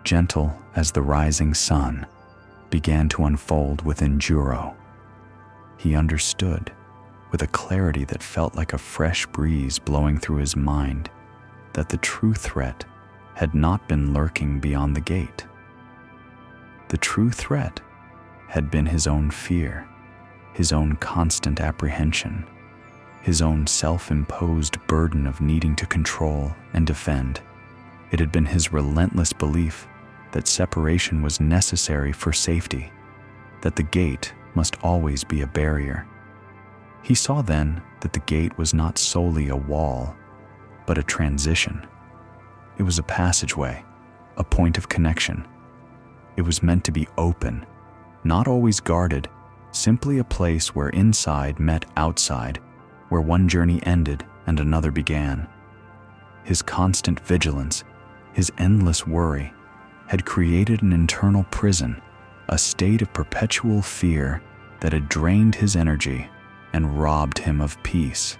gentle as the rising sun, began to unfold within Juro. He understood, with a clarity that felt like a fresh breeze blowing through his mind, that the true threat had not been lurking beyond the gate. The true threat had been his own fear, his own constant apprehension, his own self-imposed burden of needing to control and defend. It had been his relentless belief that separation was necessary for safety, that the gate must always be a barrier. He saw then that the gate was not solely a wall, but a transition. It was a passageway, a point of connection. It was meant to be open, not always guarded, simply a place where inside met outside, where one journey ended and another began. His constant vigilance, his endless worry, had created an internal prison, a state of perpetual fear that had drained his energy and robbed him of peace.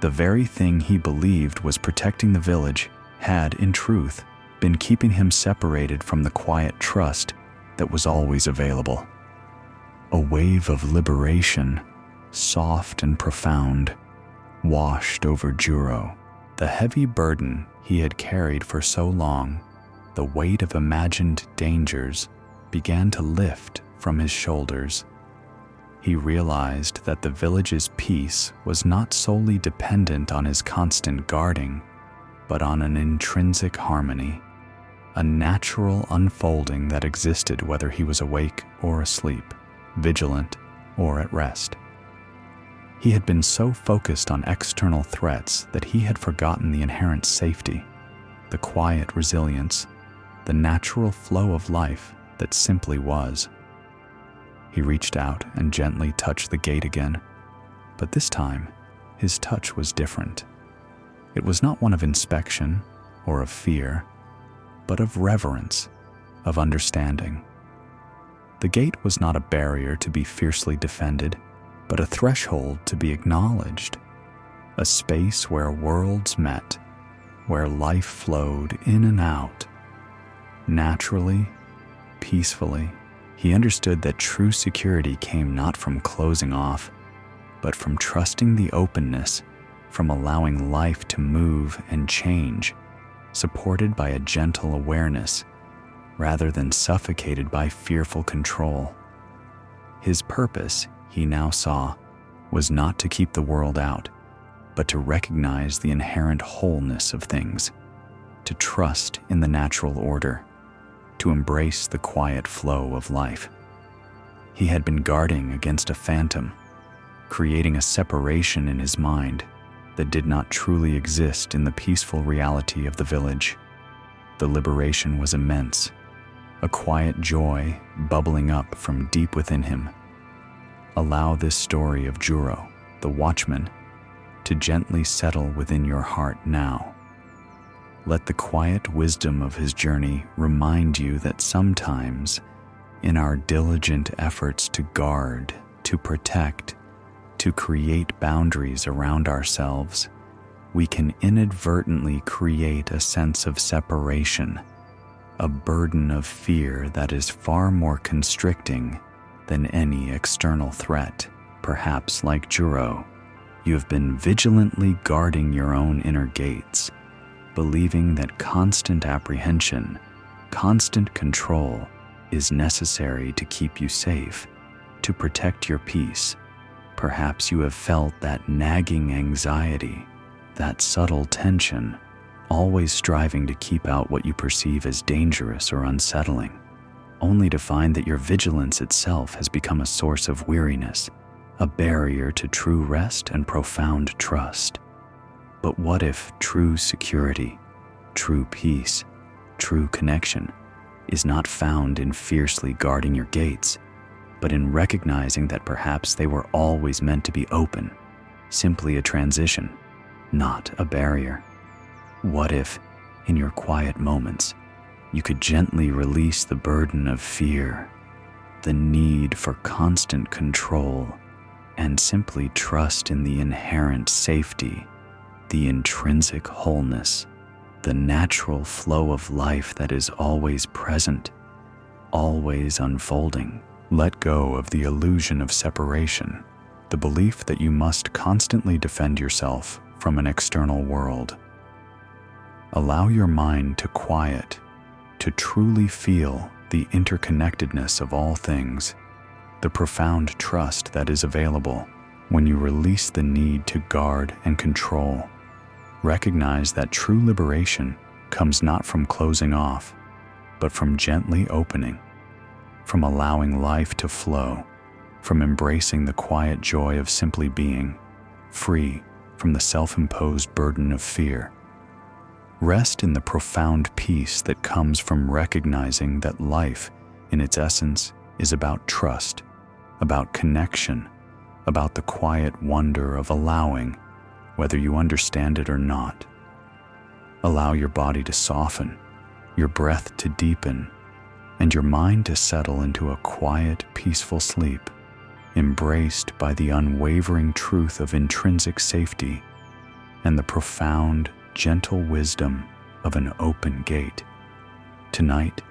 The very thing he believed was protecting the village had, in truth, been keeping him separated from the quiet trust that was always available. A wave of liberation, soft and profound, washed over Juro. The heavy burden he had carried for so long, the weight of imagined dangers, began to lift from his shoulders. He realized that the village's peace was not solely dependent on his constant guarding, but on an intrinsic harmony, a natural unfolding that existed whether he was awake or asleep, vigilant or at rest. He had been so focused on external threats that he had forgotten the inherent safety, the quiet resilience, the natural flow of life that simply was. He reached out and gently touched the gate again, but this time his touch was different. It was not one of inspection or of fear, but of reverence, of understanding. The gate was not a barrier to be fiercely defended, but a threshold to be acknowledged, a space where worlds met, where life flowed in and out. Naturally, peacefully, he understood that true security came not from closing off, but from trusting the openness, from allowing life to move and change, supported by a gentle awareness, rather than suffocated by fearful control. His purpose, he now saw, was not to keep the world out, but to recognize the inherent wholeness of things, to trust in the natural order, to embrace the quiet flow of life. He had been guarding against a phantom, creating a separation in his mind that did not truly exist in the peaceful reality of the village. The liberation was immense, a quiet joy bubbling up from deep within him. Allow this story of Juro, the watchman, to gently settle within your heart now. Let the quiet wisdom of his journey remind you that sometimes, in our diligent efforts to guard, to protect, to create boundaries around ourselves, we can inadvertently create a sense of separation, a burden of fear that is far more constricting than any external threat. Perhaps like Juro, you have been vigilantly guarding your own inner gates, believing that constant apprehension, constant control is necessary to keep you safe, to protect your peace. Perhaps you have felt that nagging anxiety, that subtle tension, always striving to keep out what you perceive as dangerous or unsettling, only to find that your vigilance itself has become a source of weariness, a barrier to true rest and profound trust. But what if true security, true peace, true connection is not found in fiercely guarding your gates, but in recognizing that perhaps they were always meant to be open, simply a transition, not a barrier. What if, in your quiet moments, you could gently release the burden of fear, the need for constant control, and simply trust in the inherent safety, the intrinsic wholeness, the natural flow of life that is always present, always unfolding? Let go of the illusion of separation, the belief that you must constantly defend yourself from an external world. Allow your mind to quiet, to truly feel the interconnectedness of all things, the profound trust that is available when you release the need to guard and control. Recognize that true liberation comes not from closing off, but from gently opening, from allowing life to flow, from embracing the quiet joy of simply being, free from the self-imposed burden of fear. Rest in the profound peace that comes from recognizing that life, in its essence, is about trust, about connection, about the quiet wonder of allowing, whether you understand it or not. Allow your body to soften, your breath to deepen, and your mind to settle into a quiet, peaceful sleep, embraced by the unwavering truth of intrinsic safety and the profound, gentle wisdom of an open gate. Tonight,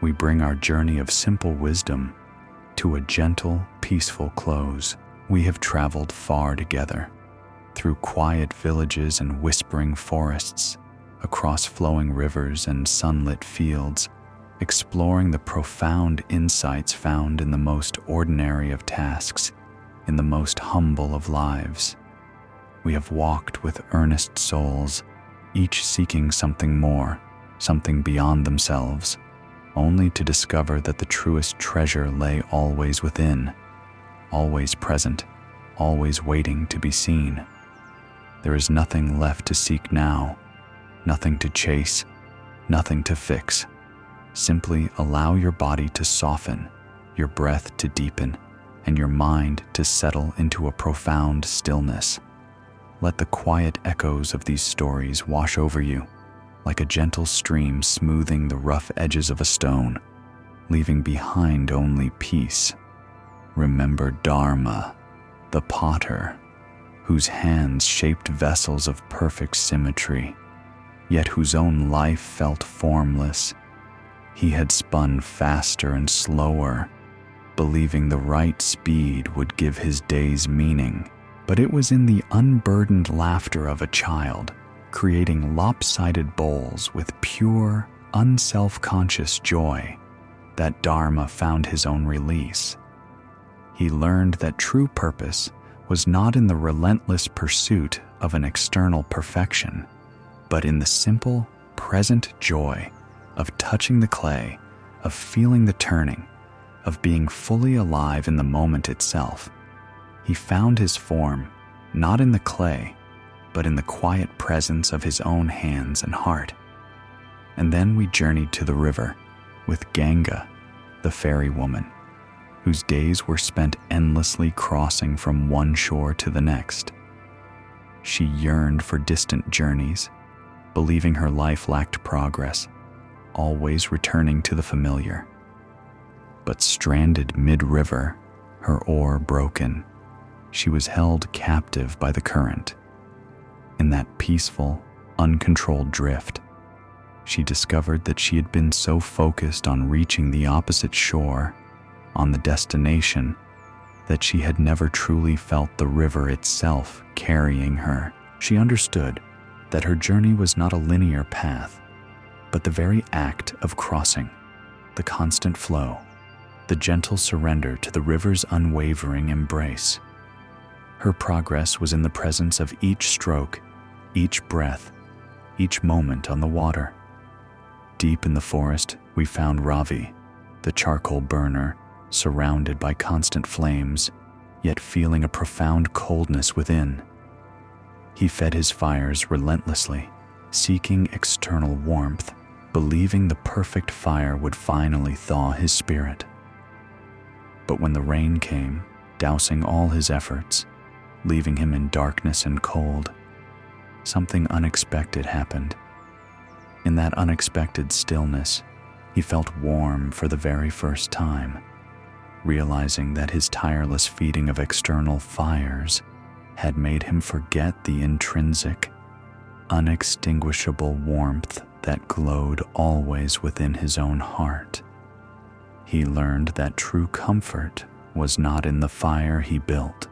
we bring our journey of simple wisdom to a gentle, peaceful close. We have traveled far together, through quiet villages and whispering forests, across flowing rivers and sunlit fields, exploring the profound insights found in the most ordinary of tasks, in the most humble of lives. We have walked with earnest souls, each seeking something more, something beyond themselves, only to discover that the truest treasure lay always within, always present, always waiting to be seen. There is nothing left to seek now, nothing to chase, nothing to fix. Simply allow your body to soften, your breath to deepen, and your mind to settle into a profound stillness. Let the quiet echoes of these stories wash over you, like a gentle stream smoothing the rough edges of a stone, leaving behind only peace. Remember Dharma, the potter, whose hands shaped vessels of perfect symmetry, yet whose own life felt formless. He had spun faster and slower, believing the right speed would give his days meaning. But it was in the unburdened laughter of a child, creating lopsided bowls with pure, unself-conscious joy, that Dharma found his own release. He learned that true purpose was not in the relentless pursuit of an external perfection, but in the simple, present joy of touching the clay, of feeling the turning, of being fully alive in the moment itself. He found his form, not in the clay, but in the quiet presence of his own hands and heart. And then we journeyed to the river with Ganga, the fairy woman, whose days were spent endlessly crossing from one shore to the next. She yearned for distant journeys, believing her life lacked progress, always returning to the familiar. But stranded mid-river, her oar broken, she was held captive by the current. In that peaceful, uncontrolled drift, she discovered that she had been so focused on reaching the opposite shore, on the destination, that she had never truly felt the river itself carrying her. She understood that her journey was not a linear path, but the very act of crossing, the constant flow, the gentle surrender to the river's unwavering embrace. Her progress was in the presence of each stroke, each breath, each moment on the water. Deep in the forest, we found Ravi, the charcoal burner, surrounded by constant flames, yet feeling a profound coldness within. He fed his fires relentlessly, seeking external warmth, believing the perfect fire would finally thaw his spirit. But when the rain came, dousing all his efforts, leaving him in darkness and cold, something unexpected happened. In that unexpected stillness, he felt warm for the very first time, realizing that his tireless feeding of external fires had made him forget the intrinsic, unextinguishable warmth that glowed always within his own heart. He learned that true comfort was not in the fire he built,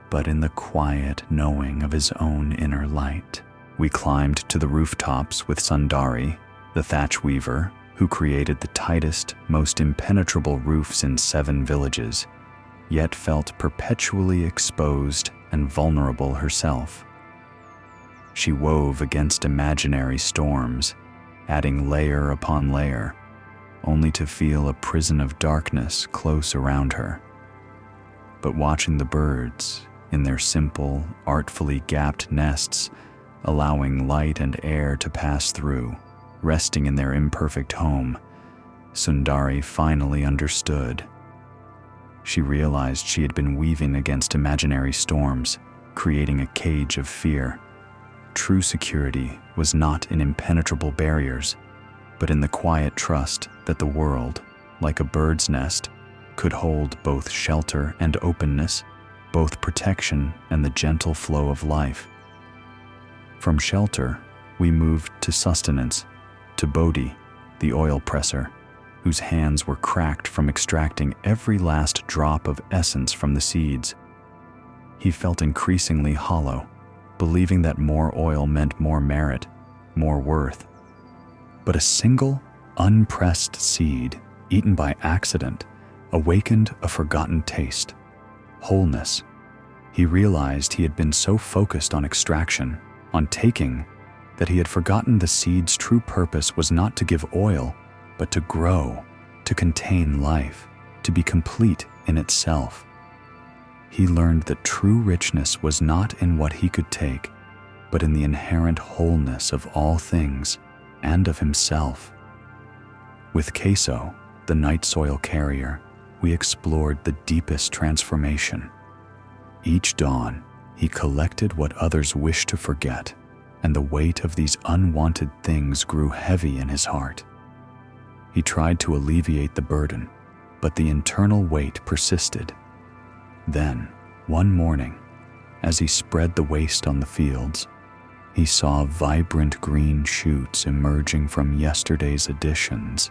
but in the quiet knowing of his own inner light. We climbed to the rooftops with Sundari, the thatch weaver, who created the tightest, most impenetrable roofs in 7 villages, yet felt perpetually exposed and vulnerable herself. She wove against imaginary storms, adding layer upon layer, only to feel a prison of darkness close around her. But watching the birds, in their simple, artfully gapped nests, allowing light and air to pass through, resting in their imperfect home, Sundari finally understood. She realized she had been weaving against imaginary storms, creating a cage of fear. True security was not in impenetrable barriers, but in the quiet trust that the world, like a bird's nest, could hold both shelter and openness, both protection and the gentle flow of life. From shelter, we moved to sustenance, to Bodhi, the oil presser, whose hands were cracked from extracting every last drop of essence from the seeds. He felt increasingly hollow, believing that more oil meant more merit, more worth. But a single, unpressed seed, eaten by accident, awakened a forgotten taste, wholeness. He realized he had been so focused on extraction, on taking, that he had forgotten the seed's true purpose was not to give oil, but to grow, to contain life, to be complete in itself. He learned that true richness was not in what he could take, but in the inherent wholeness of all things and of himself. With Queso, the night soil carrier, we explored the deepest transformation. Each dawn, he collected what others wished to forget, and the weight of these unwanted things grew heavy in his heart. He tried to alleviate the burden, but the internal weight persisted. Then, one morning, as he spread the waste on the fields, he saw vibrant green shoots emerging from yesterday's additions.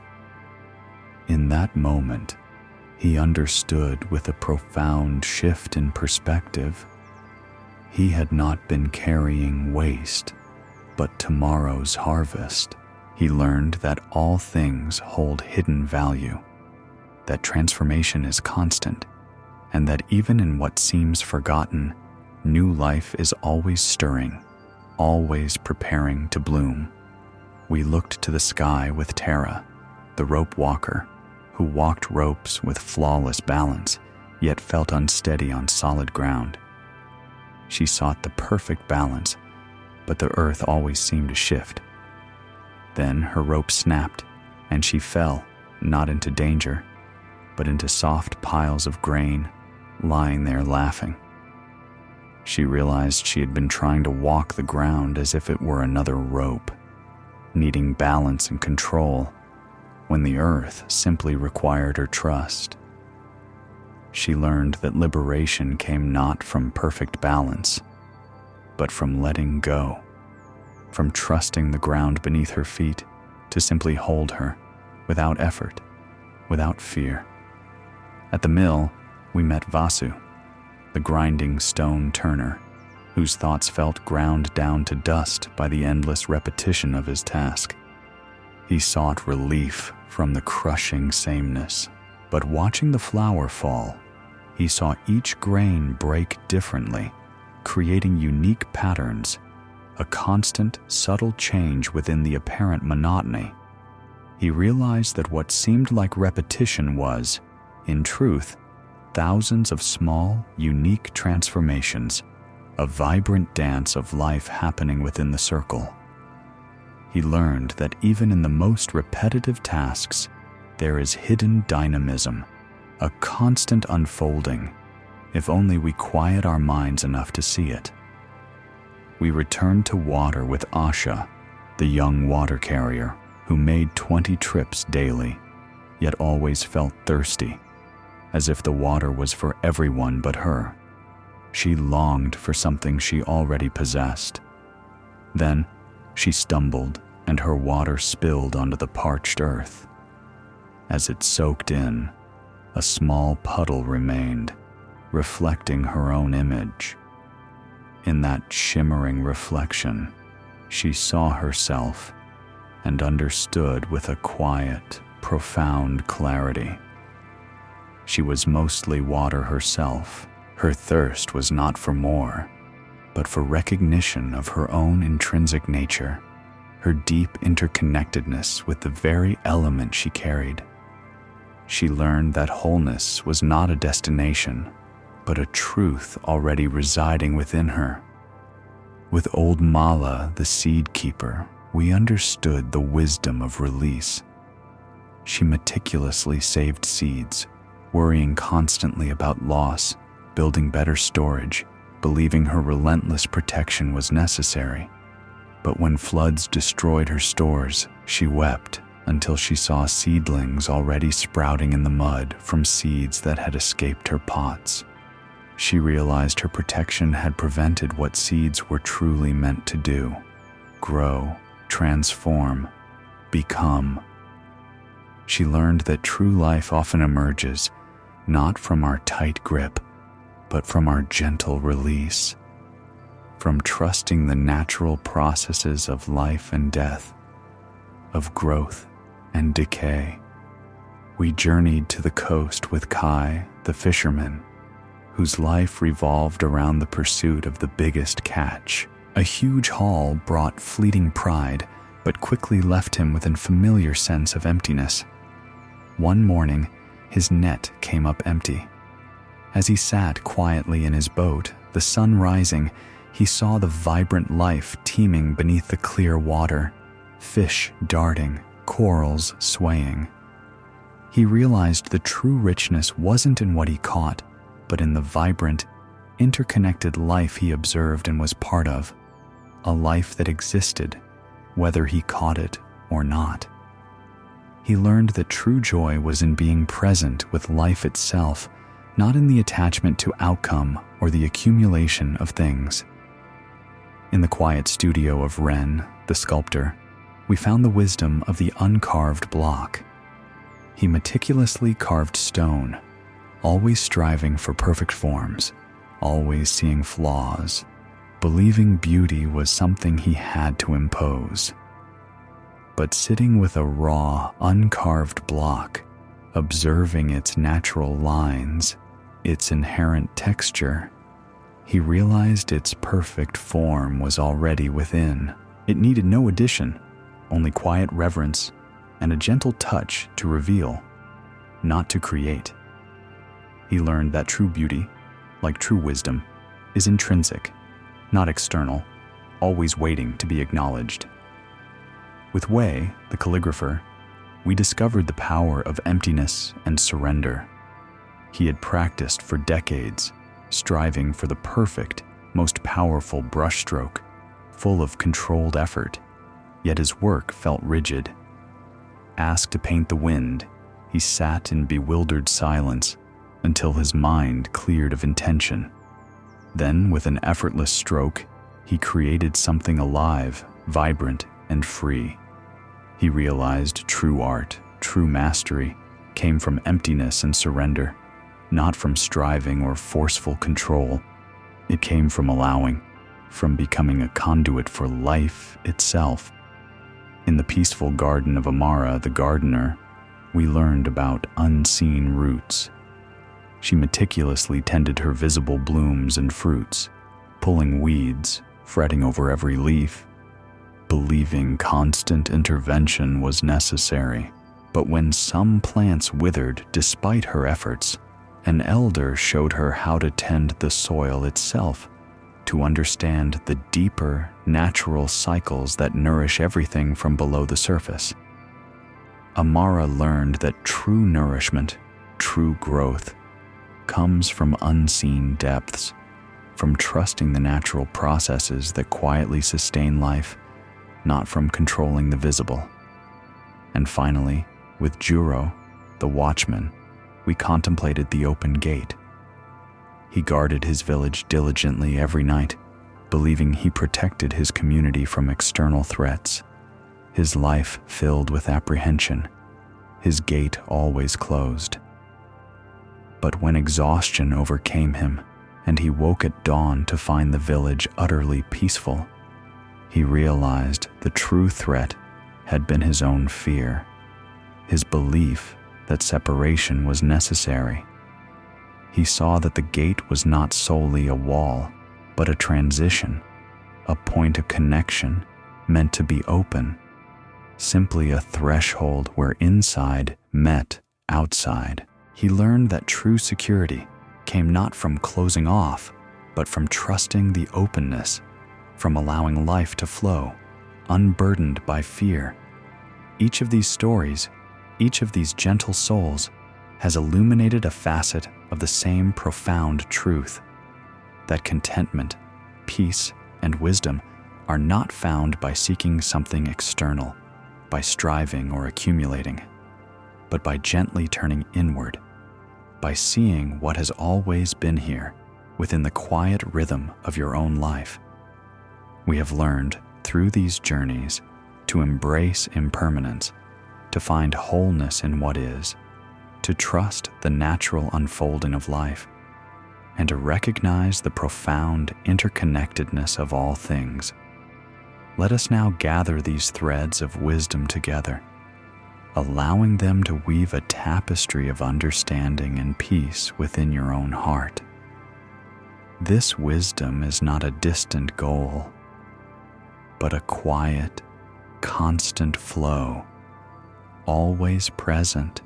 In that moment, he understood with a profound shift in perspective. He had not been carrying waste, but tomorrow's harvest. He learned that all things hold hidden value, that transformation is constant, and that even in what seems forgotten, new life is always stirring, always preparing to bloom. We looked to the sky with Tara, the rope walker, who walked ropes with flawless balance, yet felt unsteady on solid ground. She sought the perfect balance, but the earth always seemed to shift. Then her rope snapped, and she fell, not into danger, but into soft piles of grain, lying there laughing. She realized she had been trying to walk the ground as if it were another rope, needing balance and control, when the earth simply required her trust. She learned that liberation came not from perfect balance, but from letting go, from trusting the ground beneath her feet to simply hold her, without effort, without fear. At the mill, we met Vasu, the grinding stone turner, whose thoughts felt ground down to dust by the endless repetition of his task. He sought relief from the crushing sameness, but watching the flour fall, he saw each grain break differently, creating unique patterns, a constant, subtle change within the apparent monotony. He realized that what seemed like repetition was, in truth, thousands of small, unique transformations, a vibrant dance of life happening within the circle. he learned that even in the most repetitive tasks, there is hidden dynamism, a constant unfolding, if only we quiet our minds enough to see it. We returned to water with Asha, the young water carrier who made 20 trips daily, yet always felt thirsty, as if the water was for everyone but her. She longed for something she already possessed. Then she stumbled, and her water spilled onto the parched earth. As it soaked in, a small puddle remained, reflecting her own image. In that shimmering reflection, she saw herself and understood with a quiet, profound clarity. She was mostly water herself. Her thirst was not for more, but for recognition of her own intrinsic nature, her deep interconnectedness with the very element she carried. She learned that wholeness was not a destination, but a truth already residing within her. With old Mala, the seed keeper, we understood the wisdom of release. She meticulously saved seeds, worrying constantly about loss, building better storage, believing her relentless protection was necessary. But when floods destroyed her stores, she wept until she saw seedlings already sprouting in the mud from seeds that had escaped her pots. She realized her protection had prevented what seeds were truly meant to do: grow, transform, become. She learned that true life often emerges not from our tight grip, but from our gentle release, from trusting the natural processes of life and death, of growth and decay. We journeyed to the coast with Kai, the fisherman, whose life revolved around the pursuit of the biggest catch. A huge haul brought fleeting pride, but quickly left him with a familiar sense of emptiness. One morning, his net came up empty. As he sat quietly in his boat, the sun rising, he saw the vibrant life teeming beneath the clear water, fish darting, corals swaying. He realized the true richness wasn't in what he caught, but in the vibrant, interconnected life he observed and was part of, a life that existed, whether he caught it or not. He learned that true joy was in being present with life itself, not in the attachment to outcome or the accumulation of things. In the quiet studio of Ren, the sculptor, we found the wisdom of the uncarved block. He meticulously carved stone, always striving for perfect forms, always seeing flaws, believing beauty was something he had to impose. But sitting with a raw, uncarved block, observing its natural lines, its inherent texture, he realized its perfect form was already within. It needed no addition, only quiet reverence and a gentle touch to reveal, not to create. He learned that true beauty, like true wisdom, is intrinsic, not external, always waiting to be acknowledged. With Wei, the calligrapher, we discovered the power of emptiness and surrender. He had practiced for decades, striving for the perfect, most powerful brushstroke, full of controlled effort, yet his work felt rigid. Asked to paint the wind, he sat in bewildered silence until his mind cleared of intention. Then, with an effortless stroke, he created something alive, vibrant, and free. He realized true art, true mastery, came from emptiness and surrender, not from striving or forceful control. It came from allowing, from becoming a conduit for life itself. In the peaceful garden of Amara, the gardener, we learned about unseen roots. She meticulously tended her visible blooms and fruits, pulling weeds, fretting over every leaf, believing constant intervention was necessary. But when some plants withered despite her efforts, an elder showed her how to tend the soil itself, to understand the deeper, natural cycles that nourish everything from below the surface. Amara learned that true nourishment, true growth, comes from unseen depths, from trusting the natural processes that quietly sustain life, not from controlling the visible. And finally, with Juro, the watchman, we contemplated the open gate. He guarded his village diligently every night, believing he protected his community from external threats. His life filled with apprehension, his gate always closed. But when exhaustion overcame him, and he woke at dawn to find the village utterly peaceful, he realized the true threat had been his own fear, his belief that separation was necessary. He saw that the gate was not solely a wall, but a transition, a point of connection meant to be open, simply a threshold where inside met outside. He learned that true security came not from closing off, but from trusting the openness, from allowing life to flow, unburdened by fear. Each of these stories, each of these gentle souls, has illuminated a facet of the same profound truth, that contentment, peace, and wisdom are not found by seeking something external, by striving or accumulating, but by gently turning inward, by seeing what has always been here within the quiet rhythm of your own life. We have learned through these journeys to embrace impermanence, to find wholeness in what is, to trust the natural unfolding of life, and to recognize the profound interconnectedness of all things. Let us now gather these threads of wisdom together, allowing them to weave a tapestry of understanding and peace within your own heart. This wisdom is not a distant goal, but a quiet, constant flow, always present,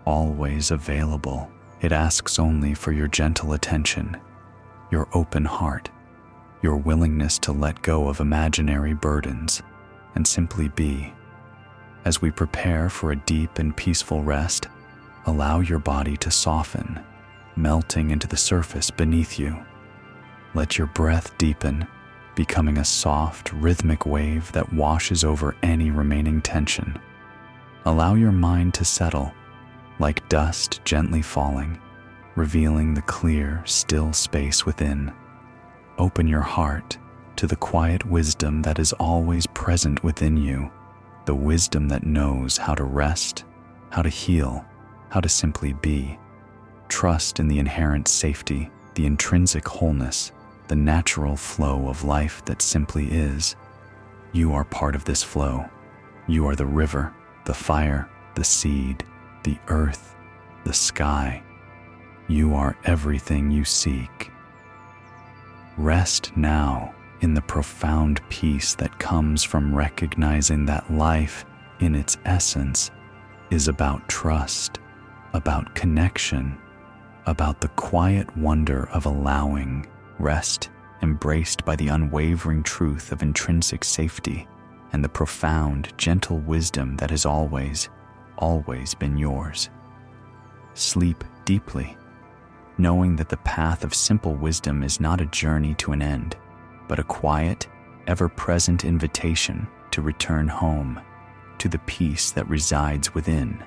always available. It asks only for your gentle attention, your open heart, your willingness to let go of imaginary burdens and simply be. As we prepare for a deep and peaceful rest, allow your body to soften, melting into the surface beneath you. Let your breath deepen, becoming a soft, rhythmic wave that washes over any remaining tension. Allow your mind to settle, like dust gently falling, revealing the clear, still space within. Open your heart to the quiet wisdom that is always present within you, the wisdom that knows how to rest, how to heal, how to simply be. Trust in the inherent safety, the intrinsic wholeness, the natural flow of life that simply is. You are part of this flow. You are the river, the fire, the seed, the earth, the sky. You are everything you seek. Rest now in the profound peace that comes from recognizing that life, in its essence, is about trust, about connection, about the quiet wonder of allowing. Rest embraced by the unwavering truth of intrinsic safety and the profound, gentle wisdom that has always been yours. Sleep deeply, knowing that the path of simple wisdom is not a journey to an end, but a quiet, ever-present invitation to return home, to the peace that resides within.